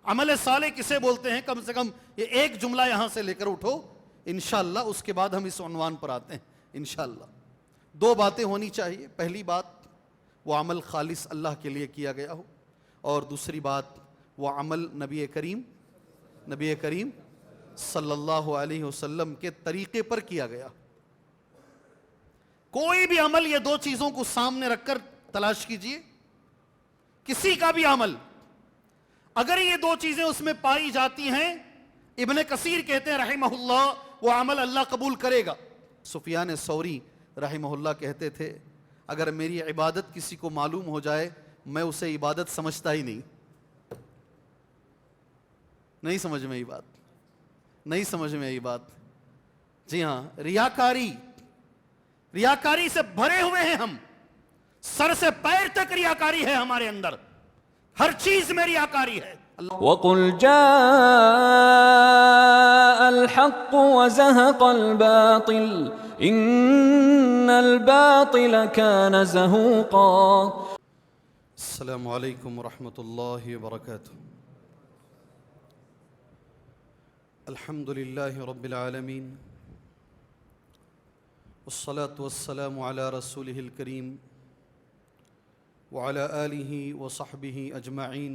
عمل صالح کسے بولتے ہیں؟ کم سے کم یہ ایک جملہ یہاں سے لے کر اٹھو انشاءاللہ، اس کے بعد ہم اس عنوان پر آتے ہیں انشاءاللہ۔ دو باتیں ہونی چاہیے، پہلی بات وہ عمل خالص اللہ کے لیے کیا گیا ہو، اور دوسری بات وہ عمل نبی کریم صلی اللہ علیہ وسلم کے طریقے پر کیا گیا۔ کوئی بھی عمل یہ دو چیزوں کو سامنے رکھ کر تلاش کیجئے، کسی کا بھی عمل اگر یہ دو چیزیں اس میں پائی جاتی ہیں، ابن کثیر کہتے ہیں رحمہ اللہ وہ عمل اللہ قبول کرے گا۔ سفیان ثوری رحمہ اللہ کہتے تھے اگر میری عبادت کسی کو معلوم ہو جائے میں اسے عبادت سمجھتا ہی نہیں۔ نہیں سمجھ میں یہ بات؟ جی ہاں، ریاکاری سے بھرے ہوئے ہیں ہم، سر سے پیر تک ریاکاری ہے ہمارے اندر، ہر چیز میں ریاکاری ہے۔ وَقُلْ جَاءَ الْحَقُّ وَزَهَقَ الْبَاطِلُ إِنَّ الْبَاطِلَ كَانَ زَهُوقًا۔ السلام علیکم ورحمۃ اللہ وبرکاتہ۔ الحمد للہ رب العالمین، والصلاة والسلام علی رسولہ الکریم وعلى آلہ وصحبہ اجمعین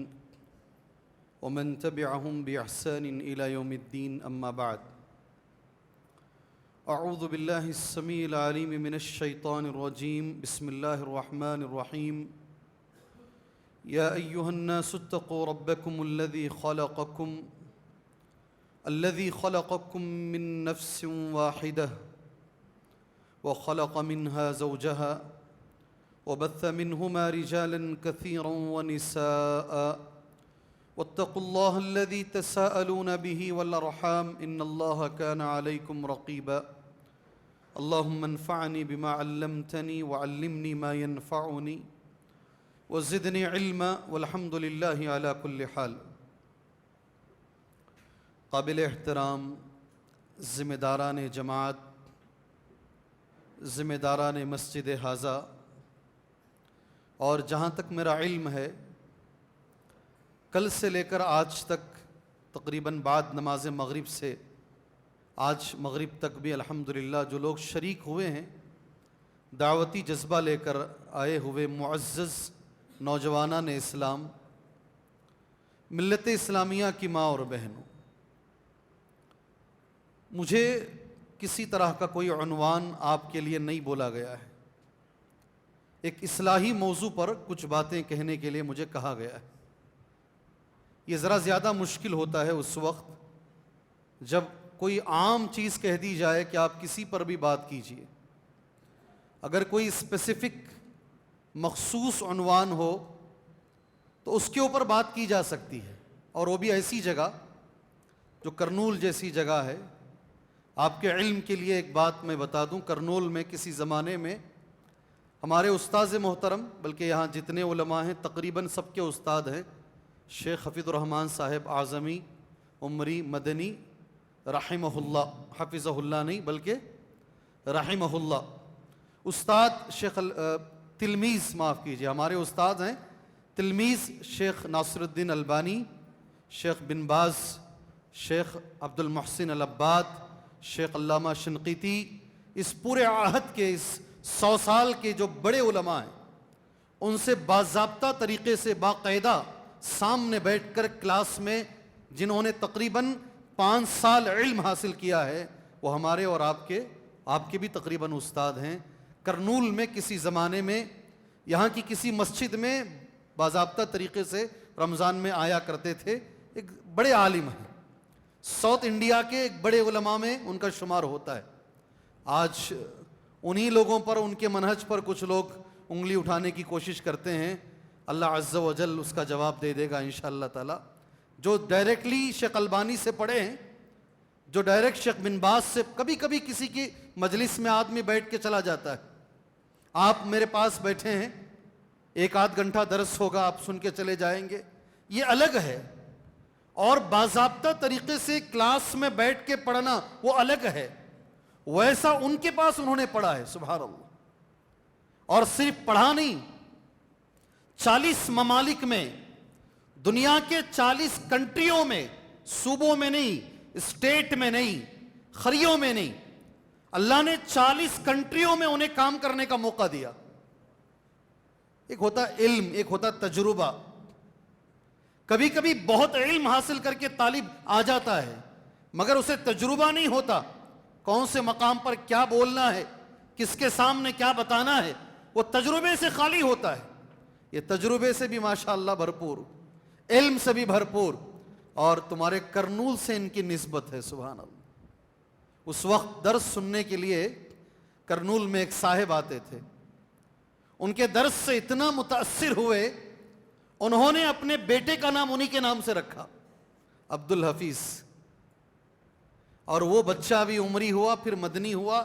ومن تبعهم بإحسان إلى يوم الدين، أما بعد، أعوذ بالله السميع العليم من الشيطان الرجيم، بسم الله الرحمن الرحيم، يا أيها الناس اتقوا ربكم الذي خلقكم من نفس واحدة وخلق منها زوجها وبث منهما رجالا كثيرا ونساء واتقوا الله الذي تساءلون به والأرحام إن الله كان عليكم رقيبا، اللهم انفعني بما علمتني وعلمني ما ينفعني وزدني علما والحمد لله على كل حال۔ قابل احترام ذمہ داران جماعت، ذمہ داران مسجد حاضہ، اور جہاں تک میرا علم ہے کل سے لے کر آج تک تقریباً بعد نماز مغرب سے آج مغرب تک بھی الحمدللہ جو لوگ شریک ہوئے ہیں، دعوتی جذبہ لے کر آئے ہوئے معزز نوجوانان اسلام، ملت اسلامیہ کی ماں اور بہنوں، مجھے کسی طرح کا کوئی عنوان آپ کے لیے نہیں بولا گیا ہے، ایک اصلاحی موضوع پر کچھ باتیں کہنے کے لیے مجھے کہا گیا ہے۔ یہ ذرا زیادہ مشکل ہوتا ہے اس وقت جب کوئی عام چیز کہہ دی جائے کہ آپ کسی پر بھی بات کیجئے، اگر کوئی اسپیسیفک مخصوص عنوان ہو تو اس کے اوپر بات کی جا سکتی ہے، اور وہ بھی ایسی جگہ جو کرنول جیسی جگہ ہے۔ آپ کے علم کے لیے ایک بات میں بتا دوں، کرنول میں کسی زمانے میں ہمارے استاذ محترم، بلکہ یہاں جتنے علماء ہیں تقریباً سب کے استاد ہیں، شیخ حفیظ الرحمن صاحب اعظمی عمری مدنی رحمہ اللہ، حفظہ اللہ نہیں بلکہ رحمہ اللہ، استاد شیخ تلمیذ معاف کیجئے، ہمارے استاد ہیں تلمیذ شیخ ناصر الدین البانی، شیخ بن باز، شیخ عبد المحسن العباد، شیخ علامہ شنقیطی، اس پورے عہد کے اس 100 سال کے جو بڑے علماء ہیں ان سے باضابطہ طریقے سے باقاعدہ سامنے بیٹھ کر کلاس میں جنہوں نے تقریباً 5 سال علم حاصل کیا ہے، وہ ہمارے اور آپ کے بھی تقریباً استاد ہیں۔ کرنول میں کسی زمانے میں یہاں کی کسی مسجد میں باضابطہ طریقے سے رمضان میں آیا کرتے تھے، ایک بڑے عالم ہیں، ساؤتھ انڈیا کے ایک بڑے علماء میں ان کا شمار ہوتا ہے۔ آج انہی لوگوں پر، ان کے منہج پر کچھ لوگ انگلی اٹھانے کی کوشش کرتے ہیں، اللہ عز و جل اس کا جواب دے دے گا انشاءاللہ تعالی۔ جو ڈائریکٹلی شیخ البانی سے پڑھے ہیں، جو ڈائریکٹ شیخ بن باز سے، کبھی کبھی کسی کی مجلس میں آدمی بیٹھ کے چلا جاتا ہے، آپ میرے پاس بیٹھے ہیں، 1-8 گھنٹہ درس ہوگا، آپ سن کے چلے جائیں گے، یہ الگ ہے، اور باضابطہ طریقے سے کلاس میں بیٹھ کے پڑھنا وہ الگ ہے۔ ویسا ان کے پاس انہوں نے پڑھا ہے، سبحان اللہ، اور صرف پڑھا نہیں، 40 ممالک میں دنیا کے 40 کنٹریوں میں، صوبوں میں نہیں، اسٹیٹ میں نہیں، خریوں میں نہیں، اللہ نے 40 کنٹریوں میں انہیں کام کرنے کا موقع دیا۔ ایک ہوتا علم، ایک ہوتا تجربہ۔ کبھی کبھی بہت علم حاصل کر کے طالب آ جاتا ہے مگر اسے تجربہ نہیں ہوتا، کون سے مقام پر کیا بولنا ہے، کس کے سامنے کیا بتانا ہے، وہ تجربے سے خالی ہوتا ہے۔ یہ تجربے سے بھی ماشاءاللہ بھرپور، علم سے بھی بھرپور، اور تمہارے کرنول سے ان کی نسبت ہے، سبحان اللہ۔ اس وقت درس سننے کے لیے کرنول میں ایک صاحب آتے تھے، ان کے درس سے اتنا متاثر ہوئے، انہوں نے اپنے بیٹے کا نام انہی کے نام سے رکھا، عبد الحفیظ، اور وہ بچہ بھی عمری ہوا، پھر مدنی ہوا،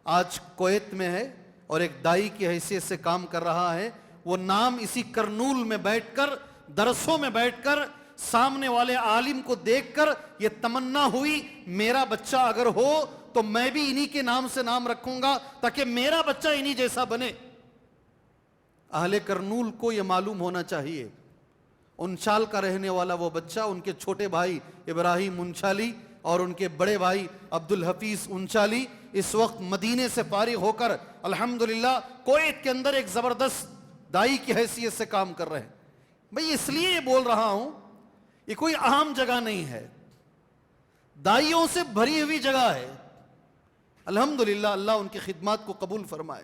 آج کویت میں ہے اور ایک دائی کی حیثیت سے کام کر رہا ہے۔ وہ نام اسی کرنول میں بیٹھ کر، درسوں میں بیٹھ کر، سامنے والے عالم کو دیکھ کر یہ تمنا ہوئی میرا بچہ اگر ہو تو میں بھی انہی کے نام سے نام رکھوں گا تاکہ میرا بچہ انہی جیسا بنے۔ اہل کرنول کو یہ معلوم ہونا چاہیے، انچال کا رہنے والا وہ بچہ، ان کے چھوٹے بھائی ابراہیم انچالی اور ان کے بڑے بھائی عبد الحفیظ انچالی اس وقت مدینے سے فارغ ہو کر الحمدللہ کویت کے اندر ایک زبردست دائی کی حیثیت سے کام کر رہے ہیں۔ بھئی اس لیے یہ بول رہا ہوں، یہ کوئی عام جگہ نہیں ہے، دائیوں سے بھری ہوئی جگہ ہے، الحمدللہ، اللہ ان کی خدمات کو قبول فرمائے۔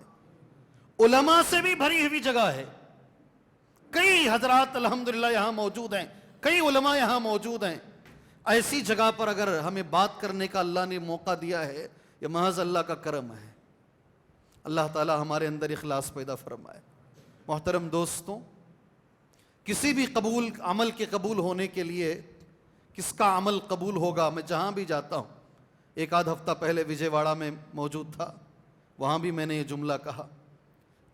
علماء سے بھی بھری ہوئی جگہ ہے، کئی حضرات الحمدللہ یہاں موجود ہیں، کئی علماء یہاں موجود ہیں۔ ایسی جگہ پر اگر ہمیں بات کرنے کا اللہ نے موقع دیا ہے، یہ محض اللہ کا کرم ہے۔ اللہ تعالی ہمارے اندر اخلاص پیدا فرمائے۔ محترم دوستوں، کسی بھی عمل کے قبول ہونے کے لیے کس کا عمل قبول ہوگا، میں جہاں بھی جاتا ہوں، ایک آدھ ہفتہ پہلے وجے واڑہ میں موجود تھا، وہاں بھی میں نے یہ جملہ کہا،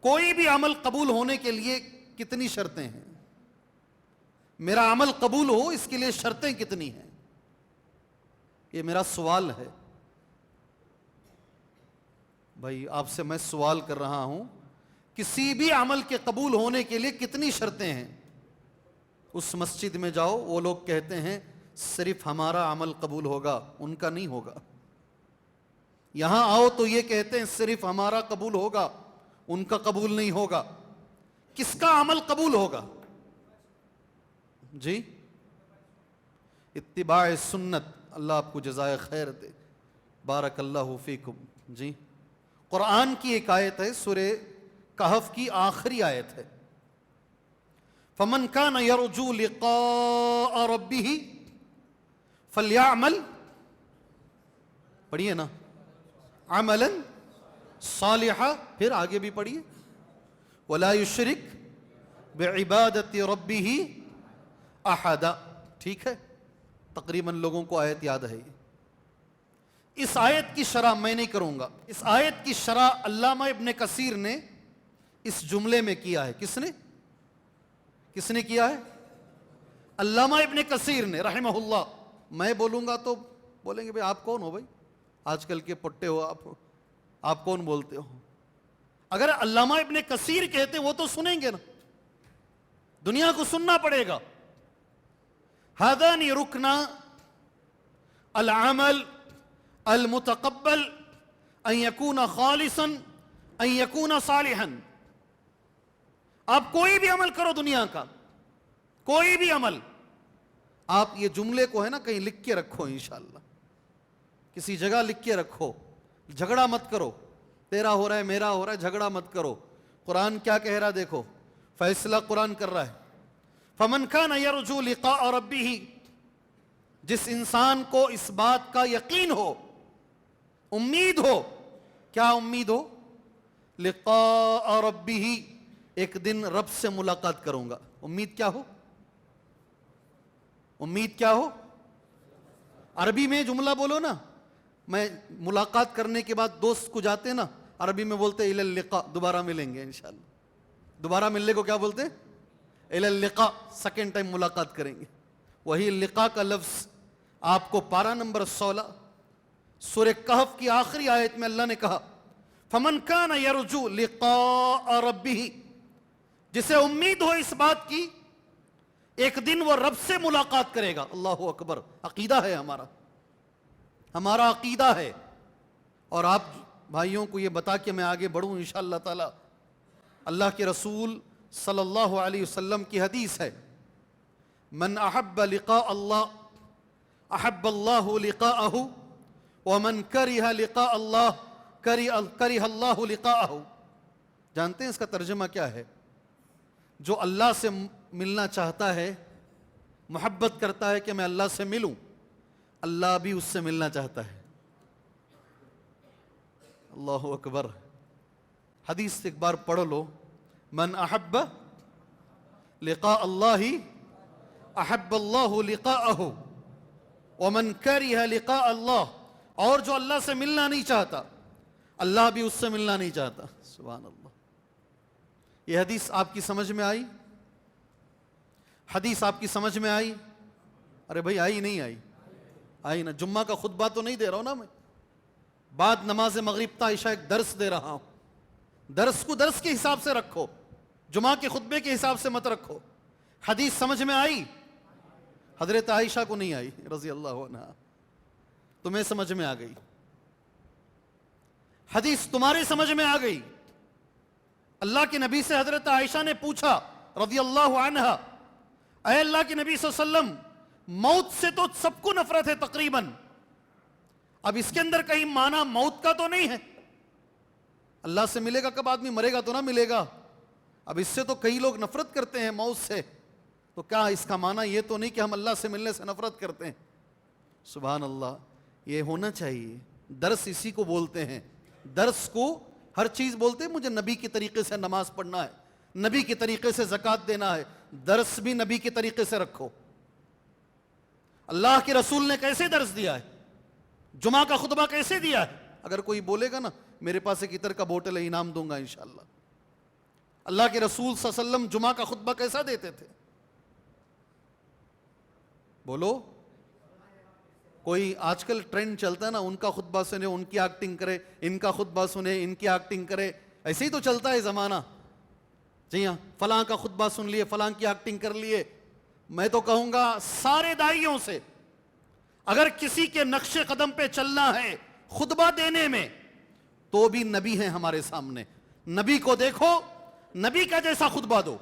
کوئی بھی عمل قبول ہونے کے لیے کتنی شرطیں ہیں، میرا عمل قبول ہو اس کے لیے شرطیں کتنی ہیں، یہ میرا سوال ہے۔ بھائی آپ سے میں سوال کر رہا ہوں، کسی بھی عمل کے قبول ہونے کے لیے کتنی شرطیں ہیں؟ اس مسجد میں جاؤ، وہ لوگ کہتے ہیں صرف ہمارا عمل قبول ہوگا، ان کا نہیں ہوگا۔ یہاں آؤ تو یہ کہتے ہیں صرف ہمارا قبول ہوگا، ان کا قبول نہیں ہوگا۔ کس کا عمل قبول ہوگا؟ جی اتباع سنت، اللہ آپ کو جزائے خیر دے، بارک اللہ فیکم۔ جی قرآن کی ایک آیت ہے، سورہ کہف کی آخری آیت ہے، فَمَنْ كَانَ يَرْجُو لِقَاءَ رَبِّهِ فَلْيَعْمَلْ، پڑھیے نا، عَمَلًا صَالِحًا، پھر آگے بھی پڑھیے، وَلَا يُشْرِكْ بِعِبَادَةِ رَبِّهِ أَحَدًا۔ ٹھیک ہے، تقریباً لوگوں کو آیت یاد ہے۔ اس آیت کی شرح میں نہیں کروں گا، اس آیت کی شرح علامہ ابن کثیر نے اس جملے میں کیا ہے۔ کس نے کیا ہے؟ علامہ ابن کثیر نے رحمہ اللہ۔ میں بولوں گا تو بولیں گے بھئی آپ کون ہو، بھائی آج کل کے پٹے ہو آپ کون بولتے ہو؟ اگر علامہ ابن کثیر کہتے وہ تو سنیں گے نا، دنیا کو سننا پڑے گا۔ هذان رکنا العمل المتقبل ان يكون خالصا ان يكون صالحا۔ آپ کوئی بھی عمل کرو دنیا کا، کوئی بھی عمل، آپ یہ جملے کو ہے نا کہیں لکھ کے رکھو، انشاءاللہ کسی جگہ لکھ کے رکھو، جھگڑا مت کرو، تیرا ہو رہا ہے میرا ہو رہا ہے، جھگڑا مت کرو۔ قرآن کیا کہہ رہا دیکھو، فیصلہ قرآن کر رہا ہے، فَمَنْ كَانَ يَرْجُو لِقَاءَ رَبِّهِ، جس انسان کو اس بات کا یقین ہو، امید ہو، کیا امید ہو؟ لقاء ربہ، ایک دن رب سے ملاقات کروں گا۔ امید کیا ہو؟ امید کیا ہو؟ عربی میں جملہ بولو نا، میں ملاقات کرنے کے بعد دوست کو جاتے نا، عربی میں بولتے الی اللقاء، دوبارہ ملیں گے انشاءاللہ۔ دوبارہ ملنے کو کیا بولتے ہیں؟ الی اللقاء، سیکنڈ ٹائم ملاقات کریں گے۔ وہی لقاء کا لفظ آپ کو پارہ نمبر 16 سورہ کہف کی آخری آیت میں اللہ نے کہا، فَمَنْ كَانَ يَرْجُو لِقَاءَ رَبِّهِ، جسے امید ہو اس بات کی ایک دن وہ رب سے ملاقات کرے گا. اللہ اکبر. عقیدہ ہے ہمارا عقیدہ ہے. اور آپ بھائیوں کو یہ بتا کے میں آگے بڑھوں انشاءاللہ تعالی. اللہ کے رسول صلی اللہ علیہ وسلم کی حدیث ہے, من احب لقاء اللہ احب اللہ لقاءہ ومن کرہ لقاء اللہ کرہ اللہ لقاءہ. جانتے ہیں اس کا ترجمہ کیا ہے؟ جو اللہ سے ملنا چاہتا ہے, محبت کرتا ہے کہ میں اللہ سے ملوں, اللہ بھی اس سے ملنا چاہتا ہے. اللہ اکبر. حدیث ایک بار پڑھ لو, من احب لقاء اللہ احب اللہ لقاءہ ومن کرہ لقاء اللہ. اور جو اللہ سے ملنا نہیں چاہتا, اللہ بھی اس سے ملنا نہیں چاہتا. سبحان اللہ. یہ حدیث آپ کی سمجھ میں آئی؟ حدیث آپ کی سمجھ میں آئی؟ ارے بھائی آئی نہیں آئی؟ آئی نا. جمعہ کا خطبہ تو نہیں دے رہا ہوں نا میں, بعد نماز مغرب تا عشاء ایک درس دے رہا ہوں. درس کو درس کے حساب سے رکھو, جمعہ کے خطبے کے حساب سے مت رکھو. حدیث سمجھ میں آئی؟ حضرت عائشہ کو نہیں آئی رضی اللہ عنہا, تمہیں سمجھ میں آ گئی. حدیث تمہارے سمجھ میں آ گئی. اللہ کے نبی سے حضرت عائشہ نے پوچھا رضی اللہ عنہا, اے اللہ کے نبی صلی اللہ علیہ وسلم, موت سے تو سب کو نفرت ہے تقریباً, اب اس کے اندر کہیں معنی موت کا تو نہیں ہے؟ اللہ سے ملے گا کب؟ آدمی مرے گا تو نہ ملے گا. اب اس سے تو کئی لوگ نفرت کرتے ہیں موت سے, تو کیا اس کا معنی یہ تو نہیں کہ ہم اللہ سے ملنے سے نفرت کرتے ہیں؟ سبحان اللہ. یہ ہونا چاہیے. درس اسی کو بولتے ہیں. درس کو ہر چیز بولتے ہیں. مجھے نبی کے طریقے سے نماز پڑھنا ہے, نبی کے طریقے سے زکوٰۃ دینا ہے, درس بھی نبی کے طریقے سے رکھو. اللہ کے رسول نے کیسے درس دیا ہے, جمعہ کا خطبہ کیسے دیا ہے؟ اگر کوئی بولے گا نا میرے پاس ایک عطر کا بوٹل ہے, انعام دوں گا انشاءاللہ. اللہ کے رسول صلی اللہ علیہ وسلم جمعہ کا خطبہ کیسا دیتے تھے؟ بولو. کوئی آج کل ٹرینڈ چلتا ہے نا, ان کا خطبہ سنے ان کی ایکٹنگ کرے, ان کا خطبہ سنے ان کی ایکٹنگ کرے. ایسے ہی تو چلتا ہے زمانہ. جی ہاں, فلاں کا خطبہ سن لیے, فلاں کی ایکٹنگ کر لیے. میں تو کہوں گا سارے داعیوں سے, اگر کسی کے نقش قدم پہ چلنا ہے خطبہ دینے میں, تو بھی نبی ہیں ہمارے سامنے. نبی کو دیکھو, نبی کا جیسا خطبہ دو.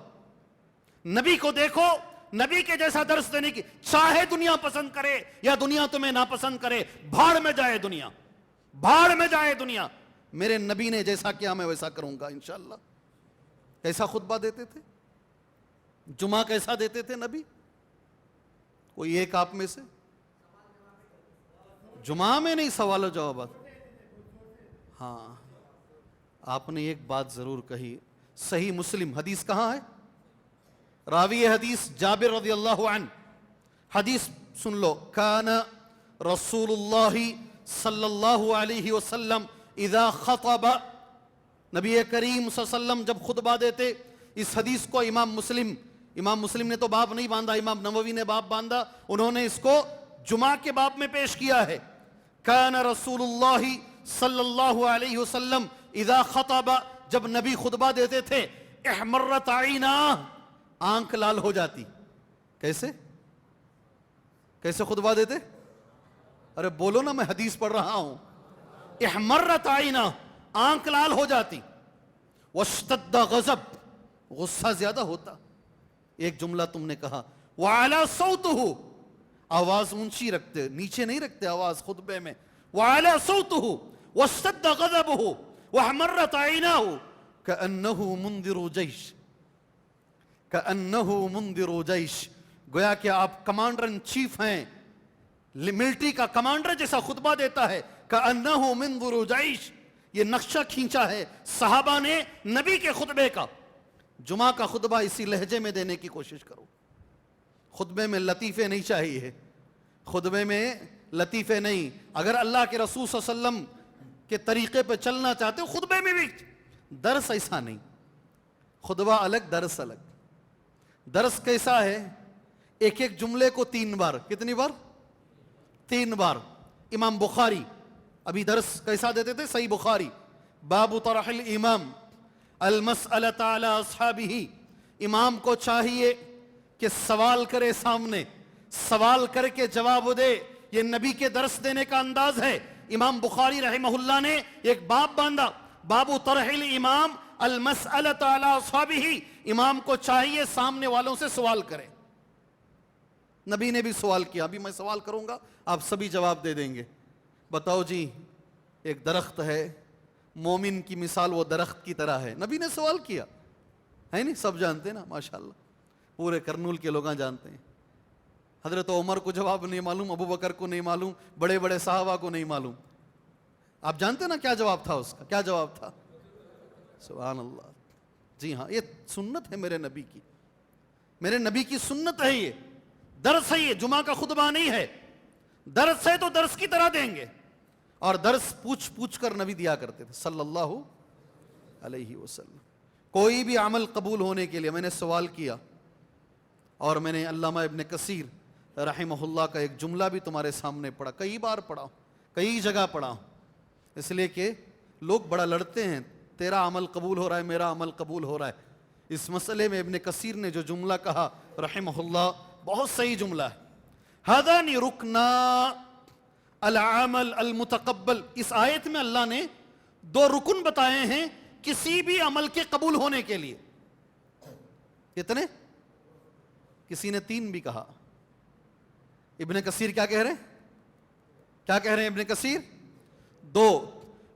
نبی کو دیکھو, نبی کے جیسا درس دینے کی. چاہے دنیا پسند کرے یا دنیا تمہیں ناپسند کرے, بھاڑ میں جائے دنیا, بھاڑ میں جائے دنیا. میرے نبی نے جیسا کیا میں ویسا کروں گا انشاءاللہ. کیسا خطبہ دیتے تھے؟ جمعہ کیسا دیتے تھے نبی؟ کوئی ایک آپ میں سے؟ جمعہ میں نہیں, سوال و جوابات. ہاں, آپ نے ایک بات ضرور کہی. صحیح مسلم حدیث کہاں ہے؟ راوی حدیث جابر رضی اللہ عنہ. حدیث سن لو. کان رسول اللہ صلی اللہ علیہ وسلم اذا خطب, نبی کریم صلی اللہ علیہ وسلم جب خطبہ دیتے. اس حدیث کو امام مسلم نے تو باب نہیں باندھا, امام نووی نے باب باندھا. انہوں نے اس کو جمعہ کے باب میں پیش کیا ہے. کان رسول اللہ صلی اللہ علیہ وسلم اذا خطب, جب نبی خطبہ دیتے تھے, احمرت عیناہ, آنکھ لال ہو جاتی. کیسے خطبہ دیتے؟ ارے بولو نا, میں حدیث پڑھ رہا ہوں. احمرت عیناہ, آنکھ لال ہو جاتی. واشتد غضب, غصہ زیادہ ہوتا. ایک جملہ تم نے کہا. وعلی صوتہ, آواز اونچی رکھتے, نیچے نہیں رکھتے آواز خطبے میں. وعلی صوتہ واشتد غضبہ واحمرت عیناہ کأنہ منذر جیش, کأنہ منذر جیش, گویا کہ آپ کمانڈر ان چیف ہیں, ملٹری کا کمانڈر جیسا خطبہ دیتا ہے. کأنہ منذر جیش, یہ نقشہ کھینچا ہے صحابہ نے نبی کے خطبے کا. جمعہ کا خطبہ اسی لہجے میں دینے کی کوشش کرو. خطبے میں لطیفے نہیں چاہیے, خطبے میں لطیفے نہیں. اگر اللہ کے رسول صلی اللہ علیہ وسلم کے طریقے پہ چلنا چاہتے ہو, خطبے میں بھی درس ایسا نہیں. خطبہ الگ, درس الگ. درس کیسا ہے؟ ایک ایک جملے کو 3 بار. کتنی بار؟ 3 بار. امام بخاری ابھی درس کیسا دیتے تھے؟ صحیح بخاری, باب طرح الامام المسألة على اصحابہ. امام کو چاہیے کہ سوال کرے سامنے، سوال کر کے جواب دے. یہ نبی کے درس دینے کا انداز ہے. امام بخاری رحمہ اللہ نے ایک باب باندھا، باب طرح الامام المسألۃ علی اصحابہ. امام کو چاہیے سامنے والوں سے سوال کرے. نبی نے بھی سوال کیا. ابھی میں سوال کروں گا، آپ سبھی جواب دے دیں گے. بتاؤ جی، ایک درخت ہے، مومن کی مثال وہ درخت کی طرح ہے. نبی نے سوال کیا ہے نہیں؟ سب جانتے ہیں نا ماشاءاللہ، پورے کرنول کے لوگ جانتے ہیں. حضرت عمر کو جواب نہیں معلوم، ابو بکر کو نہیں معلوم، بڑے بڑے صحابہ کو نہیں معلوم. آپ جانتے نا کیا جواب تھا اس کا؟ کیا جواب تھا؟ سبحان اللہ. جی ہاں، یہ سنت ہے میرے نبی کی، میرے نبی کی سنت ہے. یہ درس ہے، یہ جمعہ کا خطبہ نہیں ہے. درس ہے تو درس کی طرح دیں گے. اور درس پوچھ پوچھ کر نبی دیا کرتے تھے صلی اللہ علیہ وسلم. کوئی بھی عمل قبول ہونے کے لیے میں نے سوال کیا، اور میں نے علامہ ابن کثیر رحمہ اللہ کا ایک جملہ بھی تمہارے سامنے پڑھا، کئی بار پڑھا، کئی جگہ پڑھا. اس لیے کہ لوگ بڑا لڑتے ہیں، تیرا عمل قبول ہو رہا ہے، میرا عمل قبول ہو رہا ہے. اس مسئلے میں ابن کثیر نے جو جملہ کہا رحمہ اللہ، بہت صحیح جملہ ہے. ہذان رکنا العمل المتقبل. اس آیت میں اللہ نے 2 رکن بتائے ہیں کسی بھی عمل کے قبول ہونے کے لیے. کتنے؟ کسی نے 3 بھی کہا. ابن کثیر کیا کہہ رہے ہیں؟ کیا کہہ رہے ہیں ابن کثیر؟ 2.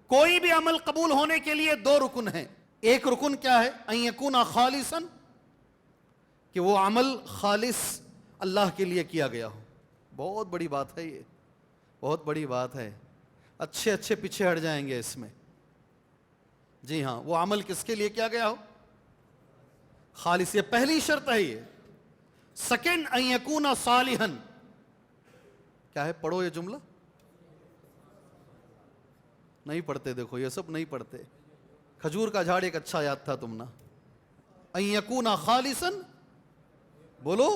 کوئی بھی عمل قبول ہونے کے لیے 2 رکن ہیں. ایک رکن کیا ہے؟ ان یکون خالصا، کہ وہ عمل خالص اللہ کے لیے کیا گیا ہو. بہت بڑی بات ہے یہ، بہت بڑی بات ہے. اچھے پیچھے ہٹ جائیں گے اس میں. جی ہاں، وہ عمل کس کے لیے کیا گیا ہو؟ خالص. یہ پہلی شرط ہے. یہ سیکنڈ، ان یکون صالحا. کیا ہے؟ پڑھو یہ جملہ. نہیں پڑھتے، دیکھو یہ سب نہیں پڑھتے. کھجور کا جھاڑ ایک اچھا یاد تھا تم نا. ان یکون خالصا، بولو،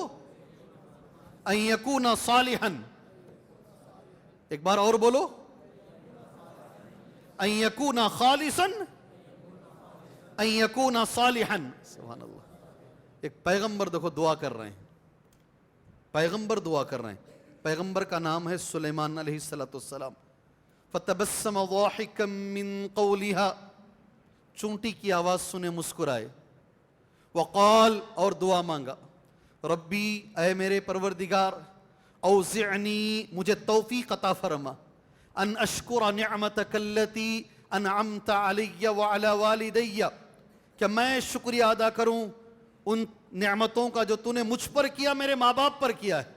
ان یکون صالحا. ایک بار اور بولو، ان یکون خالصا ان یکون صالحا. سبحان اللہ. ایک پیغمبر دیکھو دعا کر رہے ہیں، پیغمبر دعا کر رہے ہیں. پیغمبر کا نام ہے سلیمان علیہ السلام. فتبسم ضاحکا من قولها، چونٹی کی آواز سنے مسکرائے. وقال، اور دعا مانگا، ربی، اے میرے پروردگار، اوزعنی، مجھے توفیق عطا فرما، ان اشکر نعمتک التی انعمت علی وعلی والدی، کہ میں شکریہ ادا کروں ان نعمتوں کا جو تو نے مجھ پر کیا، میرے ماں باپ پر کیا ہے.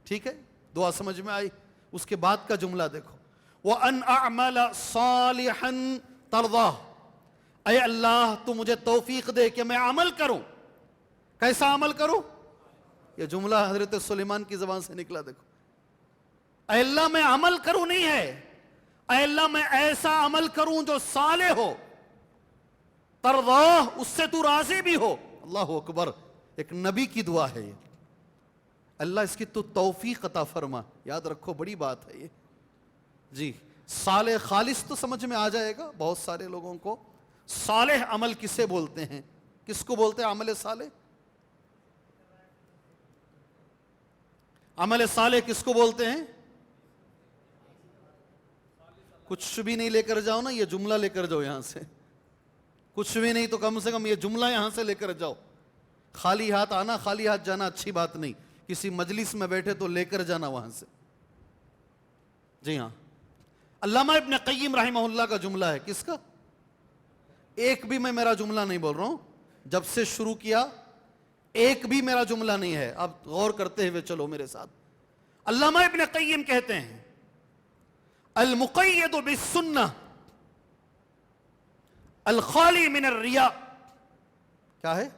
ٹھیک ہے، دعا سمجھ میں آئی. اس کے بعد کا جملہ دیکھو، وَأَنْ أَعْمَلَ صَالِحًا تَرْضَاهُ، اے اللہ تو مجھے توفیق دے کہ میں عمل کروں. کیسا عمل کروں؟ یہ جملہ حضرت سلیمان کی زبان سے نکلا. دیکھو، اے اللہ میں عمل کروں نہیں ہے، اے اللہ میں ایسا عمل کروں جو صالح ہو، ترضاہ، اس سے تو راضی بھی ہو. اللہ اکبر. ایک نبی کی دعا ہے یہ. اللہ اس کی تو توفیق عطا فرما. یاد رکھو، بڑی بات ہے یہ. جی، صالح خالص تو سمجھ میں آ جائے گا بہت سارے لوگوں کو. صالح عمل کسے بولتے ہیں؟ کس کو بولتے ہیں عمل صالح؟ عمل صالح کس کو بولتے ہیں؟ کچھ بھی نہیں لے کر جاؤ نا، یہ جملہ لے کر جاؤ یہاں سے. کچھ بھی نہیں تو کم سے کم یہ جملہ یہاں سے لے کر جاؤ. خالی ہاتھ آنا، خالی ہاتھ جانا اچھی بات نہیں. کسی مجلس میں بیٹھے تو لے کر جانا وہاں سے. جی ہاں، علامہ ابن قیم رحمہ اللہ کا جملہ ہے. کس کا؟ ایک بھی میں میرا جملہ نہیں بول رہا ہوں، جب سے شروع کیا ایک بھی میرا جملہ نہیں ہے. آپ غور کرتے ہوئے چلو میرے ساتھ. علامہ ابن قیم کہتے ہیں، المقید بالسنہ الخالی من الریاء. کیا ہے؟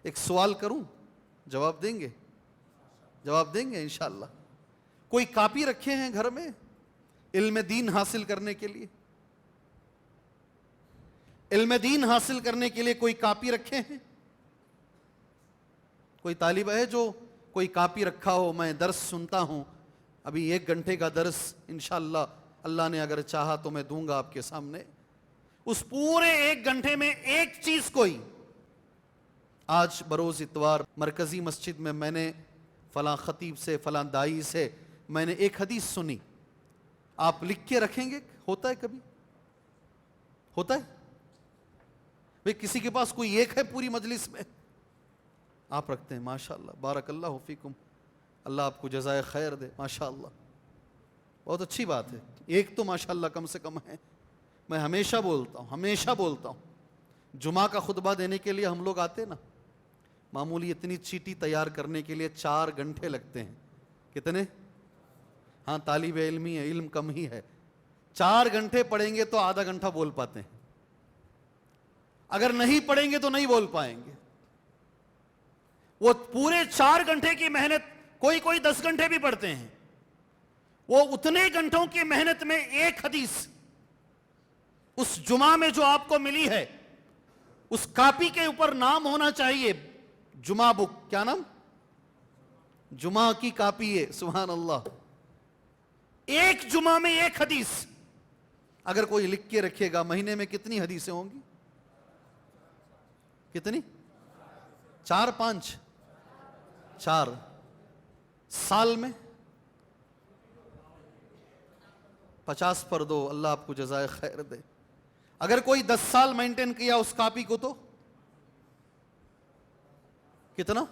ایک سوال کروں، جواب دیں گے؟ جواب دیں گے انشاءاللہ. کوئی کاپی رکھے ہیں گھر میں علم دین حاصل کرنے کے لیے؟ علم دین حاصل کرنے کے لیے کوئی کاپی رکھے ہیں؟ کوئی طالب ہے جو کوئی کاپی رکھا ہو؟ میں درس سنتا ہوں، ابھی 1 گھنٹے کا درس انشاءاللہ اللہ نے اگر چاہا تو میں دوں گا آپ کے سامنے. اس پورے 1 گھنٹے میں ایک چیز کوئی آج بروز اتوار مرکزی مسجد میں نے فلاں خطیب سے فلاں دائی سے میں نے ایک حدیث سنی، آپ لکھ کے رکھیں گے؟ ہوتا ہے کبھی؟ ہوتا ہے بھئی کسی کے پاس کوئی ایک ہے پوری مجلس میں، آپ رکھتے ہیں، ماشاءاللہ بارک اللہ فیکم، اللہ آپ کو جزائے خیر دے، ماشاءاللہ بہت اچھی بات ہے، ایک تو ماشاءاللہ کم سے کم ہے۔ میں ہمیشہ بولتا ہوں جمعہ کا خطبہ دینے کے لیے ہم لوگ آتے نا، معمولی اتنی چیٹی تیار کرنے کے لیے 4 گھنٹے لگتے ہیں، کتنے؟ ہاں طالب علمی ہے، علم کم ہی ہے، 4 گھنٹے پڑھیں گے تو آدھا گھنٹہ بول پاتے ہیں، اگر نہیں پڑھیں گے تو نہیں بول پائیں گے۔ وہ پورے 4 گھنٹے کی محنت، کوئی 10 گھنٹے بھی پڑھتے ہیں، وہ اتنے گھنٹوں کی محنت میں ایک حدیث اس جمعہ میں جو آپ کو ملی ہے، اس کاپی کے اوپر نام ہونا چاہیے، جمعہ بک، کیا نام؟ جمعہ کی کاپی ہے، سبحان اللہ، ایک جمعہ میں ایک حدیث اگر کوئی لکھ کے رکھے گا، مہینے میں کتنی حدیثیں ہوں گی؟ کتنی؟ 4 5 4 سال میں 50 پر دو، اللہ آپ کو جزائے خیر دے۔ اگر کوئی 10 سال مینٹین کیا اس کاپی کو تو کتنا؟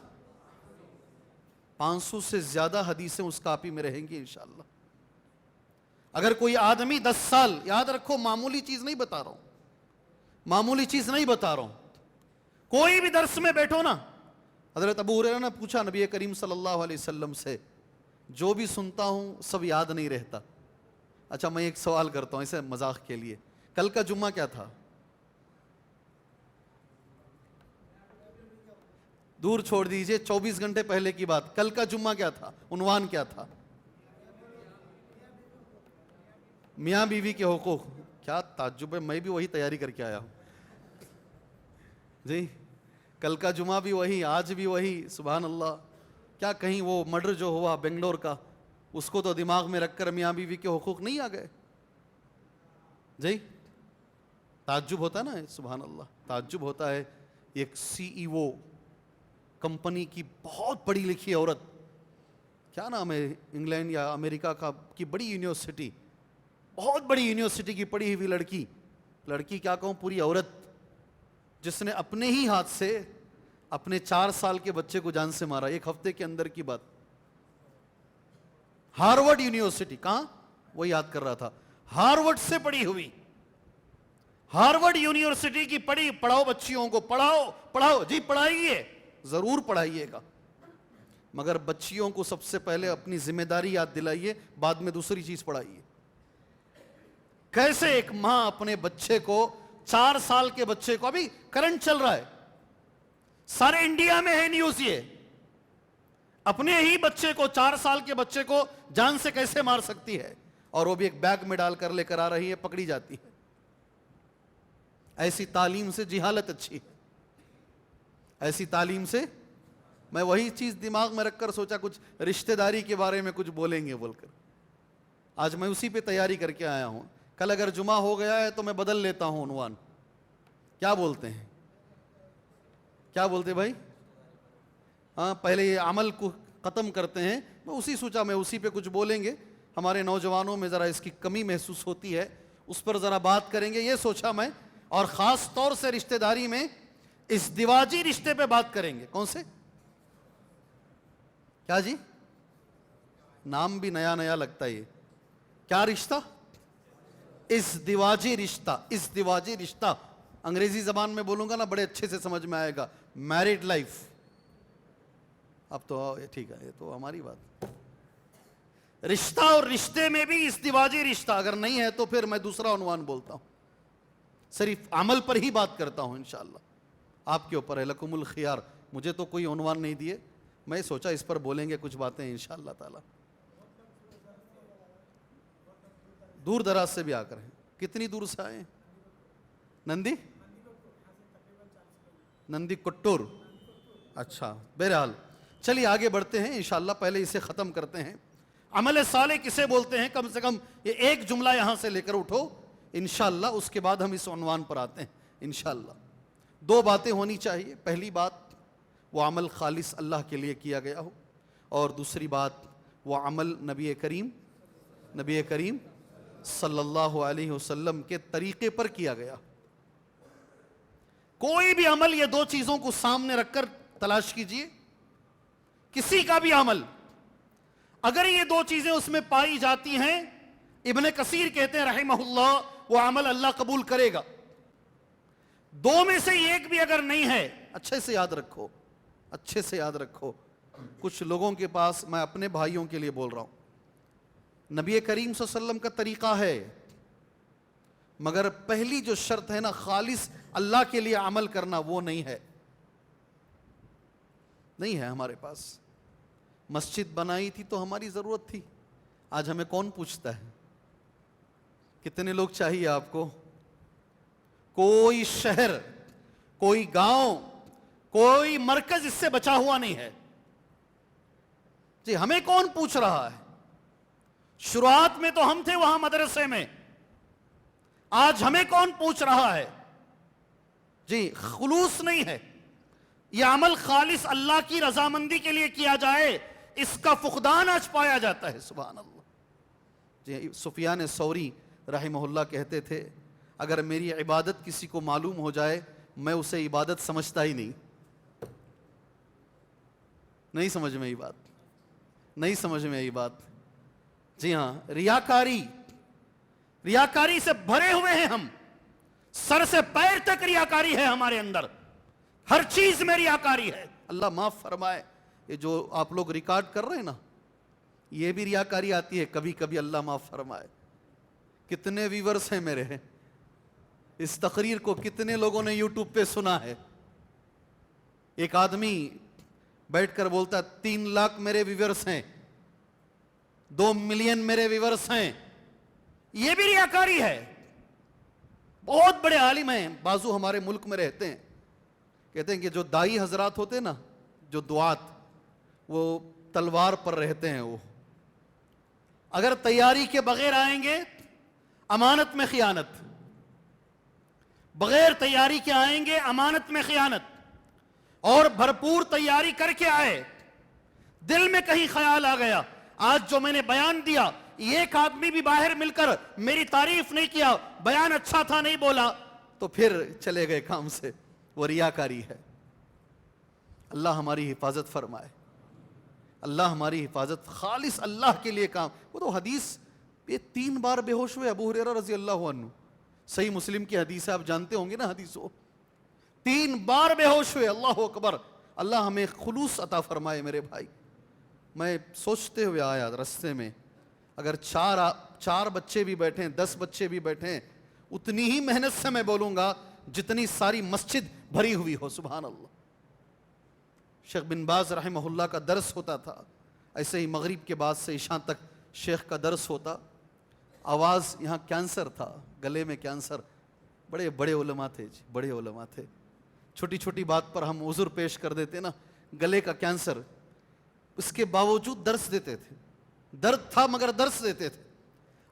500 سے زیادہ حدیثیں اس کاپی میں رہیں گی انشاءاللہ۔ اگر کوئی آدمی 10 سال، یاد رکھو معمولی چیز نہیں بتا رہا ہوں، کوئی بھی درس میں بیٹھو نا، حضرت ابو ہریرہ نے پوچھا نبی کریم صلی اللہ علیہ وسلم سے، جو بھی سنتا ہوں سب یاد نہیں رہتا، اچھا میں ایک سوال کرتا ہوں اسے مذاق کے لیے، کل کا جمعہ کیا تھا؟ دور چھوڑ دیجئے، 24 گھنٹے پہلے کی بات، کل کا جمعہ کیا تھا؟ عنوان کیا تھا؟ میاں بیوی کے حقوق۔ کیا تعجب ہے، میں بھی وہی تیاری کر کے آیا ہوں جی، کل کا جمعہ بھی وہی، آج بھی وہی، سبحان اللہ۔ کیا کہیں وہ مرڈر جو ہوا بنگلور کا، اس کو تو دماغ میں رکھ کر میاں بیوی کے حقوق نہیں آ گئے جی؟ تعجب ہوتا ہے نا، سبحان اللہ، تعجب ہوتا ہے۔ ایک CEO کمپنی کی بہت پڑھی لکھی عورت، کیا نام ہے، انگلینڈ یا امریکہ کی بڑی یونیورسٹی، بہت بڑی یونیورسٹی کی پڑھی ہوئی لڑکی کیا کہوں، پوری عورت، جس نے اپنے ہی ہاتھ سے اپنے 4 سال کے بچے کو جان سے مارا، 1 ہفتے کے اندر کی بات۔ ہارورڈ یونیورسٹی، کہاں؟ وہ یاد کر رہا تھا، ہارورڈ سے پڑھی ہوئی، ہارورڈ یونیورسٹی کی پڑھاؤ بچیوں کو، پڑھاؤ جی، پڑھائیے، ضرور پڑھائیے گا، مگر بچیوں کو سب سے پہلے اپنی ذمہ داری یاد دلائیے، بعد میں دوسری چیز پڑھائیے۔ کیسے ایک ماں اپنے بچے کو، 4 سال کے بچے کو، ابھی کرنٹ چل رہا ہے، سارے انڈیا میں ہے نیوز، یہ اپنے ہی بچے کو، 4 سال کے بچے کو جان سے کیسے مار سکتی ہے، اور وہ بھی ایک بیگ میں ڈال کر لے کر آ رہی ہے، پکڑی جاتی ہے۔ ایسی تعلیم سے جہالت اچھی ہے، ایسی تعلیم سے، میں وہی چیز دماغ میں رکھ کر سوچا کچھ رشتہ داری کے بارے میں کچھ بولیں گے بول کر، آج میں اسی پہ تیاری کر کے آیا ہوں۔ کل اگر جمعہ ہو گیا ہے تو میں بدل لیتا ہوں عنوان، کیا بولتے ہیں؟ کیا بولتے بھائی؟ ہاں، پہلے یہ عمل کو ختم کرتے ہیں، میں سوچا اسی پہ کچھ بولیں گے، ہمارے نوجوانوں میں ذرا اس کی کمی محسوس ہوتی ہے، اس پر ذرا بات کریں گے، یہ سوچا میں، اور خاص طور سے رشتہ داری میں ازدواجی رشتے پہ بات کریں گے۔ کون سے؟ کیا جی؟ نام بھی نیا لگتا ہے، یہ کیا رشتہ؟ ازدواجی رشتہ، انگریزی زبان میں بولوں گا نا بڑے اچھے سے سمجھ میں آئے گا، میرڈ لائف۔ اب تو ٹھیک ہے، یہ تو ہماری بات، رشتہ، اور رشتے میں بھی ازدواجی رشتہ، اگر نہیں ہے تو پھر میں دوسرا عنوان بولتا ہوں، صرف عمل پر ہی بات کرتا ہوں انشاءاللہ، آپ کے اوپر ہے، لکم الخیار، مجھے تو کوئی عنوان نہیں دیے، میں سوچا اس پر بولیں گے کچھ باتیں انشاءاللہ تعالی۔ دور دراز سے بھی آ کر ہیں، کتنی دور سے آئے ہیں؟ نندی کٹور، اچھا، بہرحال چلیے آگے بڑھتے ہیں انشاءاللہ، پہلے اسے ختم کرتے ہیں۔ عمل صالح کسے بولتے ہیں؟ کم سے کم یہ ایک جملہ یہاں سے لے کر اٹھو انشاءاللہ، اس کے بعد ہم اس عنوان پر آتے ہیں انشاءاللہ۔ 2 باتیں ہونی چاہیے، پہلی بات وہ عمل خالص اللہ کے لیے کیا گیا ہو، اور دوسری بات وہ عمل نبی کریم صلی اللہ علیہ وسلم کے طریقے پر کیا گیا۔ کوئی بھی عمل یہ دو چیزوں کو سامنے رکھ کر تلاش کیجئے، کسی کا بھی عمل اگر یہ دو چیزیں اس میں پائی جاتی ہیں، ابن کثیر کہتے ہیں رحمہ اللہ، وہ عمل اللہ قبول کرے گا۔ دو میں سے ایک بھی اگر نہیں ہے، اچھے سے یاد رکھو، کچھ لوگوں کے پاس، میں اپنے بھائیوں کے لیے بول رہا ہوں، نبی کریم صلی اللہ علیہ وسلم کا طریقہ ہے، مگر پہلی جو شرط ہے نا خالص اللہ کے لیے عمل کرنا، وہ نہیں ہے ہمارے پاس۔ مسجد بنائی تھی تو ہماری ضرورت تھی، آج ہمیں کون پوچھتا ہے؟ کتنے لوگ چاہیے آپ کو؟ کوئی شہر، کوئی گاؤں، کوئی مرکز اس سے بچا ہوا نہیں ہے جی۔ ہمیں کون پوچھ رہا ہے؟ شروعات میں تو ہم تھے وہاں مدرسے میں، آج ہمیں کون پوچھ رہا ہے جی؟ خلوص نہیں ہے، یہ عمل خالص اللہ کی رضامندی کے لیے کیا جائے، اس کا فقدان آج پایا جاتا ہے۔ سبحان اللہ جی۔ سفیان ثوری رحمہ اللہ کہتے تھے، اگر میری عبادت کسی کو معلوم ہو جائے، میں اسے عبادت سمجھتا ہی نہیں۔ نہیں سمجھ میں یہ بات جی ہاں، ریاکاری سے بھرے ہوئے ہیں ہم، سر سے پیر تک ریاکاری ہے ہمارے اندر، ہر چیز میں ریاکاری ہے۔ اللہ معاف فرمائے، یہ جو آپ لوگ ریکارڈ کر رہے ہیں نا، یہ بھی ریاکاری آتی ہے کبھی کبھی، اللہ معاف فرمائے۔ کتنے ویورز ہیں میرے، اس تقریر کو کتنے لوگوں نے یوٹیوب پہ سنا ہے؟ ایک آدمی بیٹھ کر بولتا 3 لاکھ میرے ویورز ہیں، 2 ملین میرے ویورز ہیں، یہ بھی ریاکاری ہے۔ بہت بڑے عالم ہیں، بعضو ہمارے ملک میں رہتے ہیں، کہتے ہیں کہ جو دائی حضرات ہوتے ہیں نا، جو دعات، وہ تلوار پر رہتے ہیں، وہ اگر تیاری کے بغیر آئیں گے امانت میں خیانت، بغیر تیاری کے آئیں گے امانت میں خیانت، اور بھرپور تیاری کر کے آئے، دل میں کہیں خیال آ گیا، آج جو میں نے بیان دیا، ایک آدمی بھی باہر مل کر میری تعریف نہیں کیا، بیان اچھا تھا نہیں بولا، تو پھر چلے گئے کام سے، وہ ریاکاری ہے۔ اللہ ہماری حفاظت فرمائے، اللہ ہماری حفاظت، خالص اللہ کے لیے کام۔ وہ تو حدیث، یہ 3 بار بے ہوش ہوئے ابو ہریرہ رضی اللہ عنہ، صحیح مسلم کی حدیث ہے، آپ جانتے ہوں گے نا حدیثوں، 3 بار بے ہوش ہوئے، اللہ اکبر۔ اللہ ہمیں خلوص عطا فرمائے میرے بھائی۔ میں سوچتے ہوئے آیا رستے میں، اگر 4 بچے بھی بیٹھیں، 10 بچے بھی بیٹھیں، اتنی ہی محنت سے میں بولوں گا جتنی ساری مسجد بھری ہوئی ہو۔ سبحان اللہ۔ شیخ بن باز رحمہ اللہ کا درس ہوتا تھا، ایسے ہی مغرب کے بعد سے عشاء تک شیخ کا درس ہوتا، آواز، یہاں کینسر تھا، گلے میں کینسر، بڑے علماء تھے جی، بڑے علماء تھے، چھوٹی چھوٹی بات پر ہم عذر پیش کر دیتے نا، گلے کا کینسر، اس کے باوجود درس دیتے تھے، درد تھا مگر درس دیتے تھے،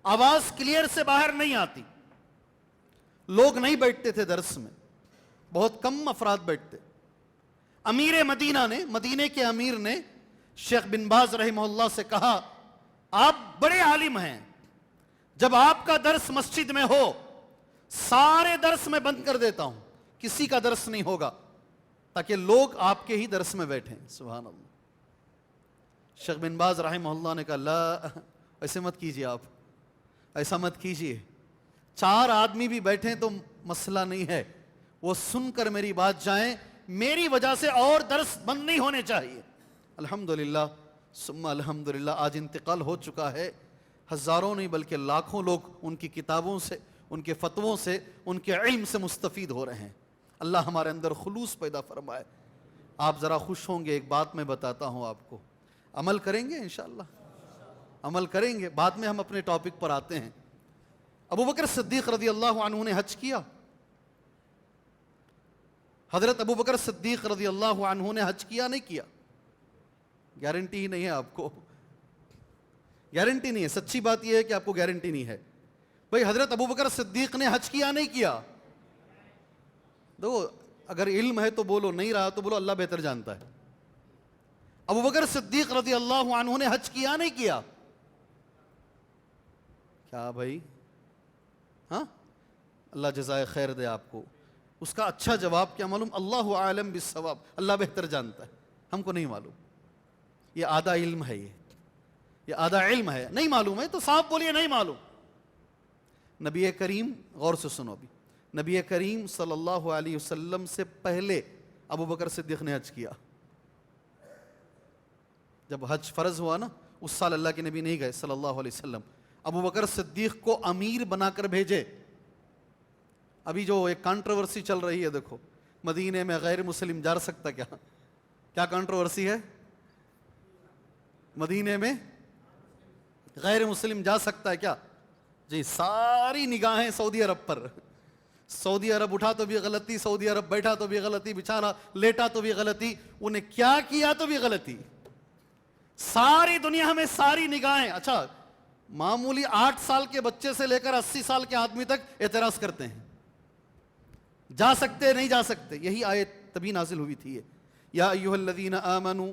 آواز کلیئر سے باہر نہیں آتی، لوگ نہیں بیٹھتے تھے درس میں، بہت کم افراد بیٹھتے۔ امیر مدینہ نے، مدینے کے امیر نے شیخ بن باز رحمہ اللہ سے کہا، آپ بڑے عالم ہیں، جب آپ کا درس مسجد میں ہو، سارے درس میں بند کر دیتا ہوں، کسی کا درس نہیں ہوگا، تاکہ لوگ آپ کے ہی درس میں بیٹھیں۔ سبحان اللہ۔ شیخ بن باز رحمہ اللہ نے کہا، لا، ایسے مت کیجئے، آپ ایسا مت کیجئے، 4 آدمی بھی بیٹھیں تو مسئلہ نہیں ہے، وہ سن کر میری بات جائیں، میری وجہ سے اور درس بند نہیں ہونے چاہیے۔ الحمدللہ ثم الحمدللہ، آج انتقال ہو چکا ہے، ہزاروں نہیں بلکہ لاکھوں لوگ ان کی کتابوں سے، ان کے فتووں سے، ان کے علم سے مستفید ہو رہے ہیں۔ اللہ ہمارے اندر خلوص پیدا فرمائے۔ آپ ذرا خوش ہوں گے، ایک بات میں بتاتا ہوں آپ کو، عمل کریں گے انشاءاللہ، عمل کریں گے، بعد میں ہم اپنے ٹاپک پر آتے ہیں۔ ابو بکر صدیق رضی اللہ عنہ نے حج کیا، حضرت ابو بکر صدیق رضی اللہ عنہ نے حج کیا نہیں کیا؟ گارنٹی ہی نہیں ہے آپ کو، گارنٹی نہیں ہے، سچی بات یہ ہے کہ آپ کو گارنٹی نہیں ہے۔ بھئی حضرت ابو بکر صدیق نے حج کیا نہیں کیا؟ دو، اگر علم ہے تو بولو، نہیں رہا تو بولو اللہ بہتر جانتا ہے۔ ابو بکر صدیق رضی اللہ عنہ نے حج کیا نہیں کیا؟ کیا بھائی؟ ہاں، اللہ جزائے خیر دے آپ کو. اس کا اچھا جواب کیا معلوم؟ اللہ عالم بالصواب، اللہ بہتر جانتا ہے، ہم کو نہیں معلوم. یہ آدھا علم ہے، یہ آدھا علم ہے. نہیں معلوم ہے تو صاحب بولیے نہیں معلوم. نبی کریم، غور سے سنو بھی، نبی کریم صلی اللہ علیہ وسلم سے پہلے ابو بکر صدیق نے حج کیا. جب حج فرض ہوا نا، اس سال اللہ کے نبی نہیں گئے صلی اللہ علیہ وسلم، ابو بکر صدیق کو امیر بنا کر بھیجے. ابھی جو ایک کانٹروورسی چل رہی ہے دیکھو، مدینے میں غیر مسلم جا سکتا کیا؟ کیا کانٹروورسی ہے؟ مدینے میں غیر مسلم جا سکتا ہے کیا؟ جی، ساری نگاہیں سعودی عرب پر. سعودی عرب اٹھا تو بھی غلطی، سعودی عرب بیٹھا تو بھی غلطی، بچارا لیٹا تو بھی غلطی، انہیں کیا کیا تو بھی غلطی. ساری دنیا میں ساری نگاہیں. اچھا، معمولی 8 سال کے بچے سے لے کر 80 سال کے آدمی تک اعتراض کرتے ہیں، جا سکتے نہیں جا سکتے. یہی آیت تبھی نازل ہوئی تھی، یا ایھا الذین آمنوا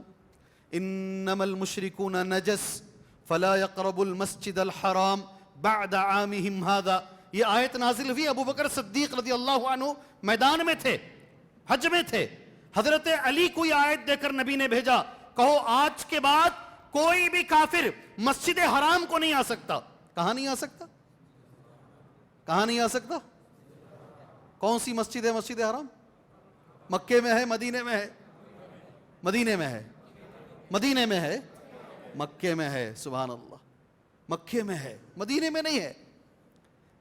انما المشرکون نجس فلا يقربوا المسجد الحرام بعد عامهم هذا. یہ آیت نازل ہوئی، ابو بکر صدیق رضی اللہ عنہ میدان میں تھے، حج میں تھے. حضرت علی کو یہ آیت دے کر نبی نے بھیجا، کہو آج کے بعد کوئی بھی کافر مسجد حرام کو نہیں آ سکتا. کہاں نہیں آ سکتا؟ کہاں نہیں آ سکتا؟ کون سی مسجد ہے مسجد حرام؟ مکے میں ہے، مدینے میں ہے؟ مدینے میں ہے، مدینے میں ہے، مکے میں ہے. سبحان اللہ، مکے میں ہے، مدینے میں نہیں ہے.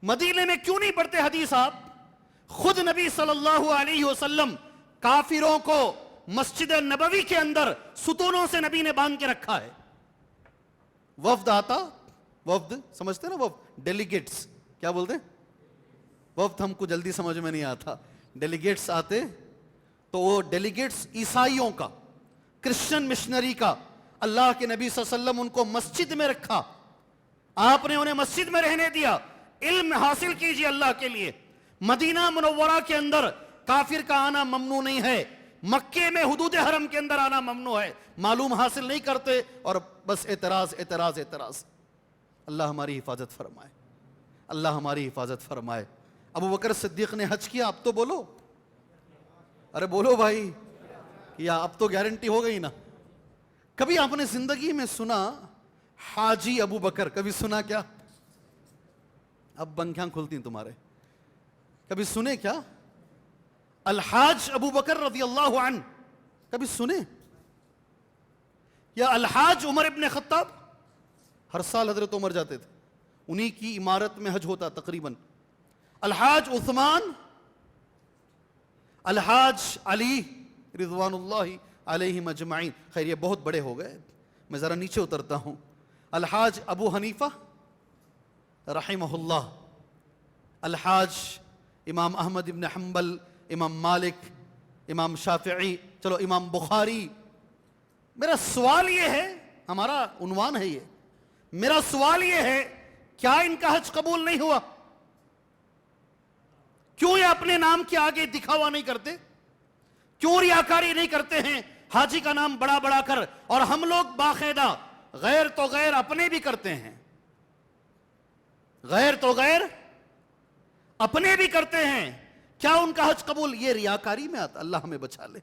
مدینے میں کیوں نہیں پڑھتے حدیث آپ؟ خود نبی صلی اللہ علیہ وسلم کافروں کو مسجد نبوی کے اندر ستونوں سے نبی نے باندھ کے رکھا ہے. وفد آتا، وفد سمجھتے نا، وفد ڈیلیگیٹس کیا بولتے؟ وفد ہم کو جلدی سمجھ میں نہیں آتا. ڈیلیگیٹس آتے تو وہ ڈیلیگیٹس عیسائیوں کا، کرسچن مشنری کا، اللہ کے نبی صلی اللہ علیہ وسلم ان کو مسجد میں رکھا. آپ نے انہیں مسجد میں رہنے دیا. علم حاصل کیجئے اللہ کے لیے. مدینہ منورہ کے اندر کافر کا آنا ممنوع نہیں ہے، مکے میں حدود حرم کے اندر آنا ممنوع ہے. معلوم حاصل نہیں کرتے اور بس اعتراض اعتراض اعتراض. اللہ ہماری حفاظت فرمائے، اللہ ہماری حفاظت فرمائے. ابو بکر صدیق نے حج کیا، اب تو بولو، ارے بولو بھائی، کیا اب تو گارنٹی ہو گئی نا. کبھی آپ نے زندگی میں سنا حاجی ابو بکر؟ کبھی سنا کیا؟ اب بنکھیاں کھلتی ہیں تمہارے. کبھی سنے کیا الحاج ابو بکر رضی اللہ عنہ؟ کبھی سنے؟ یا الحاج عمر ابن خطاب؟ ہر سال حضرت عمر جاتے تھے، انہی کی عمارت میں حج ہوتا تقریباً. الحاج عثمان، الحاج علی رضوان اللہ علیہم اجمعین. خیر یہ بہت بڑے ہو گئے، میں ذرا نیچے اترتا ہوں. الحاج ابو حنیفہ رحمہ اللہ، الحاج امام احمد ابن حنبل، امام مالک، امام شافعی، چلو امام بخاری. میرا سوال یہ ہے، ہمارا عنوان ہے یہ، میرا سوال یہ ہے، کیا ان کا حج قبول نہیں ہوا؟ کیوں یہ اپنے نام کے آگے دکھاوا نہیں کرتے؟ کیوں ریاکاری نہیں کرتے ہیں حاجی کا نام بڑا بڑا کر؟ اور ہم لوگ باقاعدہ غیر تو غیر اپنے بھی کرتے ہیں، غیر تو غیر اپنے بھی کرتے ہیں. کیا ان کا حج قبول؟ یہ ریاکاری میں آتا. اللہ ہمیں بچا لے،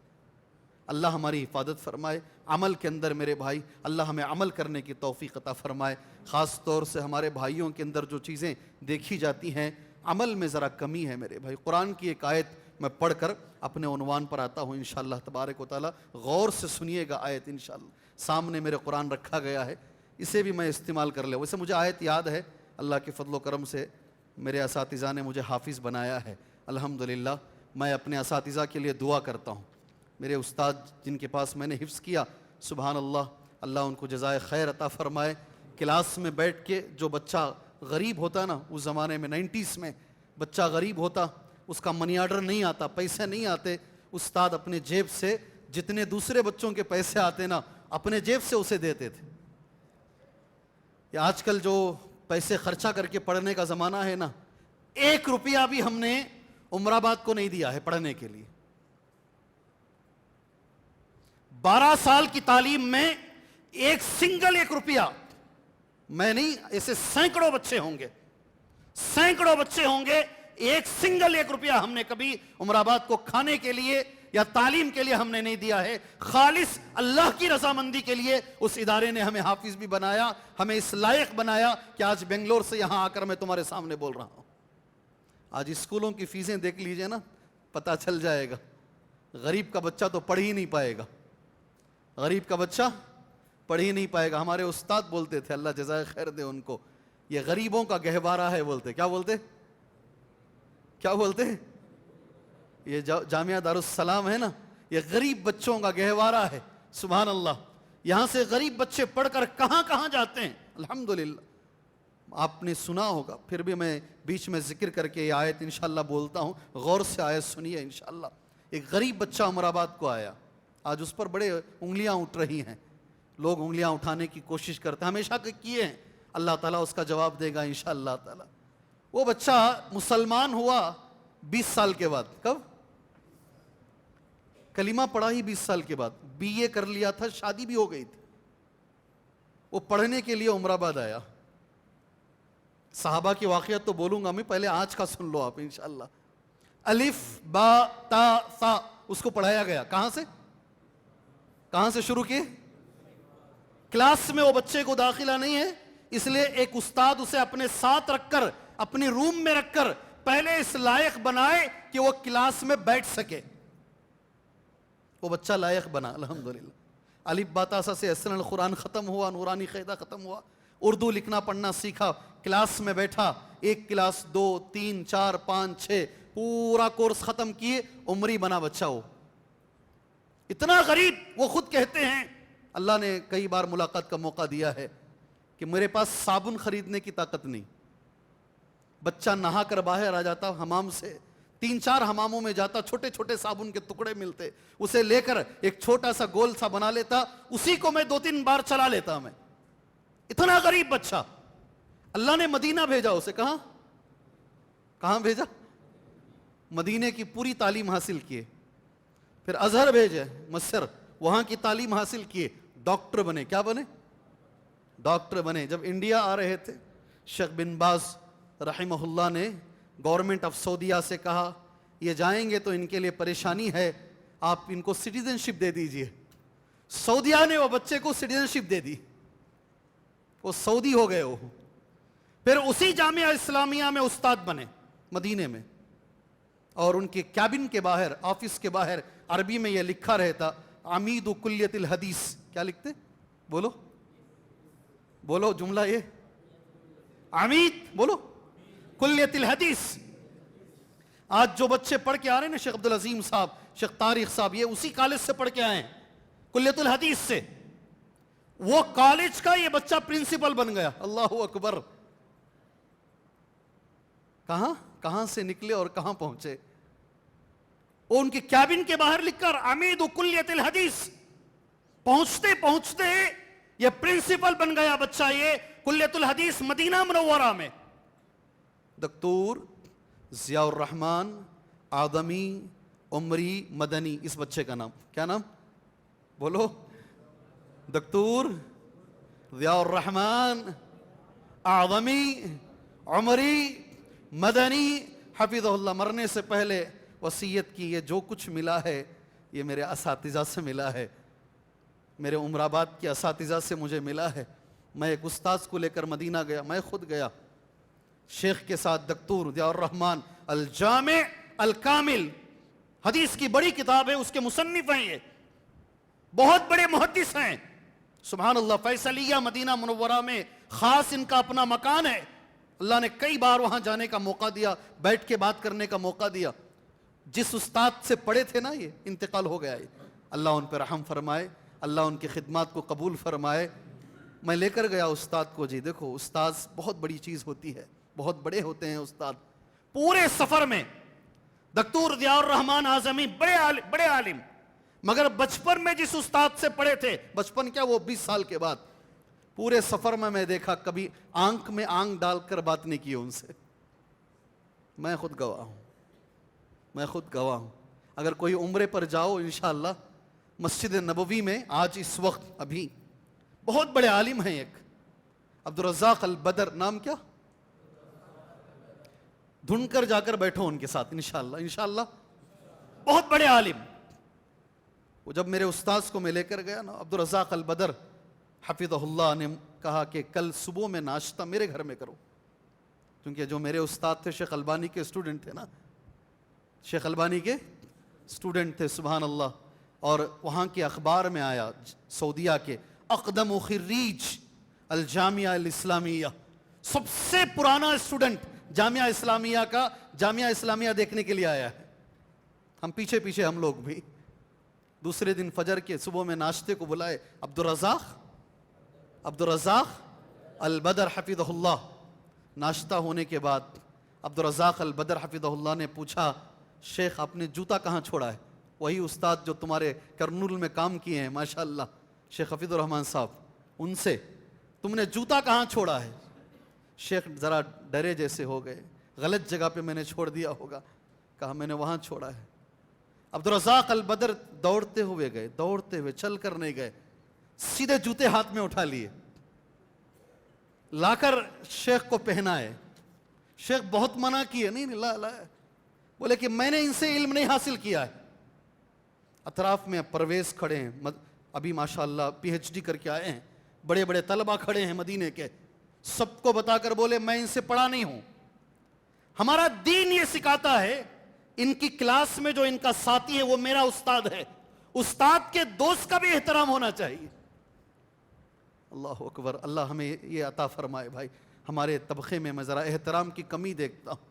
اللہ ہماری حفاظت فرمائے. عمل کے اندر میرے بھائی اللہ ہمیں عمل کرنے کی توفیق عطا فرمائے. خاص طور سے ہمارے بھائیوں کے اندر جو چیزیں دیکھی جاتی ہیں عمل میں ذرا کمی ہے میرے بھائی. قرآن کی ایک آیت میں پڑھ کر اپنے عنوان پر آتا ہوں انشاءاللہ تبارک و تعالی. غور سے سنیے گا آیت انشاءاللہ. سامنے میرے قرآن رکھا گیا ہے، اسے بھی میں استعمال کر لیں. ویسے مجھے آیت یاد ہے، اللہ کے فضل و کرم سے میرے اساتذہ نے مجھے حافظ بنایا ہے الحمدللہ. میں اپنے اساتذہ کے لیے دعا کرتا ہوں. میرے استاد جن کے پاس میں نے حفظ کیا، سبحان اللہ، اللہ ان کو جزائے خیر عطا فرمائے. کلاس میں بیٹھ کے جو بچہ غریب ہوتا نا، اس زمانے میں 90s میں بچہ غریب ہوتا، اس کا منی آرڈر نہیں آتا، پیسے نہیں آتے، استاد اپنے جیب سے جتنے دوسرے بچوں کے پیسے آتے نا اپنے جیب سے اسے دیتے تھے. یہ آج کل جو پیسے خرچہ کر کے پڑھنے کا زمانہ ہے نا، 1 روپیہ بھی ہم نے عمر آباد کو نہیں دیا ہے پڑھنے کے لیے. 12 سال کی تعلیم میں ایک سنگل 1 روپیہ، میں نہیں، ایسے سینکڑوں بچے ہوں گے، سینکڑوں بچے ہوں گے، ایک سنگل 1 روپیہ ہم نے کبھی عمر آباد کو کھانے کے لیے یا تعلیم کے لیے ہم نے نہیں دیا ہے. خالص اللہ کی رضامندی کے لیے اس ادارے نے ہمیں حافظ بھی بنایا، ہمیں اس لائق بنایا کہ آج بنگلور سے یہاں آ کر میں تمہارے سامنے بول رہا ہوں. آج اسکولوں کی فیسیں دیکھ لیجئے نا، پتہ چل جائے گا. غریب کا بچہ تو پڑھ ہی نہیں پائے گا، غریب کا بچہ پڑھ ہی نہیں پائے گا. ہمارے استاد بولتے تھے، اللہ جزائے خیر دے ان کو، یہ غریبوں کا گہوارہ ہے بولتے. کیا بولتے؟ کیا بولتے؟ یہ جامعہ دارالسلام ہے نا، یہ غریب بچوں کا گہوارہ ہے. سبحان اللہ. یہاں سے غریب بچے پڑھ کر کہاں کہاں جاتے ہیں. الحمدللہ. آپ نے سنا ہوگا، پھر بھی میں بیچ میں ذکر کر کے یہ آیت انشاءاللہ بولتا ہوں، غور سے آیت سنیے انشاءاللہ. ایک غریب بچہ عمر آباد کو آیا، آج اس پر بڑے انگلیاں اٹھ رہی ہیں، لوگ انگلیاں اٹھانے کی کوشش کرتے ہیں، ہمیشہ کیے ہیں. اللہ تعالیٰ اس کا جواب دے گا انشاءاللہ تعالیٰ. وہ بچہ مسلمان ہوا 20 سال کے بعد. کب؟ کلمہ پڑھا ہی 20 سال کے بعد. BA کر لیا تھا، شادی بھی ہو گئی تھی. وہ پڑھنے کے لیے عمر آباد آیا. صحابہ کی واقعات تو بولوں گا میں، پہلے آج کا سن لو آپ انشاءاللہ. الف با تا ثا اس کو پڑھایا گیا. کہاں سے؟ کہاں سے شروع کیے؟ کلاس میں وہ بچے کو داخلہ نہیں ہے، اس لیے ایک استاد اسے اپنے ساتھ رکھ کر، اپنے روم میں رکھ کر پہلے اس لائق بنائے کہ وہ کلاس میں بیٹھ سکے. وہ بچہ لائق بنا الحمدللہ. الف با تا ثا سے احسن القرآن ختم ہوا، نورانی قاعدہ ختم ہوا، اردو لکھنا پڑھنا سیکھا. کلاس میں بیٹھا، 1 کلاس 2 3 4 5 6 پورا کورس ختم کیے، عمری بنا بچہ. وہ اتنا غریب، وہ خود کہتے ہیں اللہ نے کئی بار ملاقات کا موقع دیا ہے کہ میرے پاس صابن خریدنے کی طاقت نہیں. بچہ نہا کر باہر آ جاتا حمام سے، 3-4 حماموں میں جاتا، چھوٹے چھوٹے صابن کے ٹکڑے ملتے، اسے لے کر ایک چھوٹا سا گول سا بنا لیتا، اسی کو میں 2-3 بار چلا لیتا. میں اتنا غریب بچہ. اللہ نے مدینہ بھیجا اسے. کہاں بھیجا؟ مدینے کی پوری تعلیم حاصل کیے. پھر ازہر بھیجے، مصر، وہاں کی تعلیم حاصل کیے، ڈاکٹر بنے. کیا بنے؟ ڈاکٹر بنے. جب انڈیا آ رہے تھے، شیخ بن باز رحمہ اللہ نے گورنمنٹ آف سعودیہ سے کہا یہ جائیں گے تو ان کے لیے پریشانی ہے، آپ ان کو سٹیزن شپ دے دیجئے. سعودیہ نے وہ بچے کو سٹیزن شپ دے دی، وہ سعودی ہو گئے. وہ پھر اسی جامعہ اسلامیہ میں استاد بنے مدینے میں، اور ان کے کیبن کے باہر، آفس کے باہر عربی میں یہ لکھا رہتا عمید کلیت الحدیث. کیا لکھتے؟ بولو بولو جملہ یہ، عمید بولو کلیت الحدیث. آج جو بچے پڑھ کے آ رہے ہیں نا، شیخ عبدالعظیم صاحب، شیخ طارق صاحب، یہ اسی کالج سے پڑھ کے آئے ہیں، کلیت الحدیث سے. وہ کالج کا یہ بچہ پرنسپل بن گیا. اللہ اکبر. کہاں سے نکلے اور کہاں پہنچے. وہ ان کے کیبن کے باہر لکھ کر عمید کلیت الحدیث، پہنچتے پہنچتے یہ پرنسپل بن گیا بچہ. یہ کلیت الحدیث مدینہ منورہ میں. دکتور ضیاء الرحمن آدمی عمری مدنی، اس بچے کا نام کیا نام؟ بولو. دکتور ضیاء الرحمن آدمی عمری مدنی حفظہ اللہ. مرنے سے پہلے وصیت کی یہ جو کچھ ملا ہے یہ میرے اساتذہ سے ملا ہے، میرے عمر آباد کے اساتذہ سے مجھے ملا ہے. میں ایک استاذ کو لے کر مدینہ گیا، میں خود گیا شیخ کے ساتھ. دکتور ضیاء الرحمن الجامع الکامل، حدیث کی بڑی کتاب ہے، اس کے مصنف ہیں، یہ بہت بڑے محدث ہیں. سبحان اللہ. فیصلیہ مدینہ منورہ میں خاص ان کا اپنا مکان ہے. اللہ نے کئی بار وہاں جانے کا موقع دیا، بیٹھ کے بات کرنے کا موقع دیا. جس استاد سے پڑھے تھے نا، یہ انتقال ہو گیا. اللہ ان پہ رحم فرمائے، اللہ ان کی خدمات کو قبول فرمائے. میں لے کر گیا استاد کو. جی دیکھو، استاذ بہت بڑی چیز ہوتی ہے، بہت بڑے ہوتے ہیں استاد. پورے سفر میں دکتور ضیاء الرحمن اعظمی بڑے عالم، مگر بچپن میں جس استاد سے پڑھے تھے، بچپن کیا وہ 20 سال کے بعد، پورے سفر میں دیکھا کبھی آنکھ میں آنکھ ڈال کر بات نہیں کی ان سے. میں خود گواہ ہوں. اگر کوئی عمرے پر جاؤ انشاءاللہ مسجد نبوی میں آج اس وقت ابھی بہت بڑے عالم ہیں، ایک عبدالرزاق البدر، نام کیا؟ ڈھونڈ کر جا کر بیٹھو ان کے ساتھ انشاءاللہ بہت بڑے عالم. وہ جب میرے استاذ کو میں لے کر گیا نا، عبدالرزاق البدر حفظہ اللہ نے کہا کہ کل صبح میں ناشتہ میرے گھر میں کرو، کیونکہ جو میرے استاد تھے شیخ البانی کے اسٹوڈنٹ تھے نا، شیخ البانی کے اسٹوڈنٹ تھے، سبحان اللہ. اور وہاں کے اخبار میں آیا سعودیہ کے اقدم و خریج الجامعہ الاسلامیہ، سب سے پرانا اسٹوڈنٹ جامعہ اسلامیہ کا، جامعہ اسلامیہ دیکھنے کے لیے آیا ہے. ہم پیچھے ہم لوگ بھی. دوسرے دن فجر کے صبح میں ناشتے کو بلائے، عبدالرزاق البدر حفظہ اللہ. ناشتہ ہونے کے بعد عبدالرزاق البدر حفظہ اللہ نے پوچھا، شیخ آپ نے جوتا کہاں چھوڑا ہے؟ وہی استاد جو تمہارے کرنول میں کام کیے ہیں ماشاءاللہ، شیخ حفیظ الرحمن صاحب، ان سے تم نے جوتا کہاں چھوڑا ہے؟ شیخ ذرا ڈرے جیسے ہو گئے، غلط جگہ پہ میں نے چھوڑ دیا ہوگا. کہا میں نے وہاں چھوڑا ہے. عبدالرزاق البدر دوڑتے ہوئے چل کر نہیں گئے، سیدھے جوتے ہاتھ میں اٹھا لیے، لا کر شیخ کو پہنائے. شیخ بہت منع کیے، نہیں لا، بولے کہ میں نے ان سے علم نہیں حاصل کیا ہے. اطراف میں پرویز کھڑے ہیں، ابھی ماشاءاللہ پی ایچ ڈی کر کے آئے ہیں، بڑے بڑے طلبہ کھڑے ہیں مدینے کے، سب کو بتا کر بولے میں ان سے پڑھا نہیں ہوں. ہمارا دین یہ سکھاتا ہے ان کی کلاس میں جو ان کا ساتھی ہے وہ میرا استاد ہے، استاد کے دوست کا بھی احترام ہونا چاہیے. اللہ اکبر. اللہ ہمیں یہ عطا فرمائے. بھائی ہمارے طبقے میں ذرا احترام کی کمی دیکھتا ہوں،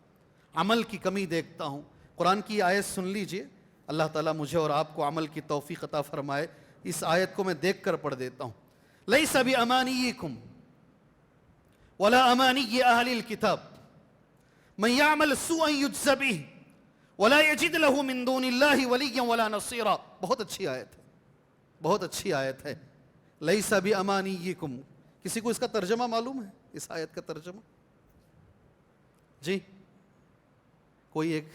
عمل کی کمی دیکھتا ہوں. قرآن کی آیت سن لیجئے، اللہ تعالیٰ مجھے اور آپ کو عمل کی توفیق عطا فرمائے. اس آیت کو میں دیکھ کر پڑھ دیتا ہوں. لیس بامانیکم ولا امانی اہل الکتاب من یعمل سوءا یجز بہ ولا یجد له من دون اللہ ولیا ولا نصیرا. بہت اچھی آیت ہے. لیس بامانیکم. کسی کو اس کا ترجمہ معلوم ہے؟ اس آیت کا ترجمہ جی کوئی ایک،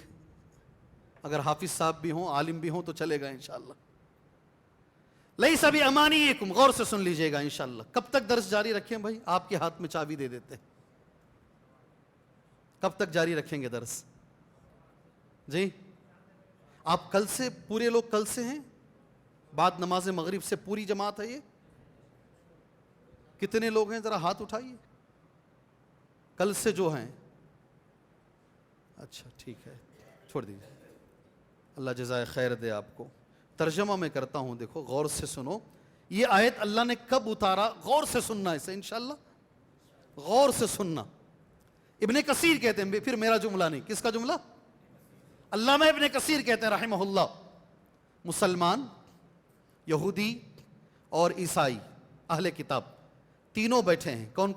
اگر حافظ صاحب بھی ہوں عالم بھی ہوں تو چلے گا انشاءاللہ. لیس بامانیکم، غور سے سن لیجئے گا انشاءاللہ. کب تک درس جاری رکھیں بھائی؟ آپ کے ہاتھ میں چابی دے دیتے. کب تک جاری رکھیں گے درس؟ جی آپ کل سے، پورے لوگ کل سے ہیں؟ بعد نماز مغرب سے پوری جماعت ہے؟ یہ کتنے لوگ ہیں ذرا ہاتھ اٹھائیے کل سے جو ہیں. اچھا ٹھیک ہے، چھوڑ دیجیے. اللہ جزائے خیر دے آپ کو. ترجمہ میں کرتا ہوں، دیکھو غور سے سنو. یہ آیت اللہ نے کب اتارا؟ غور سے سننا اسے انشاءاللہ، غور سے سننا. ابن کثیر کہتے ہیں، پھر میرا جملہ نہیں، کس کا جملہ؟ علامہ ابن کثیر کہتے ہیں رحمہ اللہ، مسلمان، یہودی اور عیسائی اہل کتاب تینوں بیٹھے ہیں. کون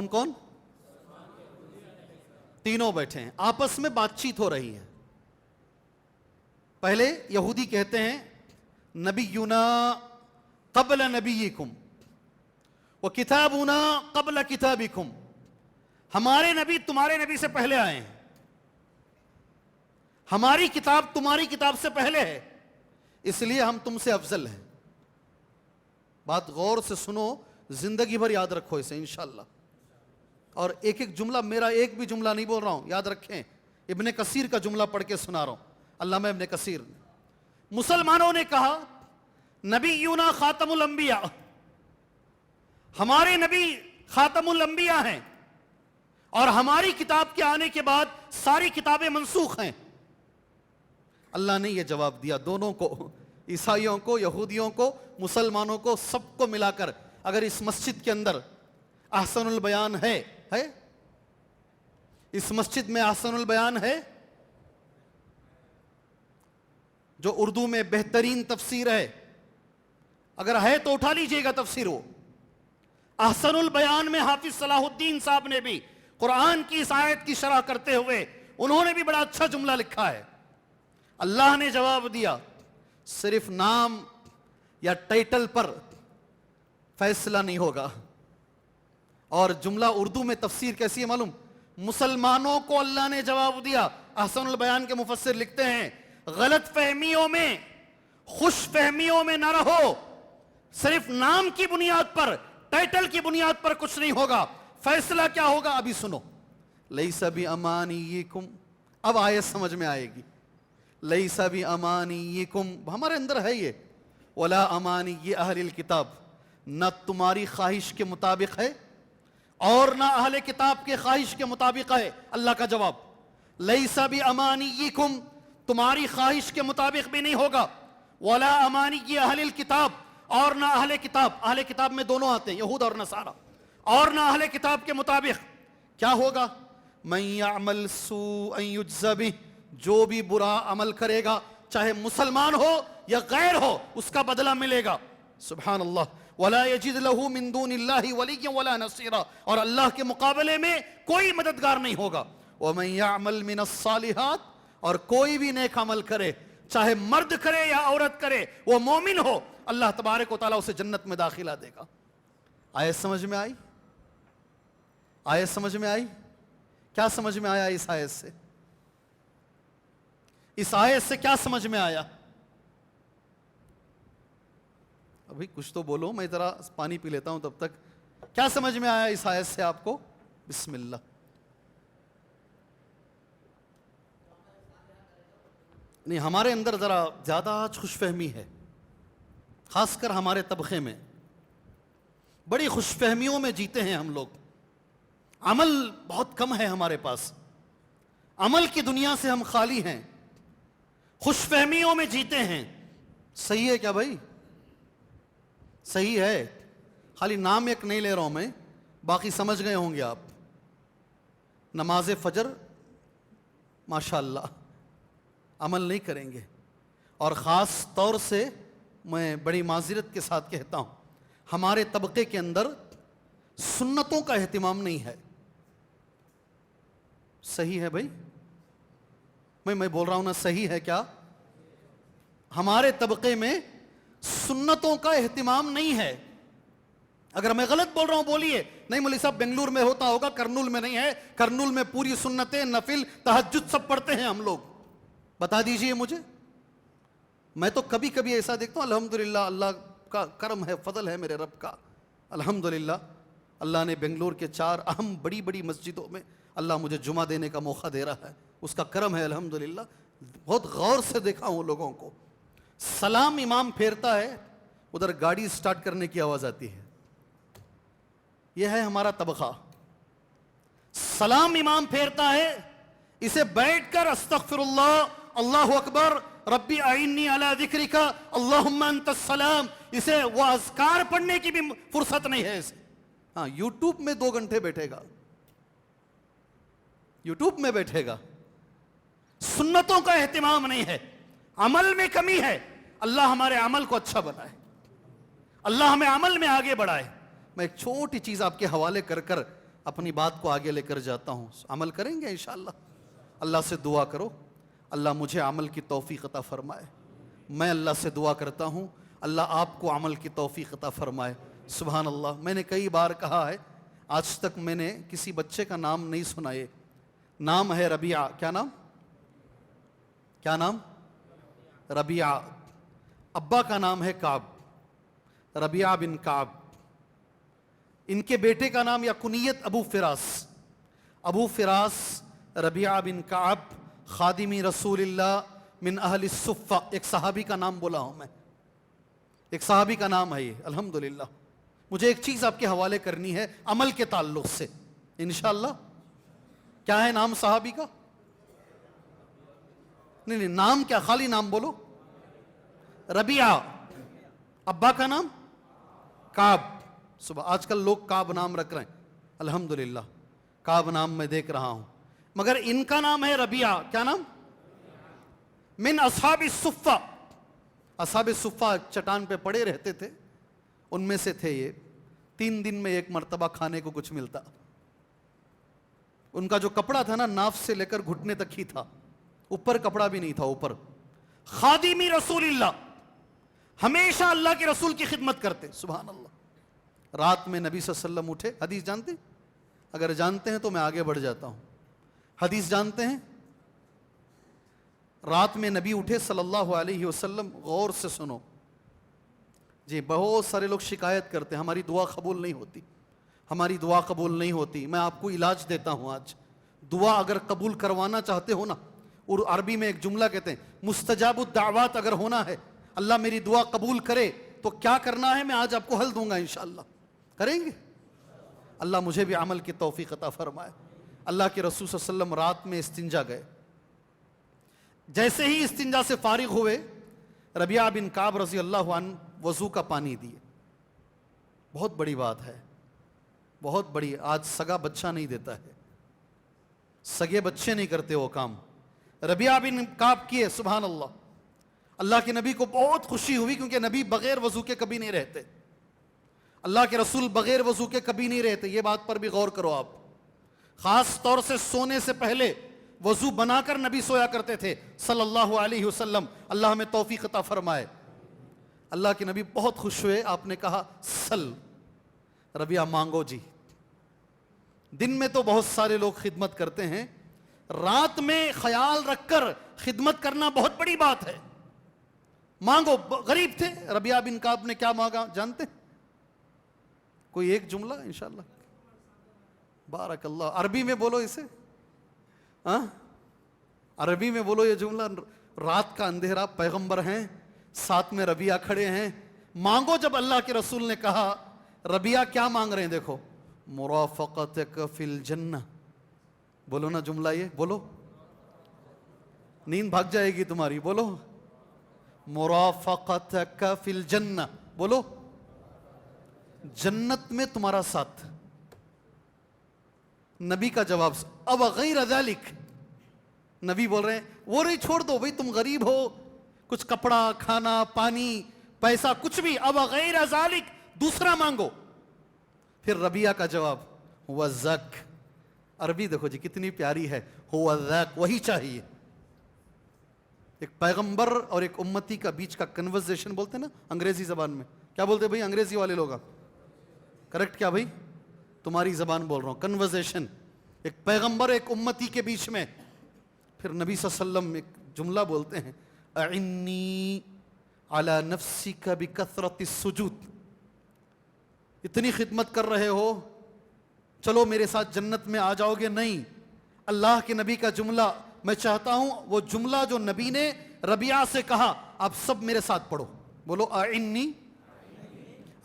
کون؟ تینوں بیٹھے ہیں، آپس میں بات چیت ہو رہی ہے. پہلے یہودی کہتے ہیں نبینا قبل نبیکم وکتابنا قبل کتابکم. ہمارے نبی تمہارے نبی سے پہلے آئے ہیں، ہماری کتاب تمہاری کتاب سے پہلے ہے، اس لیے ہم تم سے افضل ہیں. بات غور سے سنو، زندگی بھر یاد رکھو اسے انشاءاللہ. اور ایک جملہ، میرا ایک بھی جملہ نہیں بول رہا ہوں، یاد رکھیں. ابن کثیر کا جملہ پڑھ کے سنا رہا ہوں. علامہ ابن کثیر، مسلمانوں نے کہا نبینا خاتم الانبیاء، ہمارے نبی خاتم الانبیاء ہیں اور ہماری کتاب کے آنے کے بعد ساری کتابیں منسوخ ہیں. اللہ نے یہ جواب دیا دونوں کو، عیسائیوں کو، یہودیوں کو، مسلمانوں کو، سب کو ملا کر. اگر اس مسجد کے اندر احسن البیان ہے اس مسجد میں احسن البیان ہے جو اردو میں بہترین تفسیر ہے، اگر ہے تو اٹھا لیجئے گا تفسیر. وہ احسن البیان میں حافظ صلاح الدین صاحب نے بھی قرآن کی اس آیت کی شرح کرتے ہوئے انہوں نے بھی بڑا اچھا جملہ لکھا ہے. اللہ نے جواب دیا، صرف نام یا ٹائٹل پر فیصلہ نہیں ہوگا. اور جملہ اردو میں تفسیر کیسی ہے معلوم؟ مسلمانوں کو اللہ نے جواب دیا. احسن البیان کے مفسر لکھتے ہیں غلط فہمیوں میں، خوش فہمیوں میں نہ رہو. صرف نام کی بنیاد پر، ٹائٹل کی بنیاد پر کچھ نہیں ہوگا. فیصلہ کیا ہوگا ابھی سنو. لیس بامانیکم، اب آیت سمجھ میں آئے گی. لیس بامانیکم، ہمارے اندر ہے یہ. ولا امانی اہل الکتاب، نہ تمہاری خواہش کے مطابق ہے اور نہ اہل کتاب کے خواہش کے مطابق ہے. اللہ کا جواب لیس بامانیکم، تمہاری خواہش کے مطابق بھی نہیں ہوگا. ولا امانی اہل الکتاب، اور نہ اہل کتاب. اہل کتاب میں دونوں آتے ہیں، یہود اور نصارہ. اور نہ اہل کتاب کے مطابق. کیا ہوگا؟ من یعمل سوءا یجز بہ، جو بھی برا عمل کرے گا چاہے مسلمان ہو یا غیر ہو اس کا بدلہ ملے گا. سبحان اللہ. ولا یجد لہ من دون اللہ ولیا ولا نصیرا، اور اللہ کے مقابلے میں کوئی مددگار نہیں ہوگا. ومن یعمل من الصالحات، اور کوئی بھی نیک عمل کرے چاہے مرد کرے یا عورت کرے، وہ مومن ہو، اللہ تبارک و تعالیٰ اسے جنت میں داخلہ دے گا. آیت سمجھ میں آئی؟ آیت سمجھ میں آئی؟ کیا سمجھ میں آیا اس آیت سے؟ اس آیت سے کیا سمجھ میں آیا؟ ابھی کچھ تو بولو، میں ذرا پانی پی لیتا ہوں تب تک. کیا سمجھ میں آیا اس آیت سے آپ کو؟ بسم اللہ. نہیں، ہمارے اندر ذرا زیادہ آج خوش فہمی ہے، خاص کر ہمارے طبقے میں. بڑی خوش فہمیوں میں جیتے ہیں ہم لوگ. عمل بہت کم ہے ہمارے پاس. عمل کی دنیا سے ہم خالی ہیں، خوش فہمیوں میں جیتے ہیں. صحیح ہے کیا بھائی؟ صحیح ہے. خالی نام ایک نہیں لے رہا ہوں میں، باقی سمجھ گئے ہوں گے آپ. نماز فجر ماشاءاللہ عمل نہیں کریں گے. اور خاص طور سے میں بڑی معذرت کے ساتھ کہتا ہوں، ہمارے طبقے کے اندر سنتوں کا اہتمام نہیں ہے. صحیح ہے بھائی؟ میں بول رہا ہوں نا، صحیح ہے کیا؟ ہمارے طبقے میں سنتوں کا اہتمام نہیں ہے. اگر میں غلط بول رہا ہوں بولیے. نہیں مولوی صاحب، بنگلور میں ہوتا ہوگا، کرنول میں نہیں ہے. کرنول میں پوری سنتیں، نفل، تہجد سب پڑھتے ہیں ہم لوگ. بتا دیجئے مجھے. میں تو کبھی کبھی ایسا دیکھتا ہوں، الحمدللہ اللہ کا کرم ہے، فضل ہے میرے رب کا. الحمدللہ اللہ نے بنگلور کے 4 اہم بڑی بڑی مسجدوں میں اللہ مجھے جمعہ دینے کا موقع دے رہا ہے. اس کا کرم ہے الحمدللہ. بہت غور سے دیکھا ہوں لوگوں کو. سلام امام پھیرتا ہے، ادھر گاڑی سٹارٹ کرنے کی آواز آتی ہے. یہ ہے ہمارا طبقہ. سلام امام پھیرتا ہے، اسے بیٹھ کر استغفر اللہ، اللہ اکبر، ربی اعنی علی ذکرک، اللہم انت السلام، اسے وہ اذکار پڑھنے کی بھی فرصت نہیں ہے اسے. ہاں، یوٹیوب میں 2 گھنٹے بیٹھے گا، یوٹیوب میں بیٹھے گا. سنتوں کا اہتمام نہیں ہے، عمل میں کمی ہے. اللہ ہمارے عمل کو اچھا بنائے، اللہ ہمیں عمل میں آگے بڑھائے. میں ایک چھوٹی چیز آپ کے حوالے کر کر اپنی بات کو آگے لے کر جاتا ہوں. عمل کریں گے انشاءاللہ. اللہ سے دعا کرو اللہ مجھے عمل کی توفیق عطا فرمائے. میں اللہ سے دعا کرتا ہوں اللہ آپ کو عمل کی توفیق عطا فرمائے. سبحان اللہ. میں نے کئی بار کہا ہے، آج تک میں نے کسی بچے کا نام نہیں سنا. یہ نام ہے ربیعہ. کیا نام؟ کیا نام؟ ربیعہ. ابا کا نام ہے کعب، ربیعہ بن کعب. ان کے بیٹے کا نام یا کنیت ابو فراس. ابو فراس ربیعہ بن کعب، خادمی رسول اللہ من اہل الصفہ. ایک صحابی کا نام بولا ہوں میں، ایک صحابی کا نام ہے یہ. الحمدللہ. مجھے ایک چیز آپ کے حوالے کرنی ہے عمل کے تعلق سے انشاءاللہ. کیا ہے نام صحابی کا؟ نہیں نام کیا، خالی نام بولو. ربیعہ. ابا کا نام کعب. صبح آج کل لوگ کعب نام رکھ رہے ہیں، الحمدللہ کعب نام میں دیکھ رہا ہوں، مگر ان کا نام ہے ربیعہ. کیا نام؟ من اصحاب الصفہ. اصحاب الصفہ چٹان پہ پڑے رہتے تھے، ان میں سے تھے یہ. 3 دن میں ایک مرتبہ کھانے کو کچھ ملتا. ان کا جو کپڑا تھا نا، ناف سے لے کر گھٹنے تک ہی تھا، اوپر کپڑا بھی نہیں تھا اوپر. خادمی رسول اللہ، ہمیشہ اللہ کے رسول کی خدمت کرتے. سبحان اللہ. رات میں نبی صلی اللہ علیہ وسلم اٹھے. حدیث جانتے ہیں؟ اگر جانتے ہیں تو میں آگے بڑھ جاتا ہوں. حدیث جانتے ہیں؟ رات میں نبی اٹھے صلی اللہ علیہ وسلم، غور سے سنو جی، بہت سارے لوگ شکایت کرتے ہیں ہماری دعا قبول نہیں ہوتی، ہماری دعا قبول نہیں ہوتی۔ میں آپ کو علاج دیتا ہوں آج۔ دعا اگر قبول کروانا چاہتے ہو نا، اور عربی میں ایک جملہ کہتے ہیں مستجاب الدعوات اگر ہونا ہے، اللہ میری دعا قبول کرے تو کیا کرنا ہے، میں آج آپ کو حل دوں گا انشاءاللہ۔ کریں گے؟ اللہ مجھے بھی عمل کی توفیق عطا فرمائے۔ اللہ کے رسول صلی اللہ علیہ وسلم رات میں استنجا گئے، جیسے ہی استنجا سے فارغ ہوئے، ربیعہ بن کعب رضی اللہ عنہ وضو کا پانی دیے۔ بہت بڑی بات ہے، بہت بڑی۔ آج سگا بچہ نہیں دیتا ہے، سگے بچے نہیں کرتے وہ کام، ربیعہ بن کعب کیے۔ سبحان اللہ۔ اللہ کے نبی کو بہت خوشی ہوئی، کیونکہ نبی بغیر وضو کے کبھی نہیں رہتے، اللہ کے رسول بغیر وضو کے کبھی نہیں رہتے۔ یہ بات پر بھی غور کرو آپ، خاص طور سے سونے سے پہلے وضو بنا کر نبی سویا کرتے تھے صلی اللہ علیہ وسلم۔ اللہ ہمیں توفیق عطا فرمائے۔ اللہ کے نبی بہت خوش ہوئے، آپ نے کہا سل، ربیعہ مانگو جی۔ دن میں تو بہت سارے لوگ خدمت کرتے ہیں، رات میں خیال رکھ کر خدمت کرنا بہت بڑی بات ہے۔ مانگو۔ غریب تھے۔ ربیعہ بن کعب نے کیا مانگا جانتے؟ کوئی ایک جملہ انشاءاللہ؟ بارک اللہ۔ عربی میں بولو اسے، عربی میں بولو یہ جملہ۔ رات کا اندھیرا، پیغمبر ہیں، ساتھ میں ربیعہ کھڑے ہیں، مانگو۔ جب اللہ کے رسول نے کہا، ربیعہ کیا مانگ رہے ہیں دیکھو، مرافقتک فی الجنہ۔ بولو نا جملہ، یہ بولو، نیند بھاگ جائے گی تمہاری۔ بولو مرافقتک فی الجنہ، بولو جنت میں تمہارا ساتھ۔ نبی کا جواب، اب غیر ذالک، نبی بول رہے ہیں وہ نہیں، چھوڑ دو بھئی، تم غریب ہو، کچھ کپڑا، کھانا، پانی، پیسہ، کچھ بھی، اب غیر ذالک، دوسرا مانگو۔ پھر ربیعہ کا جواب، ہوا ذاک۔ عربی دیکھو جی کتنی پیاری ہے، ہوا ذاک، وہی چاہیے۔ ایک پیغمبر اور ایک امتی کا بیچ کا کنورزیشن بولتے ہیں نا انگریزی زبان میں، کیا بولتے ہیں بھائی انگریزی والے لوگ؟ کریکٹ کیا بھائی؟ تمہاری زبان بول رہا ہوں، کنورزیشن، ایک پیغمبر ایک امتی کے بیچ میں۔ پھر نبی صلی اللہ علیہ وسلم ایک جملہ بولتے ہیں، اعنی علی نفسک بکثرت السجود۔ اتنی خدمت کر رہے ہو، چلو میرے ساتھ جنت میں آ جاؤ گے؟ نہیں۔ اللہ کے نبی کا جملہ میں چاہتا ہوں، وہ جملہ جو نبی نے ربیعہ سے کہا، آپ سب میرے ساتھ پڑھو، بولو اعنی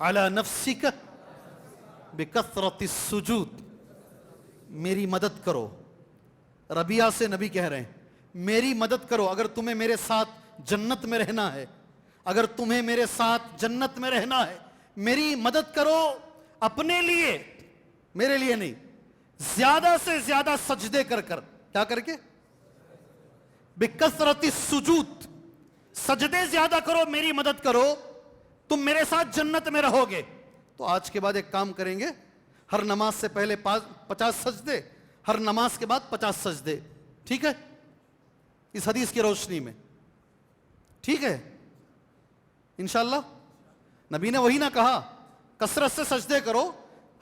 علی نفسک بکثرت السجود، میری مدد کرو۔ ربیعہ سے نبی کہہ رہے ہیں میری مدد کرو، اگر تمہیں میرے ساتھ جنت میں رہنا ہے، اگر تمہیں میرے ساتھ جنت میں رہنا ہے، میری مدد کرو اپنے لیے، میرے لیے نہیں، زیادہ سے زیادہ سجدے کر کر، کیا کر کے؟ بکثرت السجود، سجدے زیادہ کرو، میری مدد کرو، تم میرے ساتھ جنت میں رہو گے۔ تو آج کے بعد ایک کام کریں گے، ہر نماز سے پہلے 50 سجدے، ہر نماز کے بعد 50 سجدے، ٹھیک ہے؟ اس حدیث کی روشنی میں، ٹھیک ہے انشاءاللہ؟ نبی نے وہی نہ کہا کثرت سے سجدے کرو،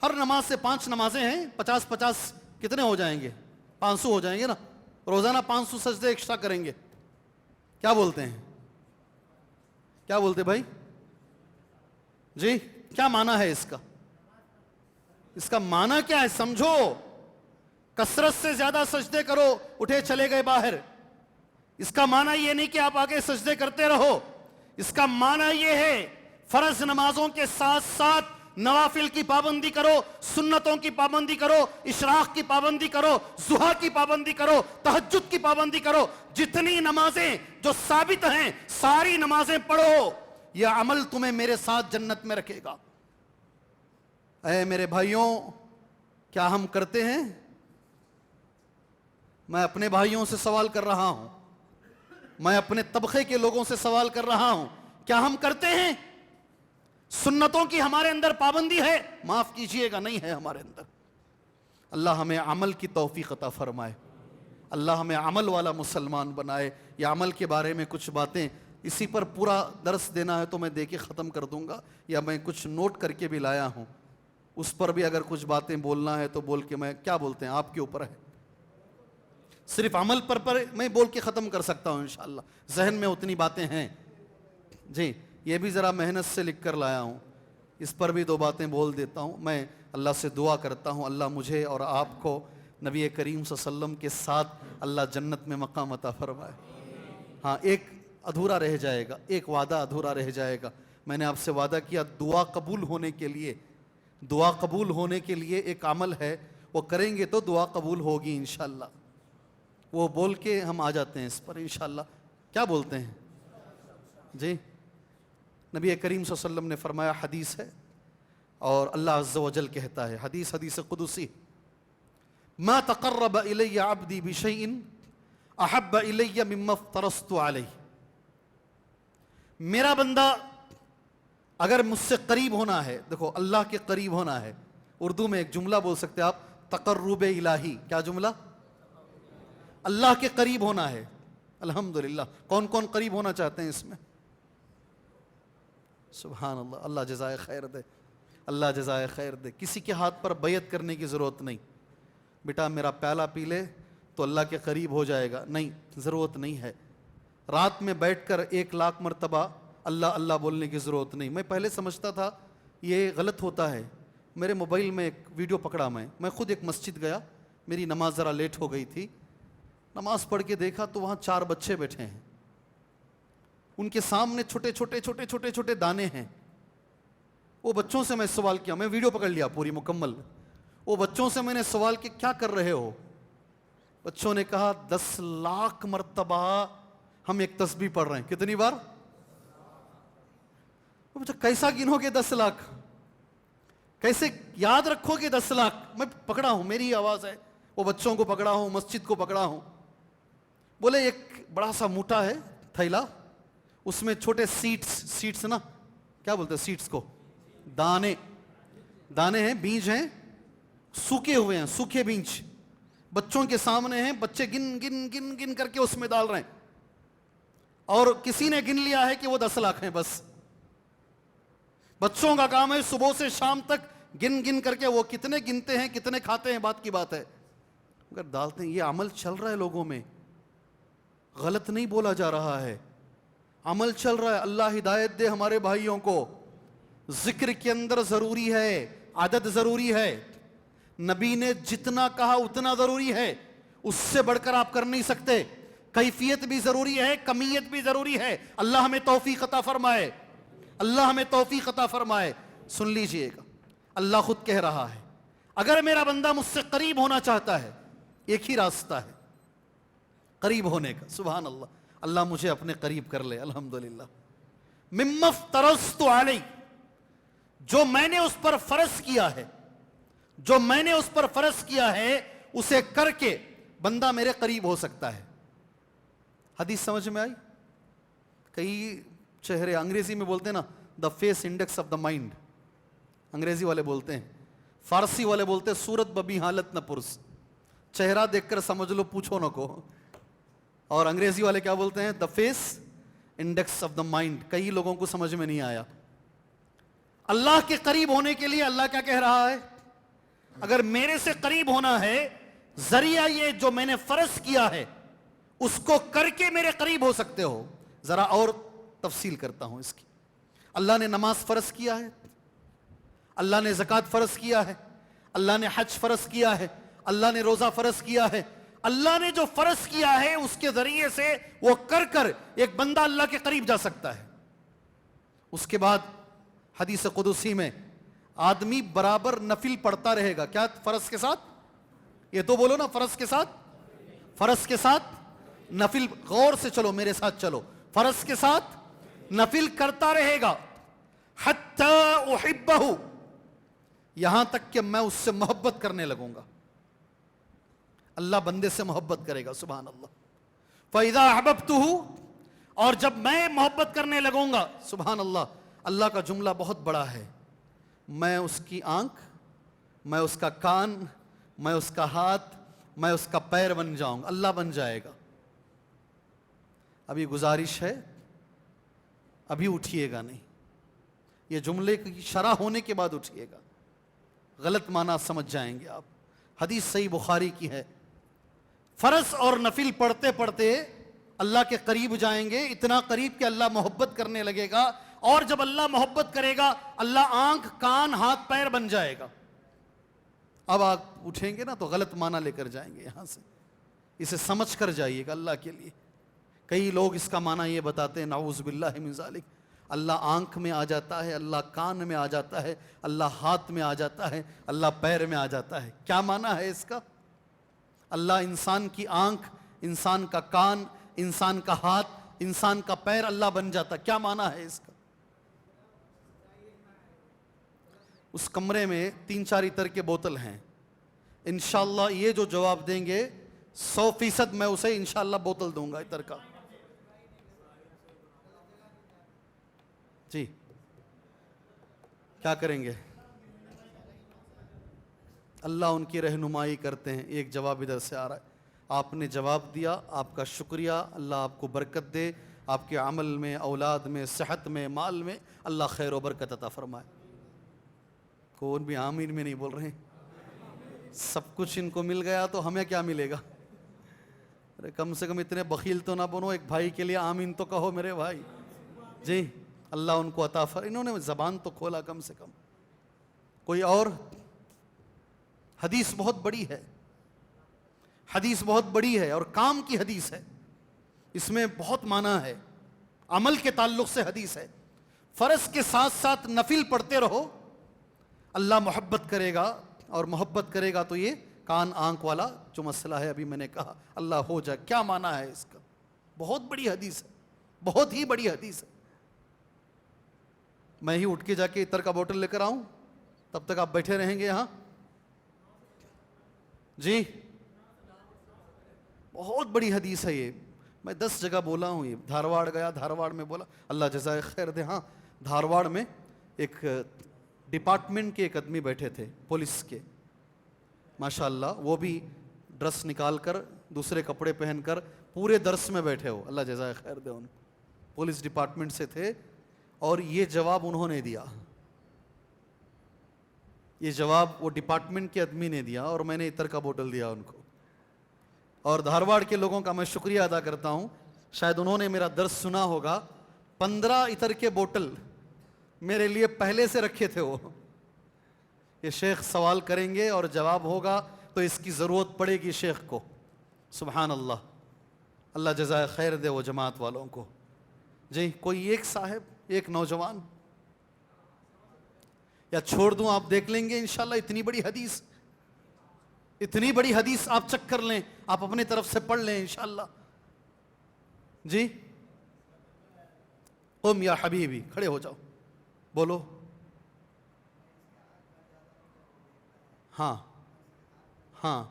ہر نماز سے 5 نمازیں ہیں، 50 کتنے ہو جائیں گے؟ 500 ہو جائیں گے نا، روزانہ 500 سجدے ایکسٹرا کریں گے۔ کیا بولتے ہیں؟ کیا بولتے بھائی جی؟ کیا معنی ہے اس کا؟ اس کا معنی کیا ہے سمجھو؟ کثرت سے زیادہ سجدے کرو، اٹھے چلے گئے باہر، اس کا معنی یہ نہیں کہ آپ آگے سجدے کرتے رہو، اس کا معنی یہ ہے فرض نمازوں کے ساتھ ساتھ نوافل کی پابندی کرو، سنتوں کی پابندی کرو، اشراق کی پابندی کرو، ضحیٰ کی پابندی کرو، تہجد کی پابندی کرو، جتنی نمازیں جو ثابت ہیں ساری نمازیں پڑھو، یہ عمل تمہیں میرے ساتھ جنت میں رکھے گا۔ اے میرے بھائیوں، کیا ہم کرتے ہیں؟ میں اپنے بھائیوں سے سوال کر رہا ہوں، میں اپنے طبقے کے لوگوں سے سوال کر رہا ہوں، کیا ہم کرتے ہیں؟ سنتوں کی ہمارے اندر پابندی ہے؟ معاف کیجئے گا، نہیں ہے ہمارے اندر۔ اللہ ہمیں عمل کی توفیق عطا فرمائے، اللہ ہمیں عمل والا مسلمان بنائے۔ یہ عمل کے بارے میں کچھ باتیں، اسی پر پورا درس دینا ہے تو میں دے کے ختم کر دوں گا، یا میں کچھ نوٹ کر کے بھی لایا ہوں، اس پر بھی اگر کچھ باتیں بولنا ہے تو بول کے، میں کیا بولتے ہیں آپ کے اوپر ہے۔ صرف عمل پر میں بول کے ختم کر سکتا ہوں انشاءاللہ، ذہن میں اتنی باتیں ہیں جی. یہ بھی ذرا محنت سے لکھ کر لایا ہوں، اس پر بھی 2 باتیں بول دیتا ہوں. میں اللہ سے دعا کرتا ہوں اللہ مجھے اور آپ کو نبی کریم صلی اللہ علیہ وسلم کے ساتھ اللہ جنت میں مقام عطا فرمائے. ہاں ایک ادھورا رہ جائے گا، ایک وعدہ ادھورا رہ جائے گا. میں نے آپ سے وعدہ کیا دعا قبول ہونے کے لیے ایک عمل ہے، وہ کریں گے تو دعا قبول ہوگی انشاءاللہ. وہ بول کے ہم آ جاتے ہیں اس پر انشاءاللہ. کیا بولتے ہیں جی؟ نبی کریم صلی اللہ علیہ وسلم نے فرمایا، حدیث ہے اور اللہ عز و جل کہتا ہے، حدیث قدسی، ما تقرب الی عبدی بشیء احب الی مما افترضت علیہ. میرا بندہ اگر مجھ سے قریب ہونا ہے، دیکھو اللہ کے قریب ہونا ہے، اردو میں ایک جملہ بول سکتے ہیں آپ، تقرب الہی. کیا جملہ؟ اللہ کے قریب ہونا ہے. الحمدللہ. کون کون قریب ہونا چاہتے ہیں اس میں؟ سبحان اللہ. اللہ جزائے خیر دے، اللہ جزائے خیر دے. کسی کے ہاتھ پر بیعت کرنے کی ضرورت نہیں، بیٹا میرا پیالہ پی لے تو اللہ کے قریب ہو جائے گا، نہیں، ضرورت نہیں ہے. رات میں بیٹھ کر 1,00,000 مرتبہ اللہ اللہ بولنے کی ضرورت نہیں. میں پہلے سمجھتا تھا یہ غلط ہوتا ہے. میرے موبائل میں ایک ویڈیو پکڑا، میں خود ایک مسجد گیا، میری نماز ذرا لیٹ ہو گئی تھی. نماز پڑھ کے دیکھا تو وہاں 4 بچے بیٹھے ہیں، ان کے سامنے چھوٹے چھوٹے دانے ہیں. وہ بچوں سے میں سوال کیا، میں ویڈیو پکڑ لیا پوری مکمل. وہ بچوں سے میں نے سوال کیا کیا کر رہے ہو؟ بچوں نے کہا 10,00,000 مرتبہ ہم ایک تسبیح پڑھ رہے ہیں. کتنی بار؟ کیسا گنو گے 10,00,000؟ کیسے یاد رکھو گے 10,00,000؟ میں پکڑا ہوں، میری آواز ہے. وہ بچوں کو پکڑا ہوں، مسجد کو پکڑا ہوں. بولے ایک بڑا سا موٹا ہے تھیلا، اس میں چھوٹے سیڈس نا، کیا بولتے ہیں سیڈس کو؟ دانے ہیں، بیج ہیں، سوکھے ہوئے ہیں، سوکھے بیج بچوں کے سامنے ہیں. بچے گن کر کے اس میں ڈال رہے ہیں، اور کسی نے گن لیا ہے کہ وہ 10,00,000 ہیں. بس بچوں کا کام ہے صبح سے شام تک گن کر کے وہ کتنے گنتے ہیں کتنے کھاتے ہیں بات کی بات ہے، اگر ڈالتے ہیں. یہ عمل چل رہا ہے لوگوں میں، غلط نہیں بولا جا رہا ہے، عمل چل رہا ہے. اللہ ہدایت دے ہمارے بھائیوں کو. ذکر کے اندر ضروری ہے، عدد ضروری ہے. نبی نے جتنا کہا اتنا ضروری ہے، اس سے بڑھ کر آپ کر نہیں سکتے. کیفیت بھی ضروری ہے، کمیت بھی ضروری ہے. اللہ ہمیں توفیق عطا فرمائے، اللہ ہمیں توفیق عطا فرمائے. سن لیجئے گا، اللہ خود کہہ رہا ہے اگر میرا بندہ مجھ سے قریب ہونا چاہتا ہے، ایک ہی راستہ ہے قریب ہونے کا. سبحان اللہ. اللہ مجھے اپنے قریب کر لے الحمدللہ. مما افترضت علیہ، جو میں نے اس پر فرض کیا ہے، جو میں نے اس پر فرض کیا ہے اسے کر کے بندہ میرے قریب ہو سکتا ہے. حدیث سمجھ میں آئی؟ کئی چہرے انگریزی میں بولتے ہیں نا، the face index of the mind, انگریزی والے بولتے ہیں. فارسی والے بولتے ہیں صورت ببی حالت نہ پرس، چہرہ دیکھ کر سمجھ لو پوچھو نہ کو. اور انگریزی والے کیا بولتے ہیں؟ The face index of the mind. کئی لوگوں کو سمجھ میں نہیں آیا. اللہ کے قریب ہونے کے لیے اللہ کیا کہہ رہا ہے؟ اگر میرے سے قریب ہونا ہے، ذریعہ یہ جو میں نے فرض کیا ہے اس کو کر کے میرے قریب ہو سکتے ہو. ذرا اور تفصیل کرتا ہوں اس کی. اللہ نے نماز فرض کیا ہے، اللہ نے زکوٰۃ فرض کیا ہے، اللہ نے حج فرض کیا ہے، اللہ نے روزہ فرض کیا ہے. اللہ نے جو فرض کیا ہے اس کے ذریعے سے وہ کر ایک بندہ اللہ کے قریب جا سکتا ہے. اس کے بعد حدیث قدسی میں آدمی برابر نفل پڑھتا رہے گا. کیا؟ فرض کے ساتھ. یہ تو بولو نا، فرض کے ساتھ، فرض کے ساتھ نفل. غور سے چلو، میرے ساتھ چلو. فرض کے ساتھ نفل کرتا رہے گا حتی احبہ، یہاں تک کہ میں اس سے محبت کرنے لگوں گا. اللہ بندے سے محبت کرے گا. سبحان اللہ. فَإِذَا أَحْبَبْتُهُ، اور جب میں محبت کرنے لگوں گا. سبحان اللہ. اللہ کا جملہ بہت بڑا ہے. میں اس کی آنکھ، میں اس کا کان، میں اس کا ہاتھ، میں اس کا پیر بن جاؤں گا. اللہ بن جائے گا. ابھی گزارش ہے، ابھی اٹھیے گا نہیں. یہ جملے کی شرح ہونے کے بعد اٹھیے گا، غلط معنی سمجھ جائیں گے آپ. حدیث صحیح بخاری کی ہے. فرض اور نفل پڑھتے پڑھتے اللہ کے قریب جائیں گے، اتنا قریب کہ اللہ محبت کرنے لگے گا، اور جب اللہ محبت کرے گا اللہ آنکھ کان ہاتھ پیر بن جائے گا۔ اب آپ اٹھیں گے نا تو غلط معنی لے کر جائیں گے یہاں سے، اسے سمجھ کر جائیے گا اللہ کے لیے۔ کئی لوگ اس کا معنی یہ بتاتے ہیں نعوذ باللہ من ذالک، اللہ آنکھ میں آ جاتا ہے، اللہ کان میں آ جاتا ہے، اللہ ہاتھ میں آ جاتا ہے، اللہ پیر میں آ جاتا ہے۔ کیا معنی ہے اس کا؟ اللہ انسان کی آنکھ، انسان کا کان، انسان کا ہاتھ، انسان کا پیر اللہ بن جاتا، کیا معنی ہے اس کا؟ اس کمرے میں 3-4 عطر کے بوتل ہیں، انشاءاللہ یہ جو جواب دیں گے 100% میں اسے انشاءاللہ بوتل دوں گا عطر کا۔ جی کیا کریں گے؟ اللہ ان کی رہنمائی کرتے ہیں۔ ایک جواب ادھر سے آ رہا ہے، آپ نے جواب دیا، آپ کا شکریہ، اللہ آپ کو برکت دے، آپ کے عمل میں، اولاد میں، صحت میں، مال میں اللہ خیر و برکت عطا فرمائے۔ کون بھی آمین میں نہیں بول رہے ہیں؟ سب کچھ ان کو مل گیا تو ہمیں کیا ملے گا؟ ارے کم سے کم اتنے بخیل تو نہ بنو، ایک بھائی کے لیے آمین تو کہو میرے بھائی۔ جی اللہ ان کو عطا فرمائے، انہوں نے زبان تو کھولا کم سے کم۔ کوئی اور؟ حدیث بہت بڑی ہے، حدیث بہت بڑی ہے اور کام کی حدیث ہے، اس میں بہت معنی ہے، عمل کے تعلق سے حدیث ہے۔ فرض کے ساتھ ساتھ نفل پڑھتے رہو، اللہ محبت کرے گا، اور محبت کرے گا تو یہ کان آنکھ والا جو مسئلہ ہے ابھی میں نے کہا اللہ ہو جائے۔ کیا معنی ہے اس کا؟ بہت بڑی حدیث ہے، بہت ہی بڑی حدیث ہے۔ میں ہی اٹھ کے جا کے عطر کا بوتل لے کر آؤں؟ تب تک آپ بیٹھے رہیں گے یہاں؟ جی بہت بڑی حدیث ہے یہ، میں 10 جگہ بولا ہوں، یہ دھارواڑ گیا، دھارواڑ میں بولا، اللہ جزائے خیر دے۔ ہاں دھارواڑ میں ایک ڈپارٹمنٹ کے ایک آدمی بیٹھے تھے پولیس کے، ماشاءاللہ وہ بھی ڈریس نکال کر دوسرے کپڑے پہن کر پورے درس میں بیٹھے ہو، اللہ جزائے خیر دے ان کو، پولیس ڈپارٹمنٹ سے تھے، اور یہ جواب انہوں نے دیا، یہ جواب وہ ڈپارٹمنٹ کے آدمی نے دیا، اور میں نے عطر کا بوتل دیا ان کو۔ اور دھارواڑ کے لوگوں کا میں شکریہ ادا کرتا ہوں، شاید انہوں نے میرا درس سنا ہوگا، 15 عطر کے بوتل میرے لیے پہلے سے رکھے تھے وہ۔ یہ شیخ سوال کریں گے اور جواب ہوگا تو اس کی ضرورت پڑے گی شیخ کو، سبحان اللہ، اللہ جزائے خیر دے وہ جماعت والوں کو۔ جی کوئی ایک صاحب، ایک نوجوان، یا چھوڑ دوں؟ آپ دیکھ لیں گے انشاءاللہ، اتنی بڑی حدیث، اتنی بڑی حدیث آپ چیک کر لیں، آپ اپنے طرف سے پڑھ لیں انشاءاللہ۔ جی قم یا حبیبی، کھڑے ہو جاؤ، بولو۔ ہاں ہاں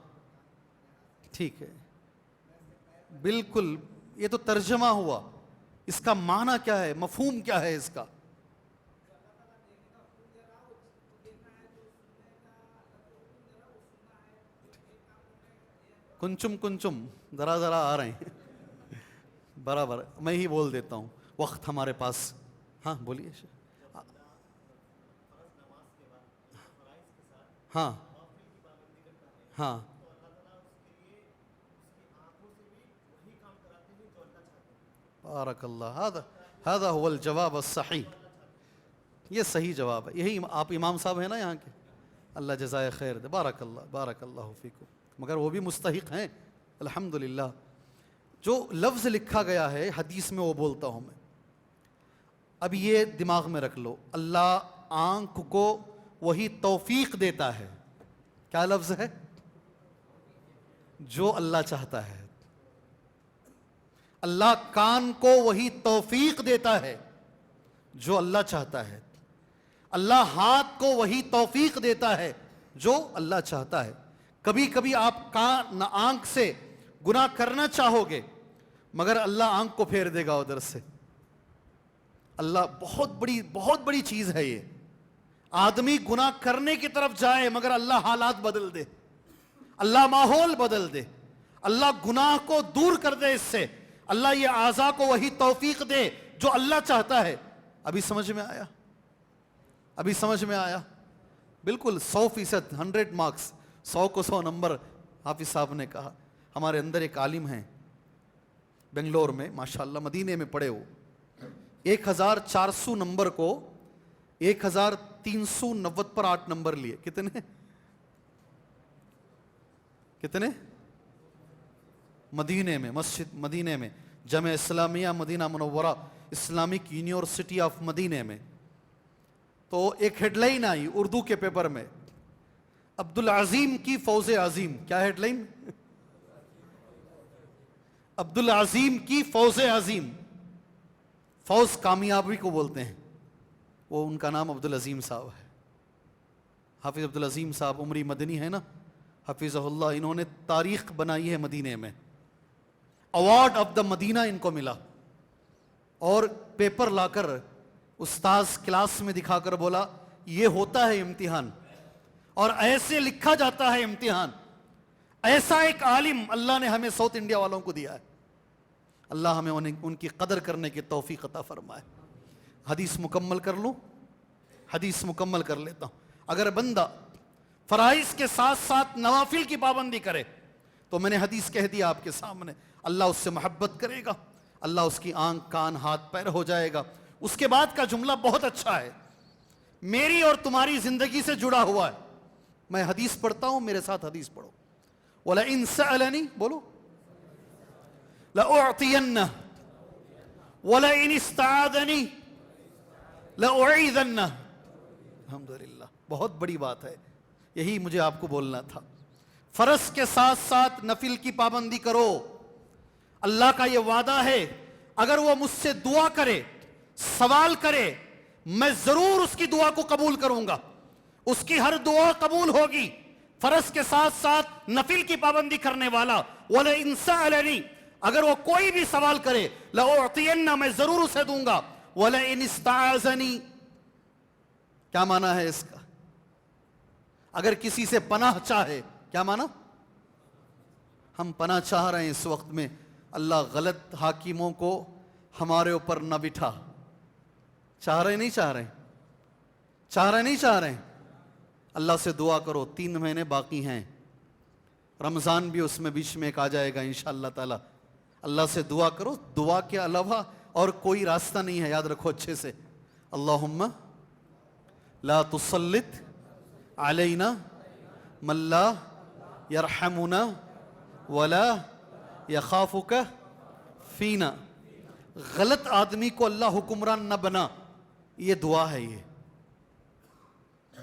ٹھیک ہے، بالکل، یہ تو ترجمہ ہوا، اس کا معنی کیا ہے، مفہوم کیا ہے اس کا؟ کنچم کنچم ذرا ذرا آ رہے ہیں، برابر، میں ہی بول دیتا ہوں، وقت ہمارے پاس۔ ہاں بولیے۔ ہاں ہاں بارک اللہ، هذا هو الجواب الصحیح، یہ صحیح جواب ہے، یہی آپ امام صاحب ہیں نا یہاں کے، اللہ جزائے خیر دے، بارک اللہ فیکم، مگر وہ بھی مستحق ہیں الحمدللہ۔ جو لفظ لکھا گیا ہے حدیث میں وہ بولتا ہوں میں، اب یہ دماغ میں رکھ لو، اللہ آنکھ کو وہی توفیق دیتا ہے، کیا لفظ ہے؟ جو اللہ چاہتا ہے۔ اللہ کان کو وہی توفیق دیتا ہے جو اللہ چاہتا ہے، اللہ ہاتھ کو وہی توفیق دیتا ہے جو اللہ چاہتا ہے۔ کبھی کبھی آپ آنکھ سے گناہ کرنا چاہو گے مگر اللہ آنکھ کو پھیر دے گا ادھر سے۔ اللہ بہت بڑی چیز ہے یہ، آدمی گناہ کرنے کی طرف جائے مگر اللہ حالات بدل دے، اللہ ماحول بدل دے، اللہ گناہ کو دور کر دے اس سے، اللہ یہ اعضاء کو وہی توفیق دے جو اللہ چاہتا ہے۔ ابھی سمجھ میں آیا؟ ابھی سمجھ میں آیا؟ بالکل 100%، 100 مارکس، 100 کو 100 نمبر حافظ صاحب نے کہا۔ ہمارے اندر ایک عالم ہیں بنگلور میں ماشاءاللہ، مدینے میں پڑھے ہو، 1400 نمبر کو 1390 پر 8 نمبر لیے. کتنے مدینے میں، مسجد مدینے میں، جامعہ اسلامیہ مدینہ منورہ، اسلامک یونیورسٹی آف مدینے میں. تو ایک ہیڈ لائن آئی اردو کے پیپر میں، عبدالعظیم کی فوز عظیم. کیا ہیڈ لائن؟ عبدالعظیم کی فوز عظیم. فوز کامیابی کو بولتے ہیں، وہ ان کا نام عبدالعظیم صاحب ہے. حافظ عبدالعظیم صاحب عمری مدنی ہے نا، حفظہ اللہ، انہوں نے تاریخ بنائی ہے مدینے میں. ایوارڈ آف دا مدینہ ان کو ملا، اور پیپر لا کر استاذ کلاس میں دکھا کر بولا یہ ہوتا ہے امتحان، اور ایسے لکھا جاتا ہے امتحان. ایسا ایک عالم اللہ نے ہمیں ساؤتھ انڈیا والوں کو دیا ہے. اللہ ہمیں ان کی قدر کرنے کی توفیق عطا فرمائے. حدیث مکمل کر لوں، حدیث مکمل کر لیتا ہوں. اگر بندہ فرائض کے ساتھ ساتھ نوافل کی پابندی کرے تو میں نے حدیث کہہ دیا آپ کے سامنے، اللہ اس سے محبت کرے گا، اللہ اس کی آنکھ کان ہاتھ پیر ہو جائے گا. اس کے بعد کا جملہ بہت اچھا ہے، میری اور تمہاری زندگی سے جڑا ہوا ہے. میں حدیث پڑھتا ہوں، میرے ساتھ حدیث پڑھو. وَلَئِن سَأَلَنِي، بولو، لَأُعْطِيَنَّهُ وَلَئِنِ اسْتَعَاذَنِي لَأُعِيذَنَّهُ. الحمدللہ، بہت بڑی بات ہے، یہی مجھے آپ کو بولنا تھا. فرض کے ساتھ ساتھ نفل کی پابندی کرو. اللہ کا یہ وعدہ ہے، اگر وہ مجھ سے دعا کرے، سوال کرے، میں ضرور اس کی دعا کو قبول کروں گا. اس کی ہر دعا قبول ہوگی. فرض کے ساتھ ساتھ نفل کی پابندی کرنے والا، وَلَئِن سَأَلَنِي، اگر وہ کوئی بھی سوال کرے، لَأُعْطِيَنَّ، میں ضرور اسے دوں گا. وَلَئِنِ اسْتَعَاذَنِي، کیا معنی ہے اس کا؟ اگر کسی سے پناہ چاہے، کیا معنی؟ ہم پناہ چاہ رہے ہیں اس وقت میں، اللہ غلط حاکموں کو ہمارے اوپر نہ بٹھا. چاہ رہے نہیں چاہ رہے؟ چاہ رہے نہیں چاہ رہے؟ اللہ سے دعا کرو. 3 مہینے باقی ہیں، رمضان بھی اس میں بیچ میں ایک آ جائے گا انشاءاللہ تعالی. اللہ سے دعا کرو، دعا کے علاوہ اور کوئی راستہ نہیں ہے. یاد رکھو اچھے سے، اللہم لا تسلط علینا من لا یرحمنا ولا یخافک فینا. غلط آدمی کو اللہ حکمران نہ بنا، یہ دعا ہے. یہ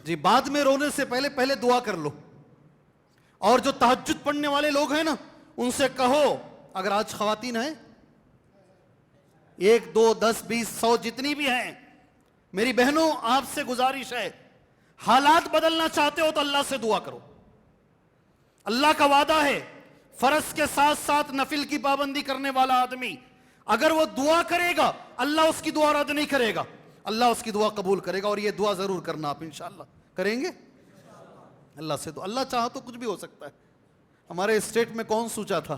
جی، بعد میں رونے سے پہلے دعا کر لو. اور جو تہجد پڑھنے والے لوگ ہیں نا، ان سے کہو، اگر آج خواتین ہیں 1 2 10 20 100 جتنی بھی ہیں، میری بہنوں آپ سے گزارش ہے، حالات بدلنا چاہتے ہو تو اللہ سے دعا کرو. اللہ کا وعدہ ہے، فرض کے ساتھ ساتھ نفل کی پابندی کرنے والا آدمی اگر وہ دعا کرے گا، اللہ اس کی دعا رد نہیں کرے گا، اللہ اس کی دعا قبول کرے گا. اور یہ دعا ضرور کرنا آپ انشاءاللہ کریں گے. اللہ سے دعا، اللہ چاہا تو کچھ بھی ہو سکتا ہے. ہمارے اسٹیٹ میں کون سوچا تھا،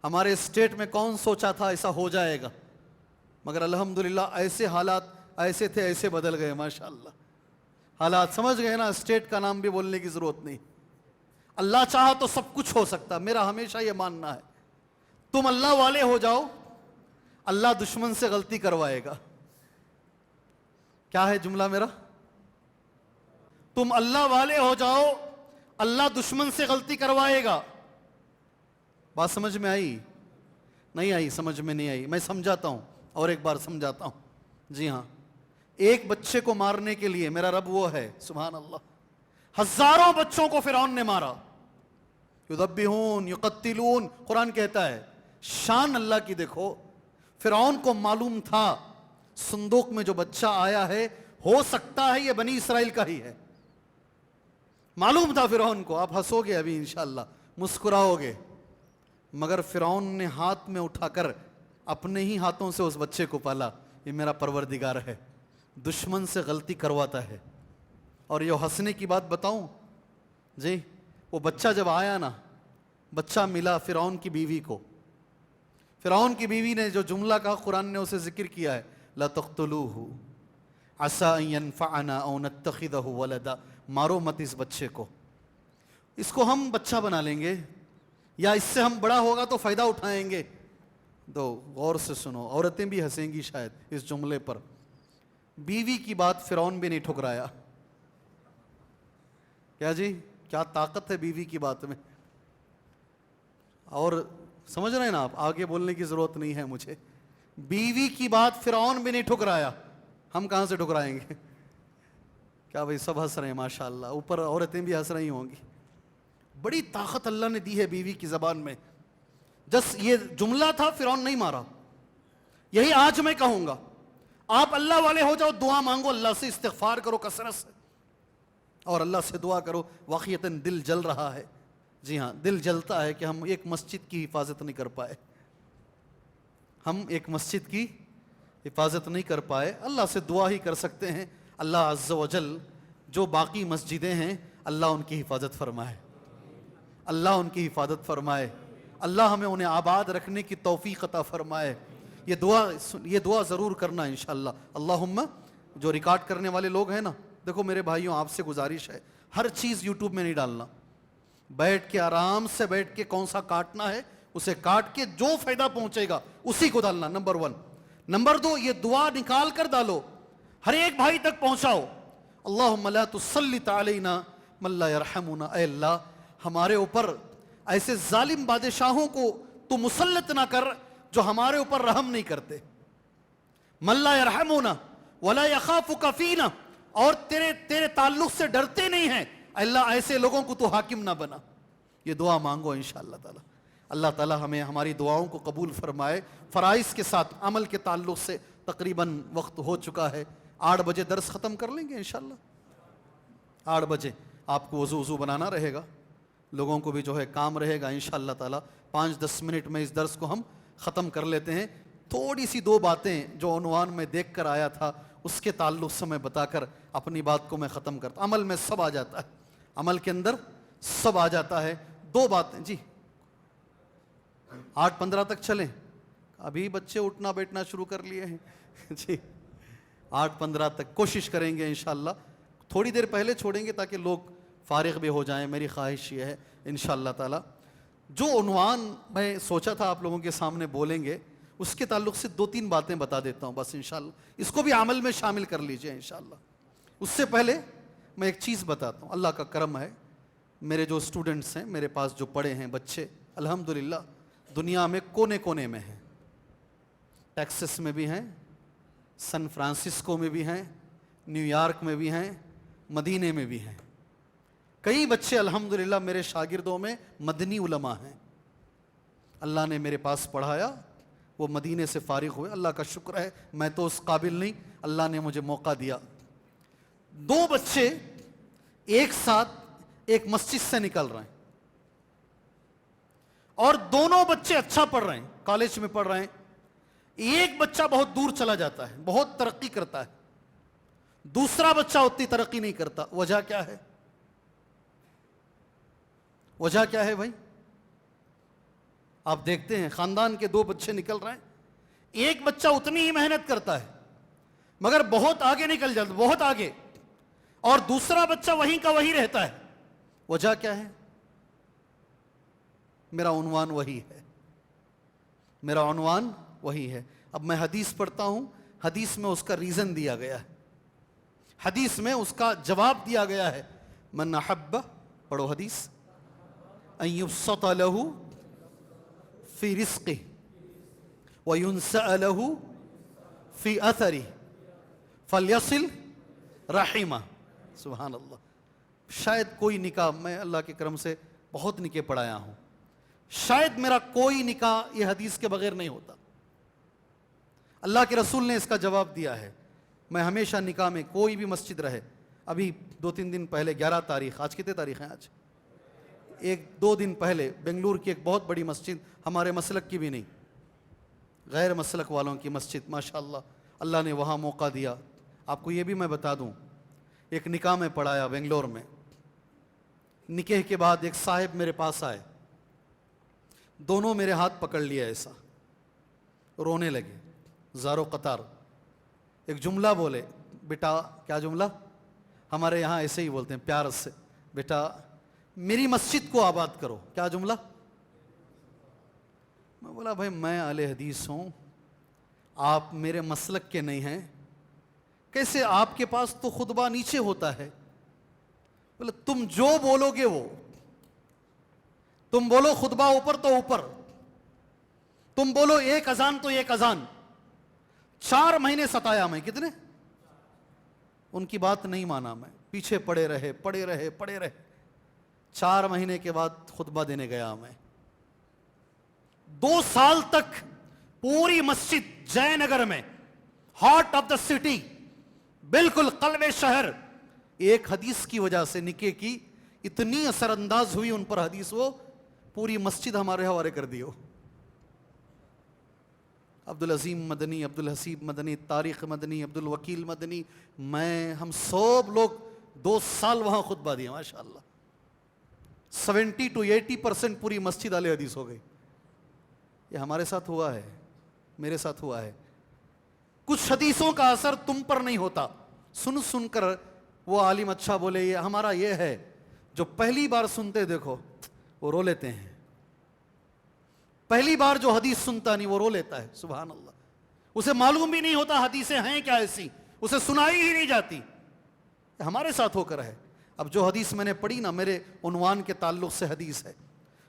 ہمارے اسٹیٹ میں کون سوچا تھا ایسا ہو جائے گا؟ مگر الحمدللہ ایسے حالات ایسے تھے، ایسے بدل گئے ماشاءاللہ. حالات سمجھ گئے نا، اسٹیٹ کا نام بھی بولنے کی ضرورت نہیں. اللہ چاہا تو سب کچھ ہو سکتا. میرا ہمیشہ یہ ماننا ہے، تم اللہ والے ہو جاؤ، اللہ دشمن سے غلطی کروائے گا. کیا ہے جملہ میرا؟ تم اللہ والے ہو جاؤ، اللہ دشمن سے غلطی کروائے گا. بات سمجھ میں آئی؟ نہیں آئی؟ سمجھ میں نہیں آئی؟ میں سمجھاتا ہوں، اور ایک بار سمجھاتا ہوں. جی ہاں، ایک بچے کو مارنے کے لیے میرا رب وہ ہے، سبحان اللہ، ہزاروں بچوں کو فرعون نے مارا. یذبحون یقتلون، قرآن کہتا ہے. شان اللہ کی دیکھو، فرعون کو معلوم تھا صندوق میں جو بچہ آیا ہے ہو سکتا ہے یہ بنی اسرائیل کا ہی ہے. معلوم تھا فرعون کو. آپ ہنسو گے ابھی انشاءاللہ، مسکراؤ گے، مگر فرعون نے ہاتھ میں اٹھا کر اپنے ہی ہاتھوں سے اس بچے کو پالا. یہ میرا پروردگار ہے، دشمن سے غلطی کرواتا ہے. اور یہ ہنسنے کی بات بتاؤں جی، وہ بچہ جب آیا نا، بچہ ملا فرعون کی بیوی کو. فرعون کی بیوی نے جو جملہ کہا، قرآن نے اسے ذکر کیا ہے، لا تقتلوہ عسى ان ينفعنا او نتخذه ولدا. مارو مت اس بچے کو، اس کو ہم بچہ بنا لیں گے، یا اس سے ہم بڑا ہوگا تو فائدہ اٹھائیں گے. تو غور سے سنو, عورتیں بھی ہنسیں گی شاید اس جملے پر. بیوی کی بات فرعون بھی نہیں ٹھکرایا. کیا جی, کیا طاقت ہے بیوی کی بات میں. اور سمجھ رہے ہیں نا آپ, آگے بولنے کی ضرورت نہیں ہے مجھے. بیوی کی بات فرعون بھی نہیں ٹھکرایا, ہم کہاں سے ٹھکرائیں گے. کیا بھائی سب ہنس رہے ہیں ماشاء اللہ, اوپر عورتیں بھی ہنس رہی ہوں گی. بڑی طاقت اللہ نے دی ہے بیوی کی زبان میں. جس یہ جملہ تھا, فرعون نہیں مارا. یہی آج میں کہوں گا, آپ اللہ والے ہو جاؤ, دعا مانگو اللہ سے, استغفار کرو کثرت سے, اور اللہ سے دعا کرو. واقعتاً دل جل رہا ہے, جی ہاں دل جلتا ہے کہ ہم ایک مسجد کی حفاظت نہیں کر پائے. ہم ایک مسجد کی حفاظت نہیں کر پائے. اللہ سے دعا ہی کر سکتے ہیں, اللہ عز و جل جو باقی مسجدیں ہیں اللہ ان کی حفاظت فرمائے, اللہ ان کی حفاظت فرمائے, اللہ ہمیں انہیں آباد رکھنے کی توفیق عطا فرمائے. یہ دعا ضرور کرنا انشاءاللہ. اللہم, جو ریکارڈ کرنے والے لوگ ہیں نا, دیکھو میرے بھائیوں آپ سے گزارش ہے, ہر چیز یوٹیوب میں نہیں ڈالنا. بیٹھ کے آرام سے بیٹھ کے کون سا کاٹنا ہے اسے کاٹ کے جو فائدہ پہنچے گا اسی کو ڈالنا, نمبر 1. نمبر 2, یہ دعا نکال کر ڈالو, ہر ایک بھائی تک پہنچاؤ. اللہم لا تسلط علینا من لا یرحمنا, اے اللہ ہمارے اوپر ایسے ظالم بادشاہوں کو تو مسلط نہ کر جو ہمارے اوپر رحم نہیں کرتے. من لا یرحمنا ولا یخافک فینا, اور تیرے تعلق سے ڈرتے نہیں ہیں, اللہ ایسے لوگوں کو تو حاکم نہ بنا. یہ دعا مانگو انشاءاللہ تعالی. اللہ تعالی ہمیں ہماری دعاؤں کو قبول فرمائے. فرائض کے ساتھ عمل کے تعلق سے تقریباً وقت ہو چکا ہے. 8 بجے درس ختم کر لیں گے انشاءاللہ. 8 بجے آپ کو وضو بنانا رہے گا, لوگوں کو بھی جو ہے کام رہے گا انشاءاللہ تعالی. 5-10 منٹ میں اس درس کو ہم ختم کر لیتے ہیں. تھوڑی سی 2 باتیں جو عنوان میں دیکھ کر آیا تھا اس کے تعلق سے میں بتا کر اپنی بات کو میں ختم کرتا. عمل میں سب آ جاتا ہے, عمل کے اندر سب آ جاتا ہے. 2 باتیں جی. 8:15 تک چلیں, ابھی بچے اٹھنا بیٹھنا شروع کر لیے ہیں جی. 8:15 تک کوشش کریں گے انشاءاللہ. تھوڑی دیر پہلے چھوڑیں گے تاکہ لوگ فارغ بھی ہو جائیں. میری خواہش یہ ہے انشاءاللہ تعالی. جو عنوان میں سوچا تھا آپ لوگوں کے سامنے بولیں گے اس کے تعلق سے 2-3 باتیں بتا دیتا ہوں بس انشاءاللہ. اس کو بھی عمل میں شامل کر لیجئے انشاءاللہ. اس سے پہلے میں ایک چیز بتاتا ہوں. اللہ کا کرم ہے, میرے جو اسٹوڈنٹس ہیں میرے پاس جو پڑھے ہیں بچے, الحمدللہ دنیا میں کونے کونے میں ہیں. ٹیکسس میں بھی ہیں, سن فرانسسکو میں بھی ہیں, نیو یارک میں بھی ہیں, مدینے میں بھی ہیں. کئی بچے الحمدللہ میرے شاگردوں میں مدنی علماء ہیں. اللہ نے میرے پاس پڑھایا, وہ مدینے سے فارغ ہوئے. اللہ کا شکر ہے, میں تو اس قابل نہیں, اللہ نے مجھے موقع دیا. 2 بچے ایک ساتھ ایک مسجد سے نکل رہے ہیں, اور دونوں بچے اچھا پڑھ رہے ہیں, کالج میں پڑھ رہے ہیں. ایک بچہ بہت دور چلا جاتا ہے, بہت ترقی کرتا ہے, دوسرا بچہ اتنی ترقی نہیں کرتا. وجہ کیا ہے؟ وجہ کیا ہے بھائی؟ آپ دیکھتے ہیں خاندان کے 2 بچے نکل رہے ہیں, ایک بچہ اتنی ہی محنت کرتا ہے مگر بہت آگے نکل جاتا, بہت آگے, اور دوسرا بچہ وہیں کا وہیں رہتا ہے. وجہ کیا ہے؟ میرا عنوان وہی ہے, میرا عنوان وہی ہے. اب میں حدیث پڑھتا ہوں, حدیث میں اس کا ریزن دیا گیا ہے, حدیث میں اس کا جواب دیا گیا ہے. من احب, پڑھو حدیث, ان یبسط له فی رزقہ وینسأ له فی اثرہ فلیصل رحمہ. سبحان اللہ. شاید کوئی نکاح, میں اللہ کے کرم سے بہت نکاح پڑھایا ہوں, شاید میرا کوئی نکاح یہ حدیث کے بغیر نہیں ہوتا. اللہ کے رسول نے اس کا جواب دیا ہے. میں ہمیشہ نکاح میں کوئی بھی مسجد رہے, ابھی 2-3 دن پہلے 11 تاریخ, آج کتنے تاریخ ہیں؟ آج 1-2 دن پہلے بنگلور کی ایک بہت بڑی مسجد, ہمارے مسلک کی بھی نہیں, غیر مسلک والوں کی مسجد, ماشاءاللہ اللہ نے وہاں موقع دیا. آپ کو یہ بھی میں بتا دوں, ایک نکاح میں پڑھایا بنگلور میں. نکاح کے بعد ایک صاحب میرے پاس آئے, دونوں میرے ہاتھ پکڑ لیا, ایسا رونے لگے زارو قطار. ایک جملہ بولے, بیٹا, کیا جملہ؟ ہمارے یہاں ایسے ہی بولتے ہیں پیار سے, بیٹا میری مسجد کو آباد کرو. کیا جملہ؟ میں بولا بھائی میں اہل حدیث ہوں, آپ میرے مسلک کے نہیں ہیں, کیسے آپ کے پاس تو خطبہ نیچے ہوتا ہے. بولا تم جو بولو گے وہ, تم بولو خطبہ اوپر تو اوپر, تم بولو ایک اذان تو ایک اذان. 4 مہینے ستایا میں, کتنے, ان کی بات نہیں مانا میں, پیچھے پڑے رہے 4 مہینے کے بعد خطبہ دینے گیا میں. 2 سال تک پوری مسجد جے نگر میں, ہارٹ آف دا سٹی, بالکل قلب شہر, ایک حدیث کی وجہ سے نکے کی اتنی اثر انداز ہوئی ان پر حدیث, وہ پوری مسجد ہمارے حوالے کر دیو. عبدالعظیم مدنی, عبدالحسیب مدنی, طارق مدنی, عبدالوکیل مدنی, میں, ہم سب لوگ 2 سال وہاں خطبہ دیا ماشاءاللہ. 70 to 80% پوری مسجد اہل حدیث ہو گئی. یہ ہمارے ساتھ ہوا ہے, میرے ساتھ ہوا ہے. کچھ حدیثوں کا اثر تم پر نہیں ہوتا, سن سن کر وہ عالم اچھا بولے یہ ہمارا یہ ہے, جو پہلی بار سنتے دیکھو وہ رو لیتے ہیں. پہلی بار جو حدیث سنتا نہیں وہ رو لیتا ہے, سبحان اللہ. اسے معلوم بھی نہیں ہوتا حدیثیں ہیں کیا ایسی, اسے سنائی ہی نہیں جاتی. ہمارے ساتھ ہو کر ہے. اب جو حدیث میں نے پڑھی نا, میرے عنوان کے تعلق سے حدیث ہے,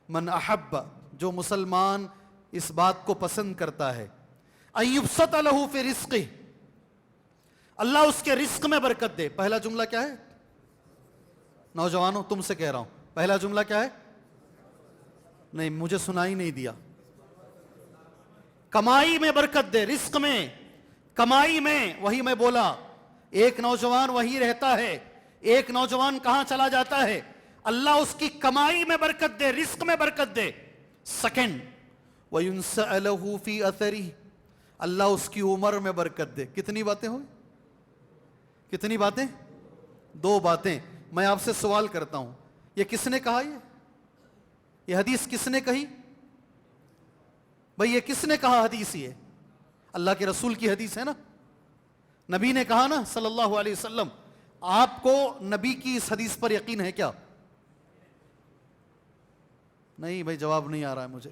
من احب, جو مسلمان اس بات کو پسند کرتا ہے, ان یبسط لہ فی رزقہ, اللہ اس کے رزق میں برکت دے. پہلا جملہ کیا ہے نوجوانوں, تم سے کہہ رہا ہوں, پہلا جملہ کیا ہے؟ نہیں, مجھے سنائی نہیں دیا. کمائی میں برکت دے, رزق میں, کمائی میں. وہی میں بولا, ایک نوجوان وہی رہتا ہے, ایک نوجوان کہاں چلا جاتا ہے, اللہ اس کی کمائی میں برکت دے, رزق میں برکت دے. سیکنڈ, وَيُنْسَأَ لَهُ فِي أَثَرِهِ, اللہ اس کی عمر میں برکت دے. کتنی باتیں ہوئی, کتنی باتیں؟ 2 باتیں. میں آپ سے سوال کرتا ہوں, یہ کس نے کہا, یہ حدیث کس نے کہی بھئی, یہ کس نے کہا حدیث؟ یہ اللہ کے رسول کی حدیث ہے نا, نبی نے کہا نا صلی اللہ علیہ وسلم. آپ کو نبی کی اس حدیث پر یقین ہے کیا؟ نہیں بھائی, جواب نہیں آ رہا ہے مجھے.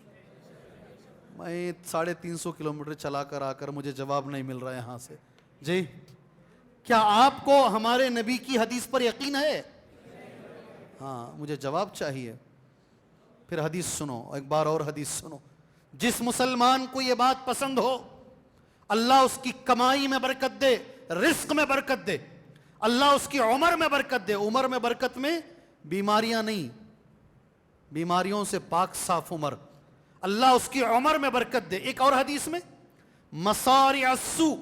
میں 350 کلومیٹر چلا کر آ کر مجھے جواب نہیں مل رہا ہے یہاں سے. جی, کیا آپ کو ہمارے نبی کی حدیث پر یقین ہے؟ ہاں, مجھے جواب چاہیے. پھر حدیث سنو, ایک بار اور حدیث سنو. جس مسلمان کو یہ بات پسند ہو, اللہ اس کی کمائی میں برکت دے, رزق میں برکت دے, اللہ اس کی عمر میں برکت دے. عمر میں برکت میں بیماریاں نہیں, بیماریوں سے پاک صاف عمر, اللہ اس کی عمر میں برکت دے. ایک اور حدیث میں, مصارع السوء,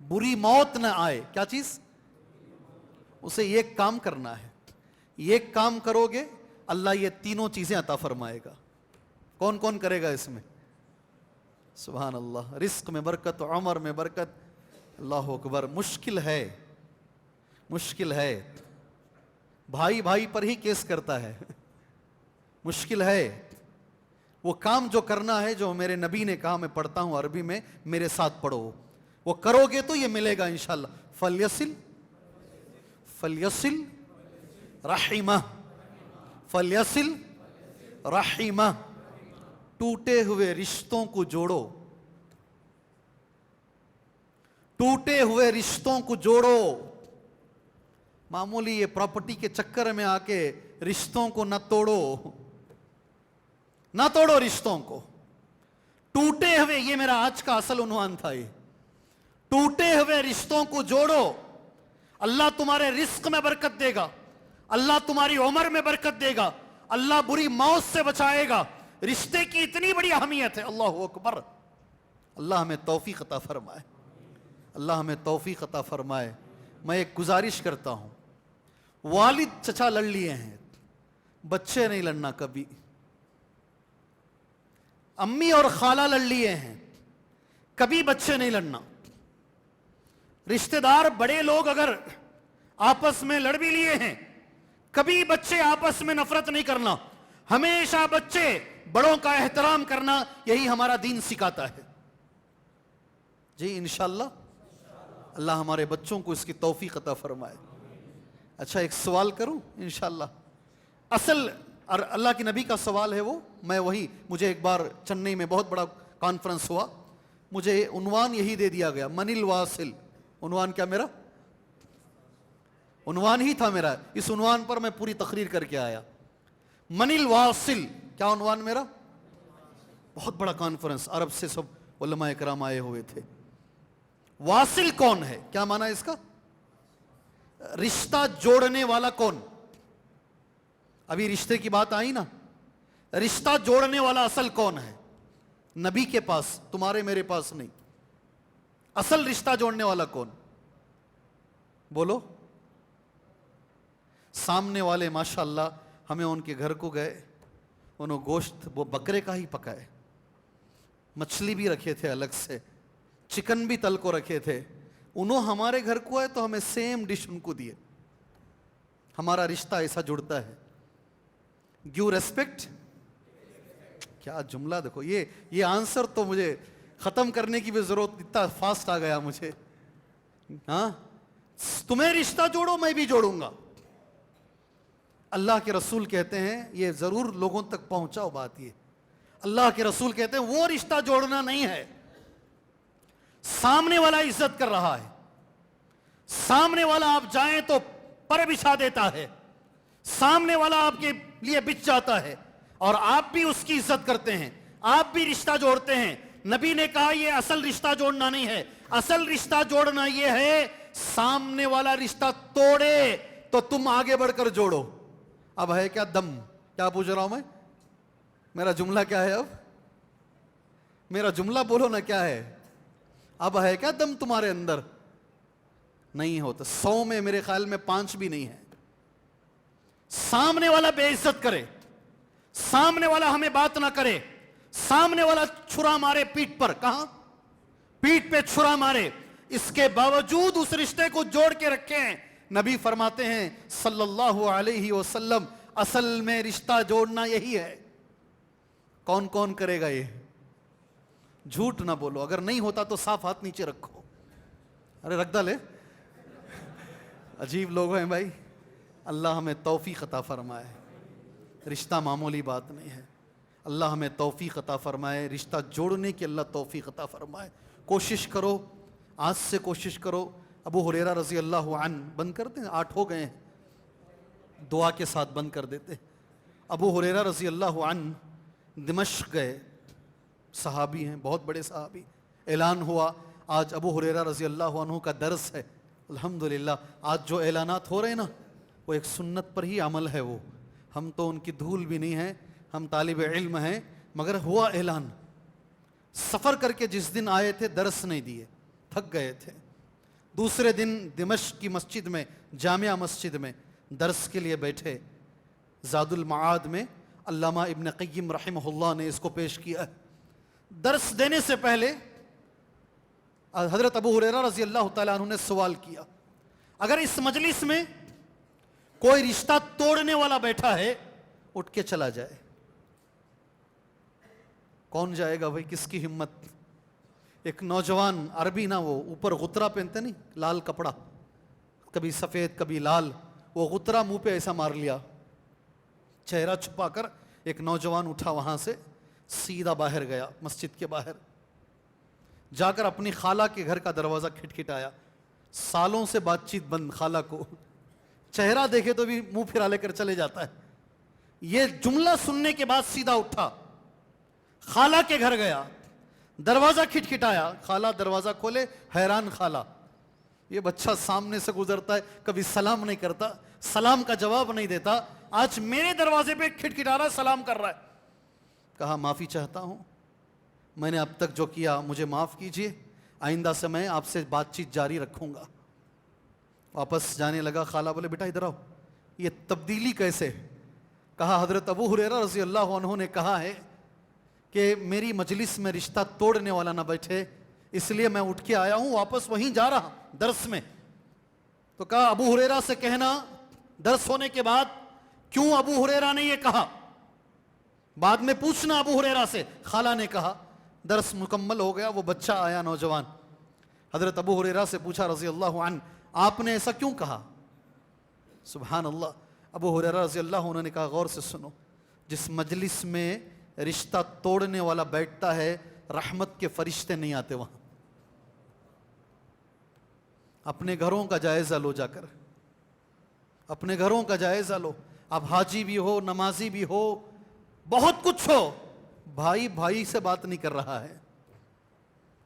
بری موت نہ آئے. کیا چیز؟ اسے ایک کام کرنا ہے, ایک کام کرو گے اللہ یہ تینوں چیزیں عطا فرمائے گا. کون کون کرے گا اس میں؟ سبحان اللہ. رزق میں برکت, عمر میں برکت. اللہ اکبر. مشکل ہے, مشکل ہے. بھائی بھائی پر ہی کیس کرتا ہے, مشکل ہے. وہ کام جو کرنا ہے, جو میرے نبی نے کہا, میں پڑھتا ہوں عربی میں, میرے ساتھ پڑھو, وہ کرو گے تو یہ ملے گا انشاءاللہ. فلیصل, فلیصل رحمہ, فلیصل رحمہ. ٹوٹے ہوئے رشتوں کو جوڑو, ٹوٹے ہوئے رشتوں کو جوڑو. معمولی یہ پراپرٹی کے چکر میں آ کے رشتوں کو نہ توڑو, نہ توڑو رشتوں کو. ٹوٹے ہوئے, یہ میرا آج کا اصل عنوان تھا, یہ ٹوٹے ہوئے رشتوں کو جوڑو. اللہ تمہارے رزق میں برکت دے گا, اللہ تمہاری عمر میں برکت دے گا, اللہ بری موت سے بچائے گا. رشتے کی اتنی بڑی اہمیت ہے. اللہ اکبر. اللہ ہمیں توفیق عطا فرمائے, اللہ ہمیں توفیق عطا فرمائے. میں ایک گزارش کرتا ہوں, والد چچا لڑ لیے ہیں, بچے نہیں لڑنا کبھی. امی اور خالہ لڑ لیے ہیں, کبھی بچے نہیں لڑنا. رشتہ دار بڑے لوگ اگر آپس میں لڑ بھی لیے ہیں, کبھی بچے آپس میں نفرت نہیں کرنا. ہمیشہ بچے بڑوں کا احترام کرنا, یہی ہمارا دین سکھاتا ہے. جی انشاءاللہ اللہ ہمارے بچوں کو اس کی توفیق عطا فرمائے. اچھا, ایک سوال کروں انشاءاللہ. اصل اور اللہ کے نبی کا سوال ہے وہ، میں وہی، مجھے ایک بار چنئی میں بہت بڑا کانفرنس ہوا، مجھے عنوان یہی دے دیا گیا، من الواصل. عنوان کیا میرا؟ عنوان ہی تھا میرا، اس عنوان پر میں پوری تقریر کر کے آیا. من الواصل، کیا عنوان میرا؟ بہت بڑا کانفرنس، عرب سے سب علماء اکرام آئے ہوئے تھے. واصل کون ہے؟ کیا معنی اس کا؟ رشتہ جوڑنے والا کون؟ ابھی رشتے کی بات آئی نا، رشتہ جوڑنے والا اصل کون ہے؟ نبی کے پاس، تمہارے میرے پاس نہیں. اصل رشتہ جوڑنے والا کون؟ بولو. سامنے والے ماشاءاللہ، ہمیں ان کے گھر کو گئے، انہوں گوشت وہ بکرے کا ہی پکائے، مچھلی بھی رکھے تھے الگ سے، چکن بھی تل کو رکھے تھے. انہوں ہمارے گھر کو آئے تو ہمیں سیم ڈش ان کو دیے. ہمارا رشتہ ایسا جڑتا ہے. Give respect. کیا جملہ دیکھو، یہ آنسر تو مجھے ختم کرنے کی بھی ضرورت، اتنا فاسٹ آ گیا مجھے. ہاں، تمہیں رشتہ جوڑو میں بھی جوڑوں گا. اللہ کے رسول کہتے ہیں، یہ ضرور لوگوں تک پہنچاؤ بات، یہ اللہ کے رسول کہتے ہیں وہ رشتہ جوڑنا نہیں ہے. سامنے والا عزت کر رہا ہے، سامنے والا آپ جائیں تو پر بچھا دیتا ہے، سامنے والا آپ کے لیے بچ جاتا ہے، اور آپ بھی اس کی عزت کرتے ہیں، آپ بھی رشتہ جوڑتے ہیں. نبی نے کہا یہ اصل رشتہ جوڑنا نہیں ہے. اصل رشتہ جوڑنا یہ ہے سامنے والا رشتہ توڑے تو تم آگے بڑھ کر جوڑو. اب ہے کیا دم؟ کیا پوچھ رہا ہوں میں؟ میرا جملہ کیا ہے؟ اب میرا جملہ بولو نا، کیا ہے؟ اب ہے کیا دم تمہارے اندر؟ نہیں ہوتا. 100 میں میرے خیال میں 5 بھی نہیں ہے. سامنے والا بے عزت کرے، سامنے والا ہمیں بات نہ کرے، سامنے والا چھرا مارے پیٹھ پر، کہاں؟ پیٹھ پہ چھرا مارے، اس کے باوجود اس رشتے کو جوڑ کے رکھیں. نبی فرماتے ہیں صلی اللہ علیہ وسلم، اصل میں رشتہ جوڑنا یہی ہے. کون کون کرے گا یہ؟ جھوٹ نہ بولو، اگر نہیں ہوتا تو صاف ہاتھ نیچے رکھو. ارے رکھ ڈالے، عجیب لوگ ہیں بھائی. اللہ ہمیں توفیق عطا فرمائے. رشتہ معمولی بات نہیں ہے. اللہ ہمیں توفیق عطا فرمائے، رشتہ جوڑنے کی اللہ توفیق عطا فرمائے. کوشش کرو، آج سے کوشش کرو. ابو ہریرہ رضی اللہ عنہ، بند کرتے ہیں، 8 ہو گئے ہیں، دعا کے ساتھ بند کر دیتے. ابو ہریرہ رضی اللہ عنہ دمشق گئے، صحابی ہیں، بہت بڑے صحابی. اعلان ہوا آج ابو ہریرہ رضی اللہ عنہ کا درس ہے. الحمدللہ آج جو اعلانات ہو رہے ہیں نا، وہ ایک سنت پر ہی عمل ہے. وہ ہم تو ان کی دھول بھی نہیں ہیں، ہم طالب علم ہیں، مگر ہوا اعلان. سفر کر کے جس دن آئے تھے درس نہیں دیے، تھک گئے تھے. دوسرے دن دمشق کی مسجد میں، جامعہ مسجد میں درس کے لیے بیٹھے. زاد المعاد میں علامہ ابن قیم رحمہ اللہ نے اس کو پیش کیا. درس دینے سے پہلے حضرت ابو ہریرہ رضی اللہ تعالیٰ عنہ نے سوال کیا، اگر اس مجلس میں کوئی رشتہ توڑنے والا بیٹھا ہے اٹھ کے چلا جائے، کون جائے گا بھائی؟ کس کی ہمت؟ ایک نوجوان عربی نا، وہ اوپر غترہ پہنتے نہیں، لال کپڑا، کبھی سفید کبھی لال، وہ غترہ منہ پہ ایسا مار لیا، چہرہ چھپا کر. ایک نوجوان اٹھا وہاں سے، سیدھا باہر گیا، مسجد کے باہر جا کر اپنی خالہ کے گھر کا دروازہ کھٹکھٹایا. سالوں سے بات چیت بند، خالہ کو چہرہ دیکھے تو بھی منہ پھرا لے کر چلے جاتا ہے. یہ جملہ سننے کے بعد سیدھا اٹھا، خالہ کے گھر گیا، دروازہ کھٹکھٹایا. خالہ دروازہ کھولے، حیران خالہ، یہ بچہ سامنے سے گزرتا ہے کبھی سلام نہیں کرتا، سلام کا جواب نہیں دیتا، آج میرے دروازے پہ کھٹکھٹا رہا ہے، سلام کر رہا ہے. کہا معافی چاہتا ہوں، میں نے اب تک جو کیا مجھے معاف کیجئے، آئندہ سے میں آپ سے بات چیت جاری رکھوں گا. واپس جانے لگا. خالہ بولے بیٹا ادھر آؤ، یہ تبدیلی کیسے؟ کہا حضرت ابو ہریرہ رضی اللہ عنہ نے کہا ہے کہ میری مجلس میں رشتہ توڑنے والا نہ بیٹھے، اس لیے میں اٹھ کے آیا ہوں، واپس وہیں جا رہا درس میں. تو کہا ابو ہریرہ سے کہنا درس ہونے کے بعد کیوں ابو ہریرہ نے یہ کہا، بعد میں پوچھنا ابو ہریرہ سے. خالہ نے کہا. درس مکمل ہو گیا، وہ بچہ آیا نوجوان، حضرت ابو ہریرہ سے پوچھا رضی اللہ عنہ آپ نے ایسا کیوں کہا؟ سبحان اللہ. ابو ہریرہ رضی اللہ عنہ نے کہا غور سے سنو، جس مجلس میں رشتہ توڑنے والا بیٹھتا ہے رحمت کے فرشتے نہیں آتے وہاں. اپنے گھروں کا جائزہ لو جا کر, اپنے گھروں کا جائزہ لو. آپ حاجی بھی ہو, نمازی بھی ہو, بہت کچھ ہو, بھائی بھائی سے بات نہیں کر رہا ہے.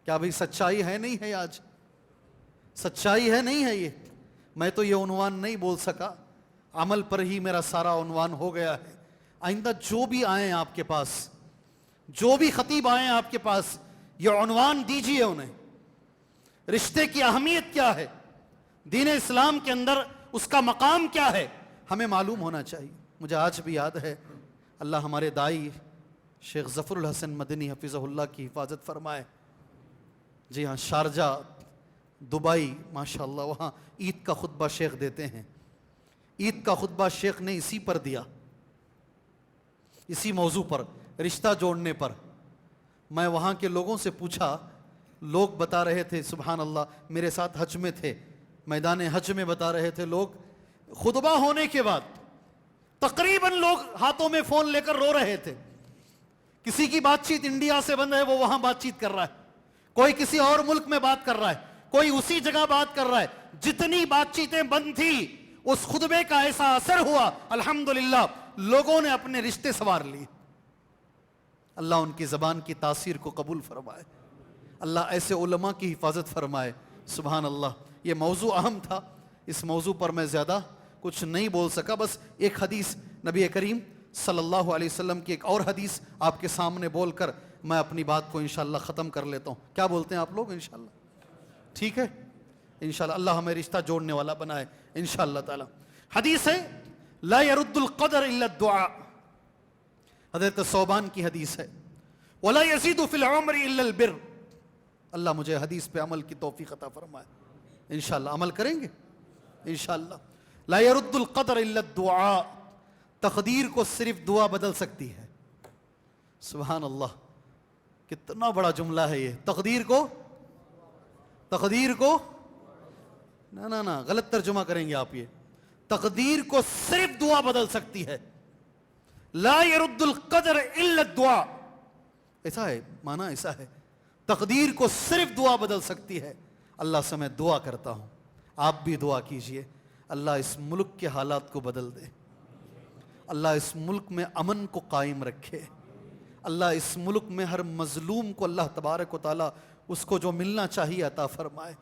کیا بھئی سچائی ہے نہیں ہے؟ آج سچائی ہے نہیں ہے؟ یہ میں تو یہ عنوان نہیں بول سکا, عمل پر ہی میرا سارا عنوان ہو گیا ہے. آئندہ جو بھی آئیں آپ کے پاس, جو بھی خطیب آئیں آپ کے پاس, یہ عنوان دیجئے انہیں. رشتے کی اہمیت کیا ہے, دین اسلام کے اندر اس کا مقام کیا ہے, ہمیں معلوم ہونا چاہیے. مجھے آج بھی یاد ہے, اللہ ہمارے دائی شیخ ظفر الحسن مدنی حفظہ اللہ کی حفاظت فرمائے. جی ہاں, شارجہ, دبئی, ماشاءاللہ وہاں عید کا خطبہ شیخ دیتے ہیں. عید کا خطبہ شیخ نے اسی پر دیا, اسی موضوع پر, رشتہ جوڑنے پر. میں وہاں کے لوگوں سے پوچھا, لوگ بتا رہے تھے, سبحان اللہ, میرے ساتھ حج میں تھے, میدان حج میں بتا رہے تھے لوگ, خطبہ ہونے کے بعد تقریباً لوگ ہاتھوں میں فون لے کر رو رہے تھے. کسی کی بات چیت انڈیا سے بند ہے, وہ وہاں بات چیت کر رہا ہے, کوئی کسی اور ملک میں بات کر رہا ہے, کوئی اسی جگہ بات کر رہا ہے. جتنی بات چیتیں بند تھی, اس خطبے کا ایسا اثر ہوا, الحمدللہ لوگوں نے اپنے رشتے سنوار لیے. اللہ ان کی زبان کی تاثیر کو قبول فرمائے, اللہ ایسے علماء کی حفاظت فرمائے. سبحان اللہ. یہ موضوع اہم تھا, اس موضوع پر میں زیادہ کچھ نہیں بول سکا. بس ایک حدیث نبی کریم صلی اللہ علیہ وسلم کی, ایک اور حدیث آپ کے سامنے بول کر میں اپنی بات کو انشاءاللہ ختم کر لیتا ہوں. کیا بولتے ہیں آپ لوگ؟ انشاءاللہ ٹھیک ہے, انشاءاللہ اللہ ہمیں رشتہ جوڑنے والا بنائے انشاءاللہ تعالی. حدیث ہے, لا يرد القدر الا الدعاء. حضرت ثوبان کی حدیث ہے, ولا يزيد في العمر الا البر. اللہ مجھے حدیث پہ عمل کی توفیق عطا فرمائے. انشاءاللہ عمل کریں گے انشاءاللہ. لا يرد القدر الا الدعاء. تقدیر کو صرف دعا بدل سکتی ہے. سبحان اللہ, کتنا بڑا جملہ ہے یہ. تقدیر کو نہ غلط ترجمہ کریں گے آپ. یہ تقدیر کو صرف دعا بدل سکتی ہے. لا يرد القدر الا الدعاء, ایسا ہے معنی, ایسا ہے. تقدیر کو صرف دعا بدل سکتی ہے. اللہ سے میں دعا کرتا ہوں, آپ بھی دعا کیجئے, اللہ اس ملک کے حالات کو بدل دے, اللہ اس ملک میں امن کو قائم رکھے, اللہ اس ملک میں ہر مظلوم کو اللہ تبارک و تعالی اس کو جو ملنا چاہیے عطا فرمائے,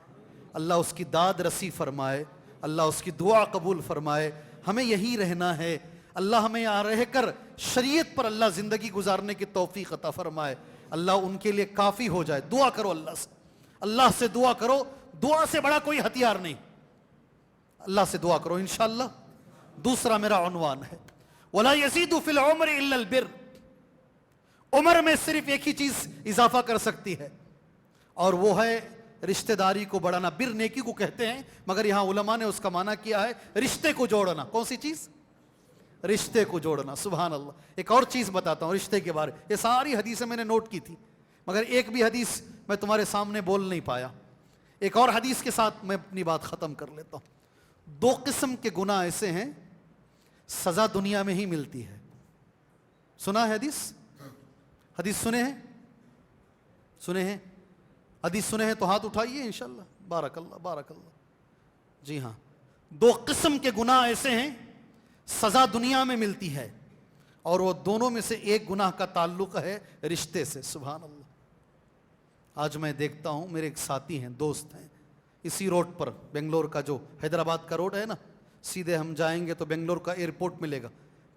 اللہ اس کی داد رسی فرمائے, اللہ اس کی دعا قبول فرمائے. ہمیں یہی رہنا ہے, اللہ ہمیں یہاں رہ کر شریعت پر اللہ زندگی گزارنے کی توفیق عطا فرمائے. اللہ ان کے لیے کافی ہو جائے. دعا کرو اللہ سے, اللہ سے دعا کرو, دعا سے بڑا کوئی ہتھیار نہیں. اللہ سے دعا کرو انشاءاللہ. دوسرا میرا عنوان ہے, وَلَا يَزِيدُ فِي الْعُمْرِ إِلَّا الْبِرُّ. عمر میں صرف ایک ہی چیز اضافہ کر سکتی ہے, اور وہ ہے رشتہ داری کو بڑھانا. بر نیکی کو کہتے ہیں, مگر یہاں علماء نے اس کا معنی کیا ہے رشتے کو جوڑنا. کون سی چیز؟ رشتے کو جوڑنا. سبحان اللہ. ایک اور چیز بتاتا ہوں رشتے کے بارے. یہ ساری حدیثیں میں نے نوٹ کی تھی, مگر ایک بھی حدیث میں تمہارے سامنے بول نہیں پایا. ایک اور حدیث کے ساتھ میں اپنی بات ختم کر لیتا ہوں. 2 قسم کے گناہ ایسے ہیں سزا دنیا میں ہی ملتی ہے. سنا ہے حدیث سنے ہیں حدیث سنے ہیں تو ہاتھ اٹھائیے انشاءاللہ. بارک اللہ. جی ہاں, 2 قسم کے گناہ ایسے ہیں سزا دنیا میں ملتی ہے, اور وہ دونوں میں سے ایک گناہ کا تعلق ہے رشتے سے. سبحان اللہ. آج میں دیکھتا ہوں, میرے ایک ساتھی ہیں, دوست ہیں, اسی روڈ پر, بنگلور کا جو حیدرآباد کا روڈ ہے نا, سیدھے ہم جائیں گے تو بنگلور کا ایئرپورٹ ملے گا.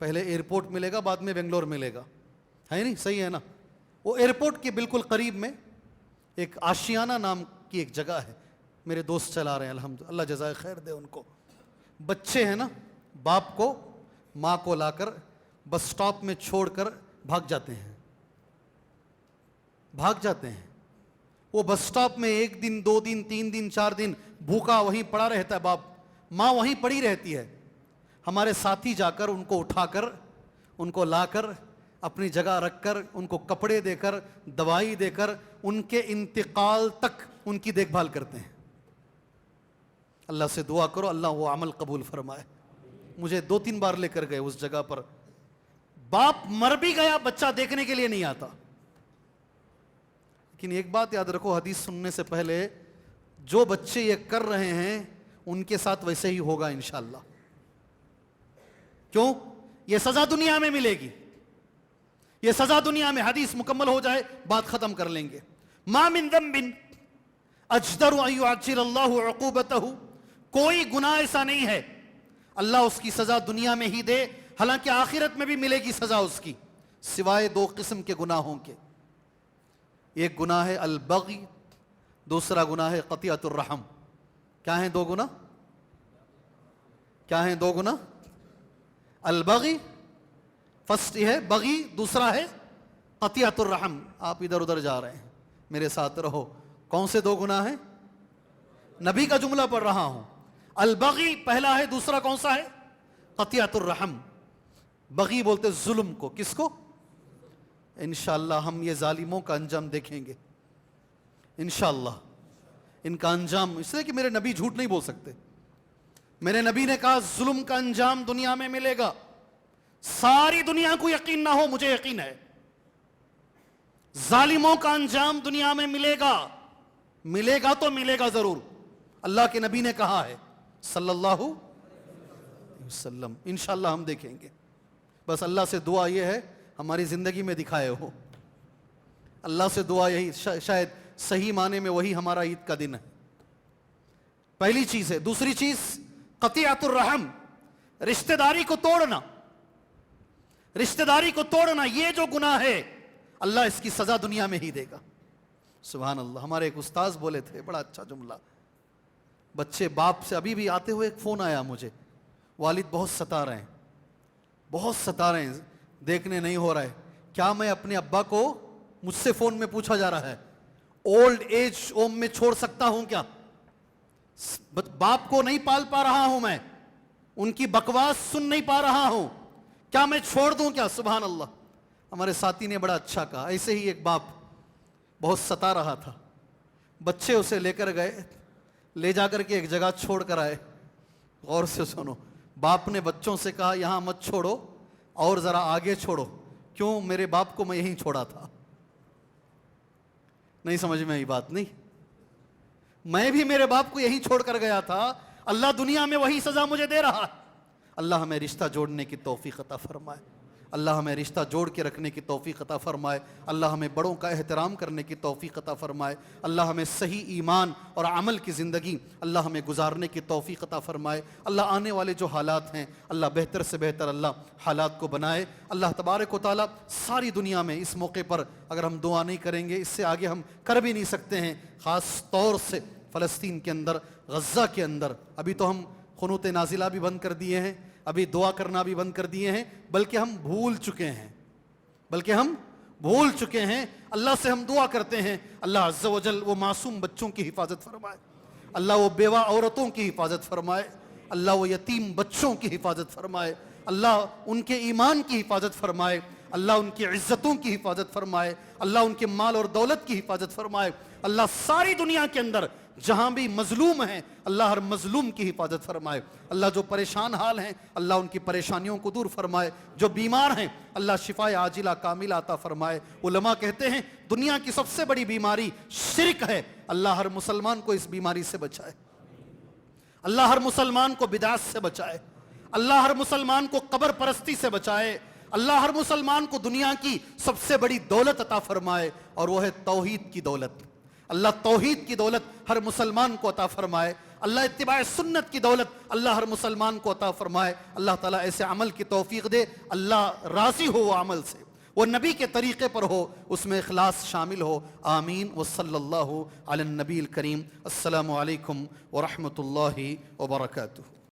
پہلے ایئرپورٹ ملے گا, بعد میں بنگلور ملے گا, ہے نہیں؟ صحیح ہے نا. وہ ایئرپورٹ کے بالکل قریب میں ایک آشیانہ نام کی ایک جگہ ہے, میرے دوست چلا رہے ہیں الحمدللہ, اللہ جزائے خیر دے ان کو. بچے ہیں نا, باپ کو ماں کو لا کر بس سٹاپ میں چھوڑ کر بھاگ جاتے ہیں. وہ بس سٹاپ میں 1 دن 2 دن 3 دن 4 دن بھوکا وہیں پڑا رہتا ہے باپ, ماں وہیں پڑی رہتی ہے. ہمارے ساتھی جا کر ان کو اٹھا کر, ان کو لا کر اپنی جگہ رکھ کر, ان کو کپڑے دے کر, دوائی دے کر, ان کے انتقال تک ان کی دیکھ بھال کرتے ہیں. اللہ سے دعا کرو اللہ وہ عمل قبول فرمائے. مجھے 2-3 بار لے کر گئے اس جگہ پر, باپ مر بھی گیا بچہ دیکھنے کے لیے نہیں آتا. لیکن ایک بات یاد رکھو, حدیث سننے سے پہلے جو بچے یہ کر رہے ہیں ان کے ساتھ ویسے ہی ہوگا انشاءاللہ. کیوں؟ یہ سزا دنیا میں ملے گی, یہ سزا دنیا میں. حدیث مکمل ہو جائے بات ختم کر لیں گے. ما من ذنب اجدر ان يعجل اللہ عقوبتہ, کوئی گناہ ایسا نہیں ہے اللہ اس کی سزا دنیا میں ہی دے, حالانکہ آخرت میں بھی ملے گی سزا اس کی, سوائے دو قسم کے گناہوں کے. ایک گناہ ہے البغی, دوسرا گناہ ہے قطیعۃ الرحم. کیا ہیں دو گناہ؟ کیا ہیں دو گناہ؟ البغی فرسٹ ہے بغی, دوسرا ہے قطیعۃ الرحم. آپ ادھر ادھر جا رہے ہیں, میرے ساتھ رہو. کون سے دو گناہ ہیں؟ نبی کا جملہ پڑھ رہا ہوں. البغی پہلا ہے, دوسرا کون سا ہے؟ قطیعۃ الرحم. بغی بولتے ظلم کو. کس کو؟ انشاءاللہ ہم یہ ظالموں کا انجام دیکھیں گے انشاءاللہ. ان کا انجام, اس لیے کہ میرے نبی جھوٹ نہیں بول سکتے. میرے نبی نے کہا ظلم کا انجام دنیا میں ملے گا. ساری دنیا کو یقین نہ ہو, مجھے یقین ہے ظالموں کا انجام دنیا میں ملے گا. ملے گا تو ملے گا ضرور. اللہ کے نبی نے کہا ہے صلی اللہ علیہ وسلم. انشاءاللہ ہم دیکھیں گے. بس اللہ سے دعا یہ ہے ہماری زندگی میں دکھائے ہو. اللہ سے دعا یہی, شاید صحیح معنی میں وہی ہمارا عید کا دن ہے. پہلی چیز ہے. دوسری چیز قطیعۃ الرحم, رشتہ داری کو توڑنا. رشتہ داری کو توڑنا یہ جو گناہ ہے اللہ اس کی سزا دنیا میں ہی دے گا. سبحان اللہ. ہمارے ایک استاذ بولے تھے بڑا اچھا جملہ. بچے باپ سے, ابھی بھی آتے ہوئے ایک فون آیا مجھے, والد بہت ستا رہے ہیں, بہت ستا رہے ہیں, دیکھنے نہیں ہو رہا ہے. کیا میں اپنے ابا کو, مجھ سے فون میں پوچھا جا رہا ہے, اولڈ ایج ہوم میں چھوڑ سکتا ہوں کیا؟ باپ کو نہیں پال پا رہا ہوں میں, ان کی بکواس سن نہیں پا رہا ہوں, کیا میں چھوڑ دوں کیا؟ سبحان اللہ. ہمارے ساتھی نے بڑا اچھا کہا. ایسے ہی ایک باپ بہت ستا رہا تھا, بچے اسے لے کر گئے, لے جا کر کے ایک جگہ چھوڑ کر آئے. غور سے سنو, باپ نے بچوں سے کہا یہاں مت چھوڑو اور ذرا آگے چھوڑو. کیوں؟ میرے باپ کو میں یہیں چھوڑا تھا. نہیں سمجھ میں آئی بات؟ نہیں, میں بھی میرے باپ کو یہیں چھوڑ کر گیا تھا. اللہ دنیا میں وہی سزا مجھے دے رہا. اللہ ہمیں رشتہ جوڑنے کی توفیق عطا فرمائے. اللہ ہمیں رشتہ جوڑ کے رکھنے کی توفیق عطا فرمائے. اللہ ہمیں بڑوں کا احترام کرنے کی توفیق عطا فرمائے. اللہ ہمیں صحیح ایمان اور عمل کی زندگی اللہ ہمیں گزارنے کی توفیق عطا فرمائے. اللہ آنے والے جو حالات ہیں اللہ بہتر سے بہتر اللہ حالات کو بنائے. اللہ تبارک و تعالیٰ ساری دنیا میں اس موقع پر اگر ہم دعا نہیں کریں گے اس سے آگے ہم کر بھی نہیں سکتے ہیں. خاص طور سے فلسطین کے اندر, غزہ کے اندر. ابھی تو ہم قنوت نازلہ بھی بند کر دیے ہیں, ابھی دعا کرنا بھی بند کر دیے ہیں, بلکہ ہم بھول چکے ہیں. اللہ سے ہم دعا کرتے ہیں اللہ عز و جل وہ معصوم بچوں کی حفاظت فرمائے, اللہ وہ بیوہ عورتوں کی حفاظت فرمائے, اللہ وہ یتیم بچوں کی حفاظت فرمائے, اللہ ان کے ایمان کی حفاظت فرمائے, اللہ ان کی عزتوں کی حفاظت فرمائے, اللہ ان کے مال اور دولت کی حفاظت فرمائے. اللہ ساری دنیا کے اندر جہاں بھی مظلوم ہیں اللہ ہر مظلوم کی حفاظت فرمائے. اللہ جو پریشان حال ہیں اللہ ان کی پریشانیوں کو دور فرمائے. جو بیمار ہیں اللہ شفائے عاجلہ کاملہ عطا فرمائے. علماء کہتے ہیں دنیا کی سب سے بڑی بیماری شرک ہے. اللہ ہر مسلمان کو اس بیماری سے بچائے, اللہ ہر مسلمان کو بدعت سے بچائے, اللہ ہر مسلمان کو قبر پرستی سے بچائے, اللہ ہر مسلمان کو دنیا کی سب سے بڑی دولت عطا فرمائے اور وہ ہے توحید کی دولت. اللہ توحید کی دولت ہر مسلمان کو عطا فرمائے. اللہ اتباع سنت کی دولت اللہ ہر مسلمان کو عطا فرمائے. اللہ تعالیٰ ایسے عمل کی توفیق دے, اللہ راضی ہو وہ عمل سے, وہ نبی کے طریقے پر ہو, اس میں اخلاص شامل ہو. آمین. وصلی اللہ علی النبی الکریم. السلام علیکم ورحمۃ اللہ وبرکاتہ.